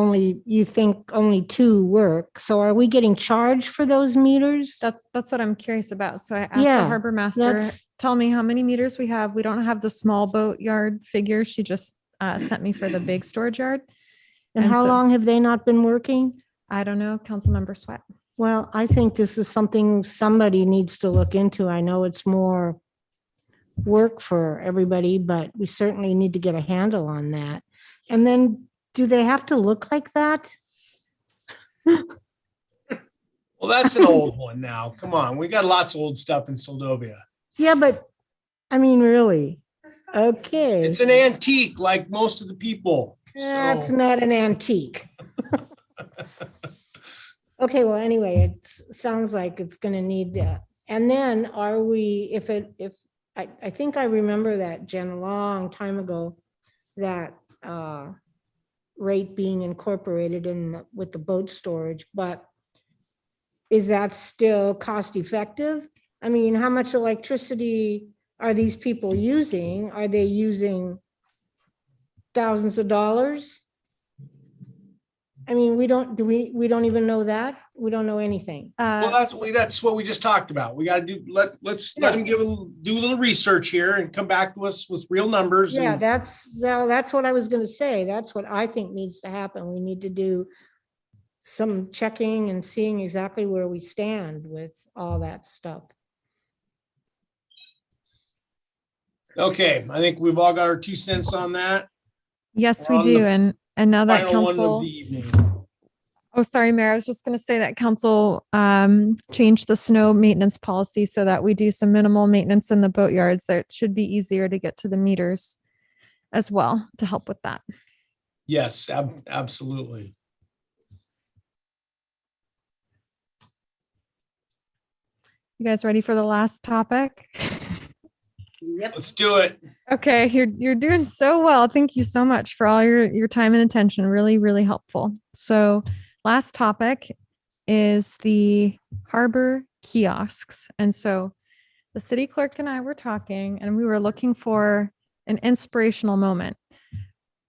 you think only 2 work. So are we getting charged for those meters? That's what I'm curious about. So I asked the Yeah, harbor master, tell me how many meters we have. We don't have the small boat yard figure. She just sent me for the big storage yard. And how so- long have they not been working? I don't know, Councilmember Sweat. Well, I think this is something somebody needs to look into. I know it's more work for everybody, but we certainly need to get a handle on that. And then, do they have to look like that? Well, that's an old one now. Come on, we got lots of old stuff in Soldovia. Yeah, but I mean, really? Okay. It's an antique, like most of the people. That's So not an antique. Okay, well, anyway, it sounds like it's gonna need that. And then are we, I think I remember that, Jen, a long time ago, that rate being incorporated with the boat storage, but is that still cost effective? I mean, how much electricity are these people using? Are they using thousands of dollars? I mean, we don't even know that. We don't know anything. well, that's what we just talked about. We got to do. Let's let them do a little research here and come back to us with real numbers. Yeah, and- that's what I was going to say. That's what I think needs to happen. We need to do some checking and seeing exactly where we stand with all that stuff. Okay, I think we've all got our 2 cents on that. Yes, We're we on do. the And now that Final one of council, the evening. oh, sorry, Mayor, I was just going to say that council changed the snow maintenance policy so that we do some minimal maintenance in the boat yards. That should be easier to get to the meters as well to help with that. Yes, absolutely. You guys ready for the last topic? Yep. Let's do it. Okay, you're doing so well. Thank you so much for all your time and attention. Really, really helpful. So last topic is the harbor kiosks. And so the city clerk and I were talking, and we were looking for an inspirational moment.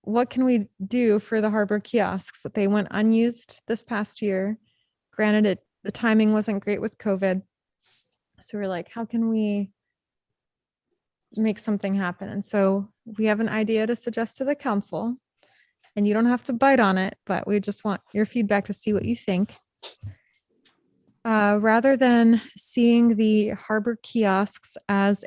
What can we do for the harbor kiosks that they went unused this past year? Granted, the timing wasn't great with COVID. So we're like, how can we make something happen? And so we have an idea to suggest to the council, and you don't have to bite on it, but we just want your feedback to see what you think. Rather than seeing the harbor kiosks as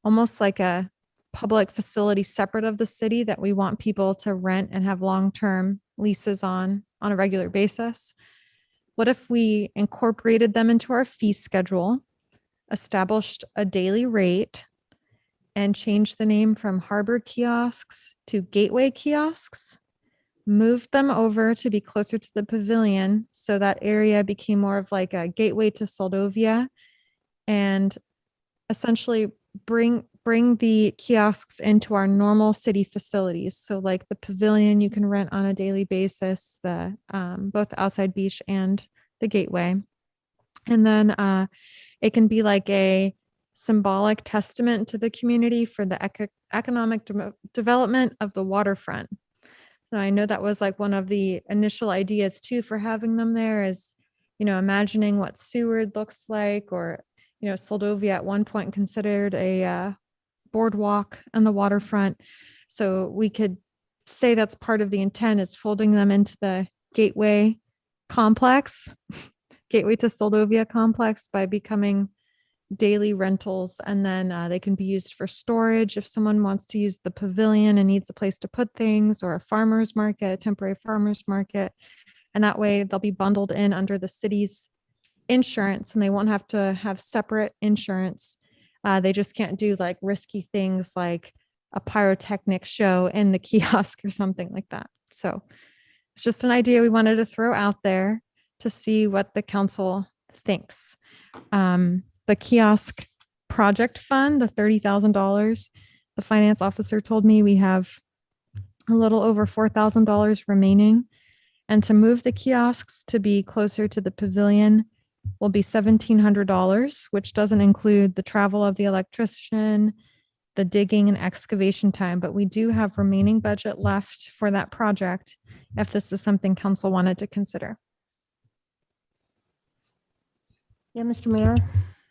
almost like a public facility separate of the city that we want people to rent and have long-term leases on a regular basis, what if we incorporated them into our fee schedule, established a daily rate, and changed the name from harbor kiosks to gateway kiosks, moved them over to be closer to the pavilion. So that area became more of like a gateway to Soldovia, and essentially bring the kiosks into our normal city facilities. So like the pavilion you can rent on a daily basis, the both the outside beach and the gateway. And then it can be like a symbolic testament to the community for the economic development of the waterfront. So I know that was like one of the initial ideas too for having them there is, imagining what Seward looks like, or, Soldovia at one point considered a boardwalk on the waterfront. So we could say that's part of the intent, is folding them into the gateway complex, gateway to Soldovia complex, by becoming daily rentals. And then they can be used for storage if someone wants to use the pavilion and needs a place to put things, or a farmer's market, a temporary farmer's market. And that way they'll be bundled in under the city's insurance, and they won't have to have separate insurance. They just can't do like risky things like a pyrotechnic show in the kiosk or something like that. So it's just an idea we wanted to throw out there to see what the council thinks. The kiosk project fund, the $30,000, the finance officer told me we have a little over $4,000 remaining. And to move the kiosks to be closer to the pavilion will be $1,700, which doesn't include the travel of the electrician, the digging and excavation time. But we do have remaining budget left for that project if this is something council wanted to consider. Yeah, Mr. Mayor.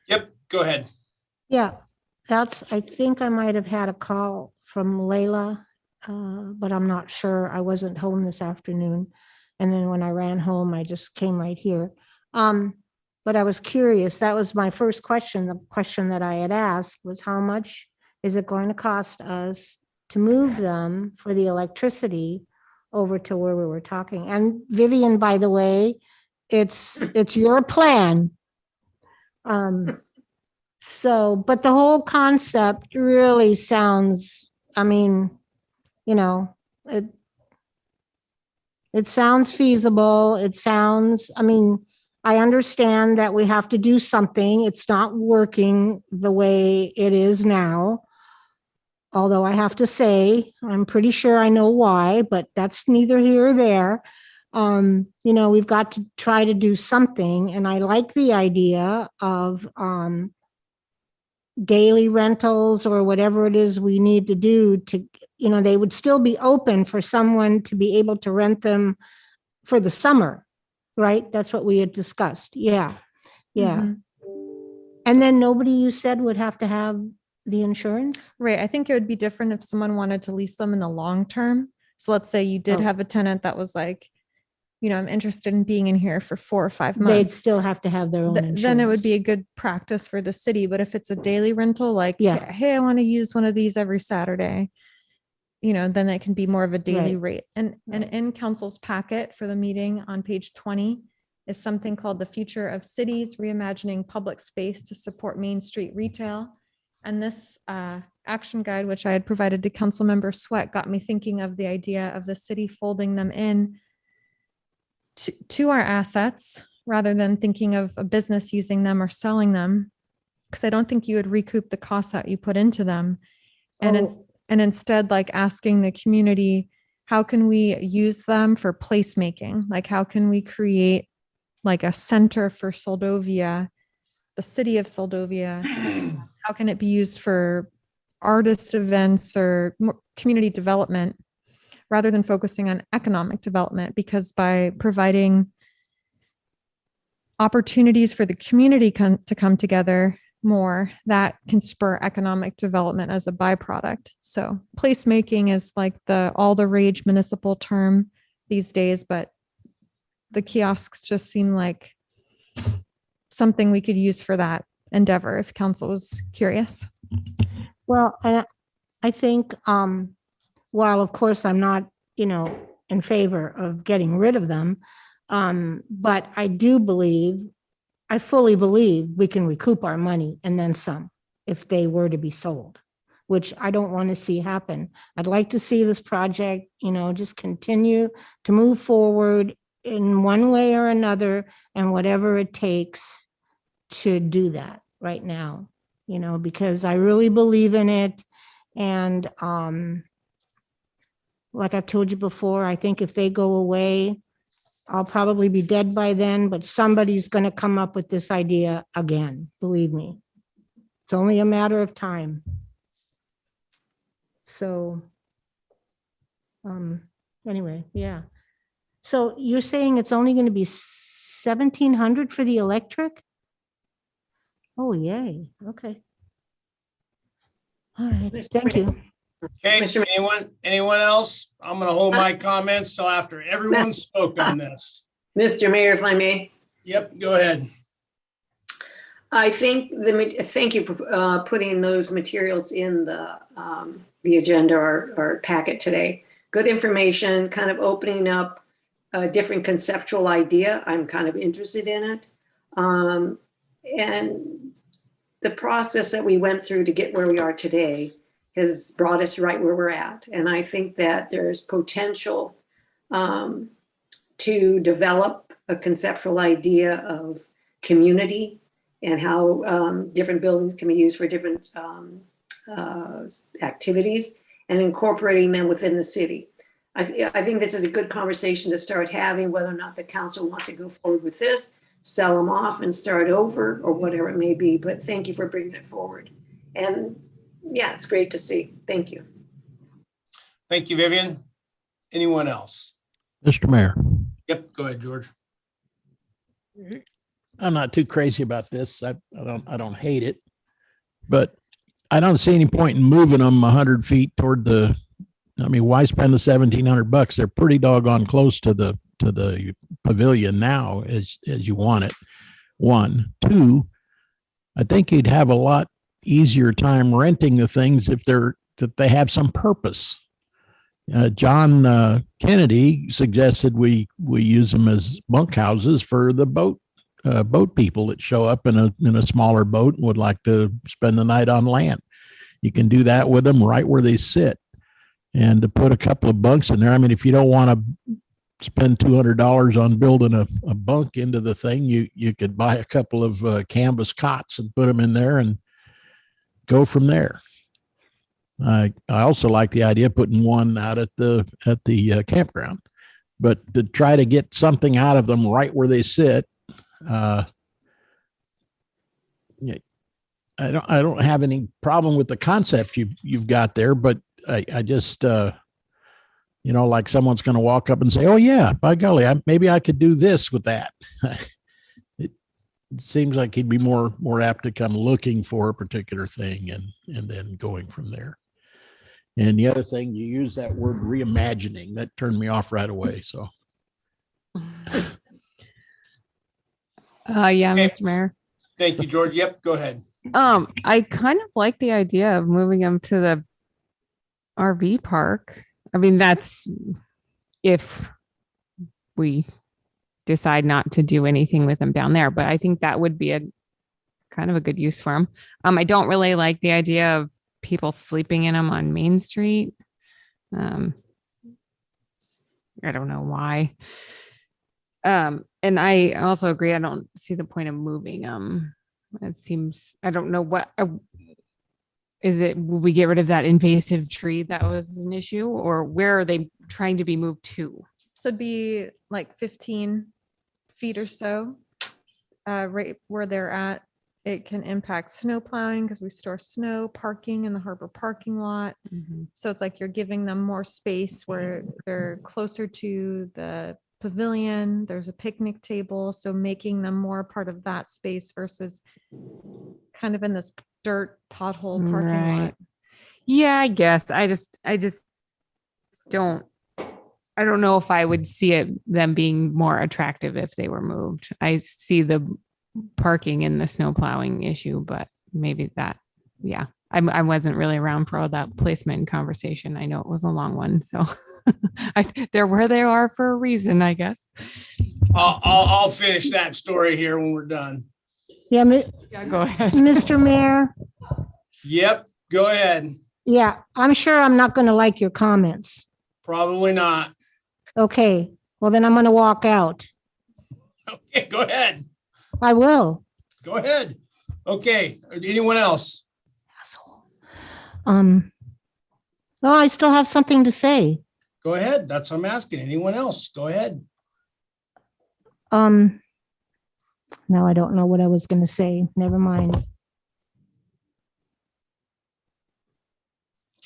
Yep, go ahead. Yeah, I think I might have had a call from Layla, but I'm not sure. I wasn't home this afternoon. And then when I ran home, I just came right here. But I was curious. That was my first question. The question that I had asked was, how much is it going to cost us to move them for the electricity over to where we were talking? And Vivian, by the way, it's your plan. So, but the whole concept really sounds, it sounds feasible. It sounds, I understand that we have to do something. It's not working the way it is now. Although I have to say, I'm pretty sure I know why, but that's neither here or there. We've got to try to do something. And I like the idea of daily rentals, or whatever it is we need to do to, they would still be open for someone to be able to rent them for the summer, right? That's what we had discussed. Yeah. Mhm. And then nobody, you said, would have to have the insurance? Right. I think it would be different if someone wanted to lease them in the long term. So let's say you did Oh. have a tenant that was like, I'm interested in being in here for 4 or 5 They'd months. still have to have their own insurance. Then it would be a good practice for the city. But if it's a daily rental, like, Yeah. hey, I want to use one of these every Saturday, then it can be more of a daily rate. And in council's packet for the meeting on page 20 is something called the Future of Cities, Reimagining Public Space to Support Main Street Retail. And this action guide, which I had provided to Councilmember Sweat, got me thinking of the idea of the city folding them in to our assets, rather than thinking of a business using them or selling them, because I don't think you would recoup the cost that you put into them. And and instead, like, asking the community, how can we use them for placemaking? Like, how can we create like a center for Soldovia, the city of Soldovia? How can it be used for artist events or community development, rather than focusing on economic development? Because by providing opportunities for the community to come together more, that can spur economic development as a byproduct. So placemaking is like all the rage municipal term these days, but the kiosks just seem like something we could use for that endeavor if council was curious. Well, I think, while of course I'm not, in favor of getting rid of them, but I fully believe we can recoup our money and then some if they were to be sold, which I don't want to see happen. I'd like to see this project, just continue to move forward in one way or another and whatever it takes to do that right now, because I really believe in it. And like I've told you before, I think if they go away, I'll probably be dead by then, but somebody's going to come up with this idea again, believe me. It's only a matter of time. So, anyway, yeah. So you're saying it's only going to be 1,700 for the electric? Oh, yay. Okay. All right. Mr. Thank Mayor. you. Okay, Mr. anyone else? I'm gonna hold my comments till after everyone spoke on this. Mr. Mayor, if I may. Yep, go ahead. I think thank you for putting those materials in the agenda or packet today. Good information, kind of opening up a different conceptual idea. I'm kind of interested in it. And the process that we went through to get where we are today has brought us right where we're at. And I think that there's potential to develop a conceptual idea of community and how different buildings can be used for different activities and incorporating them within the city. I think this is a good conversation to start having, whether or not the council wants to go forward with this, sell them off and start over or whatever it may be. But thank you for bringing it forward. And yeah, it's great to see. Thank you. Thank you, Vivian. Anyone else? Mr. Mayor, Yep, go ahead, George. I'm not too crazy about this. I don't hate it, but I don't see any point in moving them 100 feet toward why spend the $1,700? They're pretty doggone close to the pavilion now as you want it. 1, 2, I think you'd have a lot easier time renting the things if that they have some purpose. John Kennedy suggested we use them as bunkhouses for the boat people that show up in a smaller boat and would like to spend the night on land. You can do that with them right where they sit, and to put a couple of bunks in there. I mean, if you don't want to spend $200 on building a bunk into the thing, you could buy a couple of canvas cots and put them in there and go from there. I also like the idea of putting one out at the campground, but to try to get something out of them right where they sit, I don't have any problem with the concept you've got there, but I just like someone's going to walk up and say, "Oh yeah, by golly, maybe I could do this with that." It seems like he'd be more apt to come looking for a particular thing and then going from there. And the other thing, you use that word reimagining, that turned me off right away. So, Yeah, Okay. Mr. Mayor. Thank you, George. Yep, go ahead. I kind of like the idea of moving them to the RV park. I mean, that's if we decide not to do anything with them down there, but I think that would be a kind of a good use for them. I don't really like the idea of people sleeping in them on Main Street. I don't know why. And I also agree. I don't see the point of moving them. It seems, I don't know what, is it, will we get rid of that invasive tree that was an issue, or where are they trying to be moved to? So it'd be like 15 feet or so, right where they're at. It can impact snow plowing because we store snow, parking in the harbor parking lot. So it's like you're giving them more space where they're closer to the pavilion. There's a picnic table. So making them more part of that space versus kind of in this dirt pothole parking lot. Right. Yeah, I guess. I just don't, I don't know if I would see them being more attractive if they were moved. I see the parking and the snow plowing issue, but maybe that, yeah. I wasn't really around for all that placement conversation. I know it was a long one, so they're where they are for a reason, I guess. I'll finish that story here when we're done. Yeah, Yeah, go ahead. Mr. Mayor, Yep, go ahead. Yeah, I'm sure I'm not going to like your comments. Probably not. Okay, well then I'm going to walk out. Okay, go ahead. I will. Go ahead. Okay, anyone else? Asshole. No, I still have something to say. Go ahead. That's what I'm asking. Anyone else? Go ahead. Now I don't know what I was going to say. Never mind.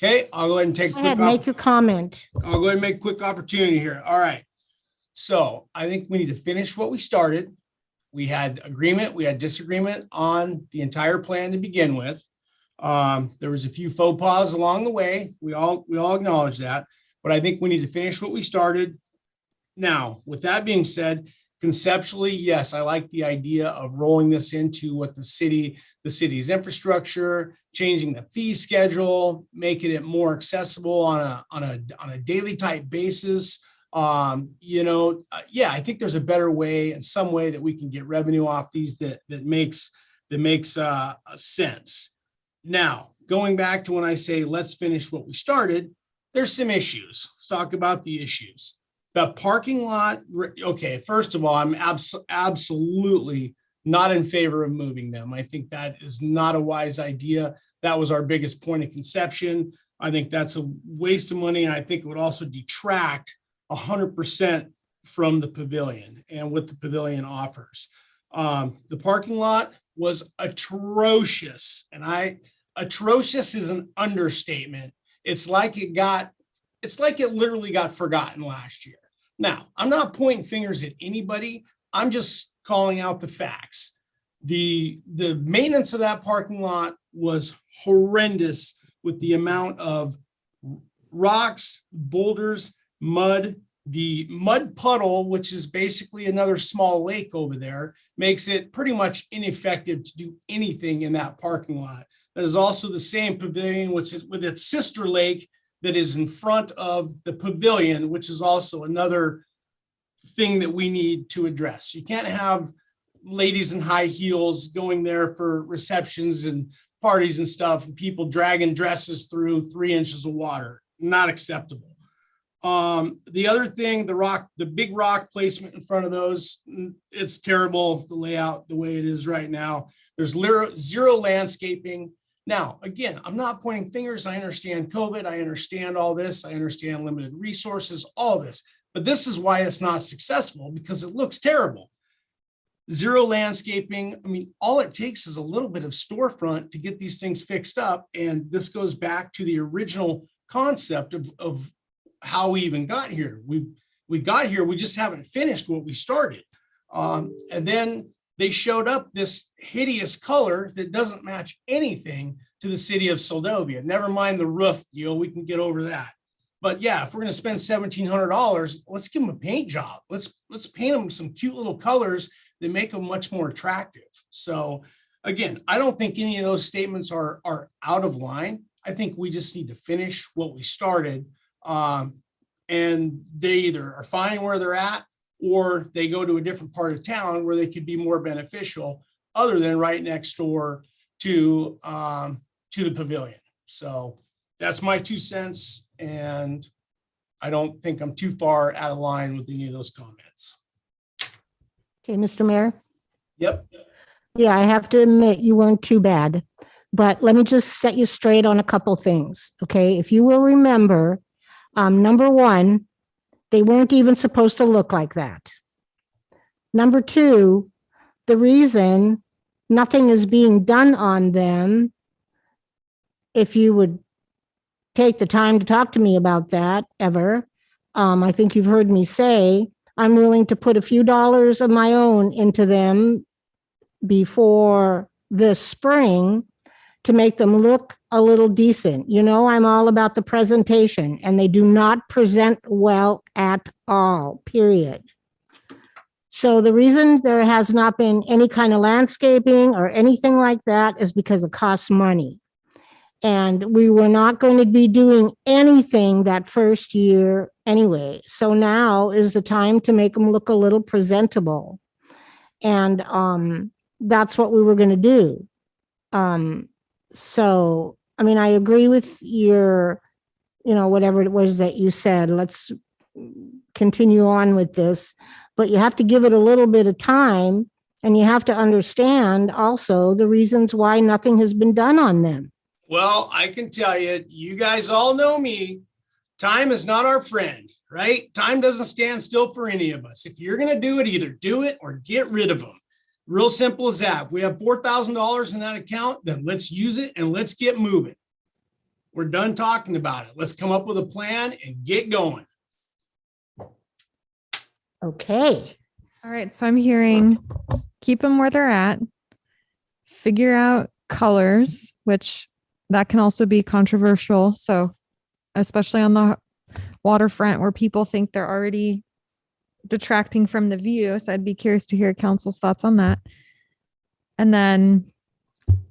Okay, I'll go ahead and take a Go quick ahead, make your comment. I'll go ahead and make a quick opportunity here. All right. So I think we need to finish what we started. We had agreement, we had disagreement on the entire plan to begin with. There was a few faux pas along the way. We all acknowledge that, but I think we need to finish what we started. Now, with that being said, conceptually, yes, I like the idea of rolling this into what the city's infrastructure, changing the fee schedule, making it more accessible on a daily type basis. Yeah, I think there's a better way and some way that we can get revenue off these that makes sense. Now, going back to when I say let's finish what we started, there's some issues. Let's talk about the issues. The parking lot, okay, first of all, I'm absolutely not in favor of moving them. I think that is not a wise idea. That was our biggest point of conception. I think that's a waste of money. And I think it would also detract 100% from the pavilion and what the pavilion offers. The parking lot was atrocious, and atrocious is an understatement. It's like it literally got forgotten last year. Now, I'm not pointing fingers at anybody. I'm just calling out the facts. The maintenance of that parking lot was horrendous with the amount of rocks, boulders, mud. The mud puddle, which is basically another small lake over there, makes it pretty much ineffective to do anything in that parking lot. That is also the same pavilion, which is with its sister lake that is in front of the pavilion, which is also another thing that we need to address. You can't have ladies in high heels going there for receptions and parties and stuff, and people dragging dresses through 3 inches of water. Not acceptable. The other thing, the big rock placement in front of those, it's terrible, the layout, the way it is right now. There's zero landscaping. Now, again, I'm not pointing fingers. I understand COVID. I understand all this. I understand limited resources, all this. But this is why it's not successful, because it looks terrible. Zero landscaping. I mean, all it takes is a little bit of storefront to get these things fixed up. And this goes back to the original concept of how we even got here. We got here, we just haven't finished what we started. And then they showed up this hideous color that doesn't match anything to the city of Seldovia. Never mind the roof deal, we can get over that. But yeah, if we're going to spend $1,700, let's give them a paint job. Let's paint them some cute little colors that make them much more attractive. So again, I don't think any of those statements are out of line. I think we just need to finish what we started. And they either are fine where they're at, or they go to a different part of town where they could be more beneficial, other than right next door to the pavilion. So that's my 2 cents, and I don't think I'm too far out of line with any of those comments. Okay, Mr. Mayor. Yep. Yeah, I have to admit you weren't too bad, but let me just set you straight on a couple things. Okay, if you will remember, number one, they weren't even supposed to look like that. Number two, the reason nothing is being done on them, if you would take the time to talk to me about that ever, I think you've heard me say, I'm willing to put a few dollars of my own into them before this spring to make them look a little decent. You know, I'm all about the presentation, and they do not present well at all, period. So the reason there has not been any kind of landscaping or anything like that is because it costs money. And we were not going to be doing anything that first year anyway. So now is the time to make them look a little presentable. And that's what we were going to do. So I mean, I agree with your, whatever it was that you said, let's continue on with this, but you have to give it a little bit of time, and you have to understand also the reasons why nothing has been done on them. Well, I can tell you, you guys all know me. Time is not our friend, right? Time doesn't stand still for any of us. If you're going to do it, either do it or get rid of them. Real simple as that. If we have $4,000 in that account, then let's use it and let's get moving. We're done talking about it. Let's come up with a plan and get going. Okay. All right, so I'm hearing keep them where they're at, figure out colors, which that can also be controversial. So especially on the waterfront where people think they're already detracting from the view. So I'd be curious to hear council's thoughts on that. And then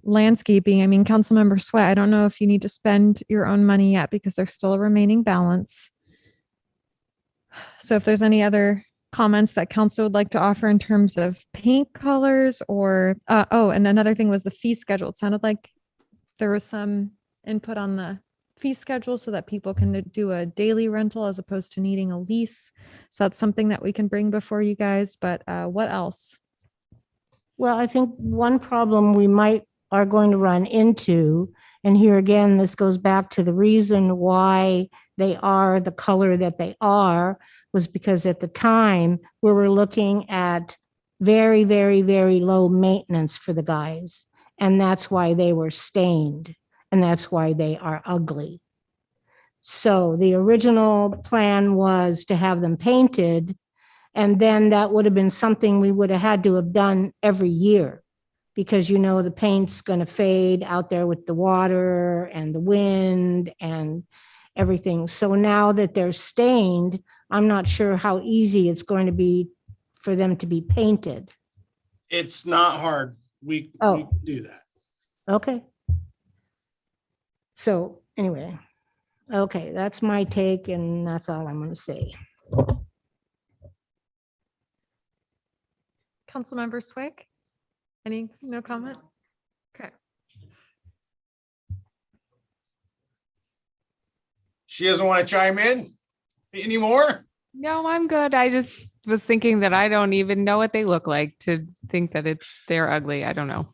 landscaping, I mean, Councilmember Sweat, I don't know if you need to spend your own money yet because there's still a remaining balance. So if there's any other comments that council would like to offer in terms of paint colors or, and another thing was the fee schedule. It sounded like there was some input on the fee schedule so that people can do a daily rental as opposed to needing a lease. So that's something that we can bring before you guys, but what else? Well, I think one problem we are going to run into, and here again, this goes back to the reason why they are the color that they are, was because at the time we were looking at very, very, very low maintenance for the guys. And that's why they were stained, and that's why they are ugly. So the original plan was to have them painted, and then that would have been something we would have had to have done every year, because the paint's going to fade out there with the water and the wind and everything. So now that they're stained, I'm not sure how easy it's going to be for them to be painted. It's not hard. We can do that. Okay. So anyway, okay, that's my take, and that's all I'm going to say. Councilmember Swick? No comment? Okay. She doesn't want to chime in anymore. No, I'm good. I just was thinking that I don't even know what they look like to think that they're ugly. I don't know.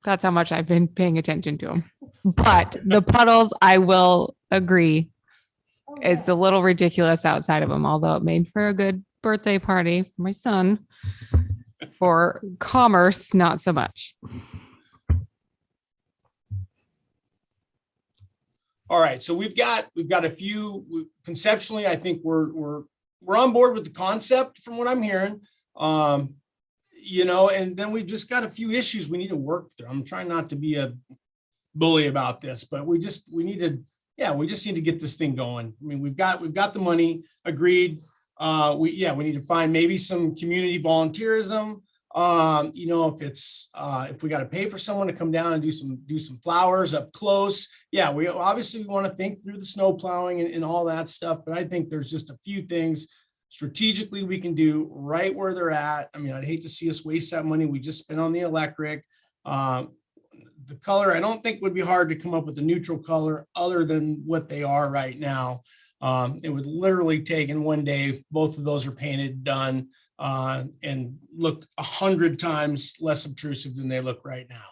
That's how much I've been paying attention to them. But the puddles, I will agree. It's a little ridiculous outside of them, although it made for a good birthday party for my son. For commerce, not so much. All right, so we've got a few conceptually. I think we're on board with the concept from what I'm hearing. And then we've just got a few issues we need to work through. I'm trying not to be a bully about this, but we just need to get this thing going. I mean, we've got the money, agreed. We need to find maybe some community volunteerism. If we got to pay for someone to come down and do some flowers up close. Yeah, we obviously want to think through the snow plowing and all that stuff, but I think there's just a few things strategically we can do right where they're at. I mean, I'd hate to see us waste that money we just spent on the electric. The color, I don't think would be hard to come up with a neutral color other than what they are right now. It would literally take in one day, both of those are painted, done, and look 100 times less obtrusive than they look right now.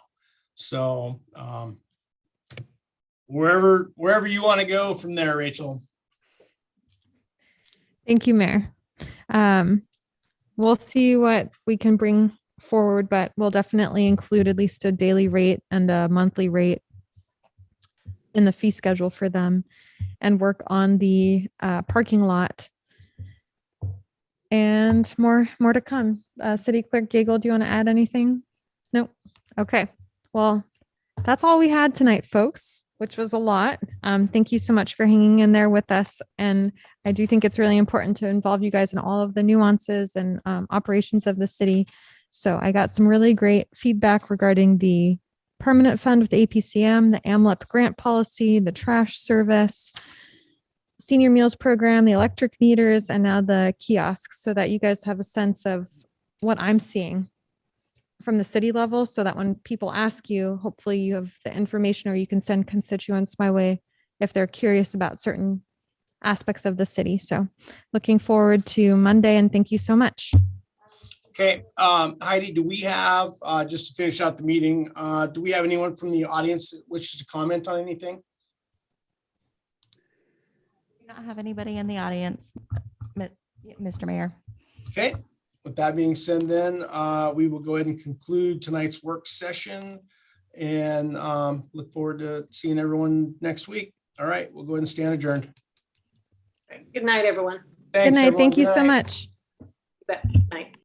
So wherever you want to go from there, Rachel. Thank you, Mayor. We'll see what we can bring forward, but we'll definitely include at least a daily rate and a monthly rate in the fee schedule for them and work on the parking lot. And more to come. City Clerk Gagel, do you want to add anything? No. Okay. Well, that's all we had tonight, folks, which was a lot. Thank you so much for hanging in there with us. And I do think it's really important to involve you guys in all of the nuances and operations of the city. So I got some really great feedback regarding the permanent fund with the APCM, the AMLEP grant policy, the trash service, senior meals program, the electric meters, and now the kiosks, so that you guys have a sense of what I'm seeing. from the city level so that when people ask you, hopefully you have the information or you can send constituents my way if they're curious about certain aspects of the city. So looking forward to Monday and thank you so much. Okay, Heidi, do we have, just to finish out the meeting, do we have anyone from the audience that wishes to comment on anything? Do not have anybody in the audience, Mr. Mayor. Okay, with that being said, then we will go ahead and conclude tonight's work session and look forward to seeing everyone next week. All right, we'll go ahead and stand adjourned. Good night, everyone. Thanks, Good night. everyone. Thank you Good so night. much. Good night.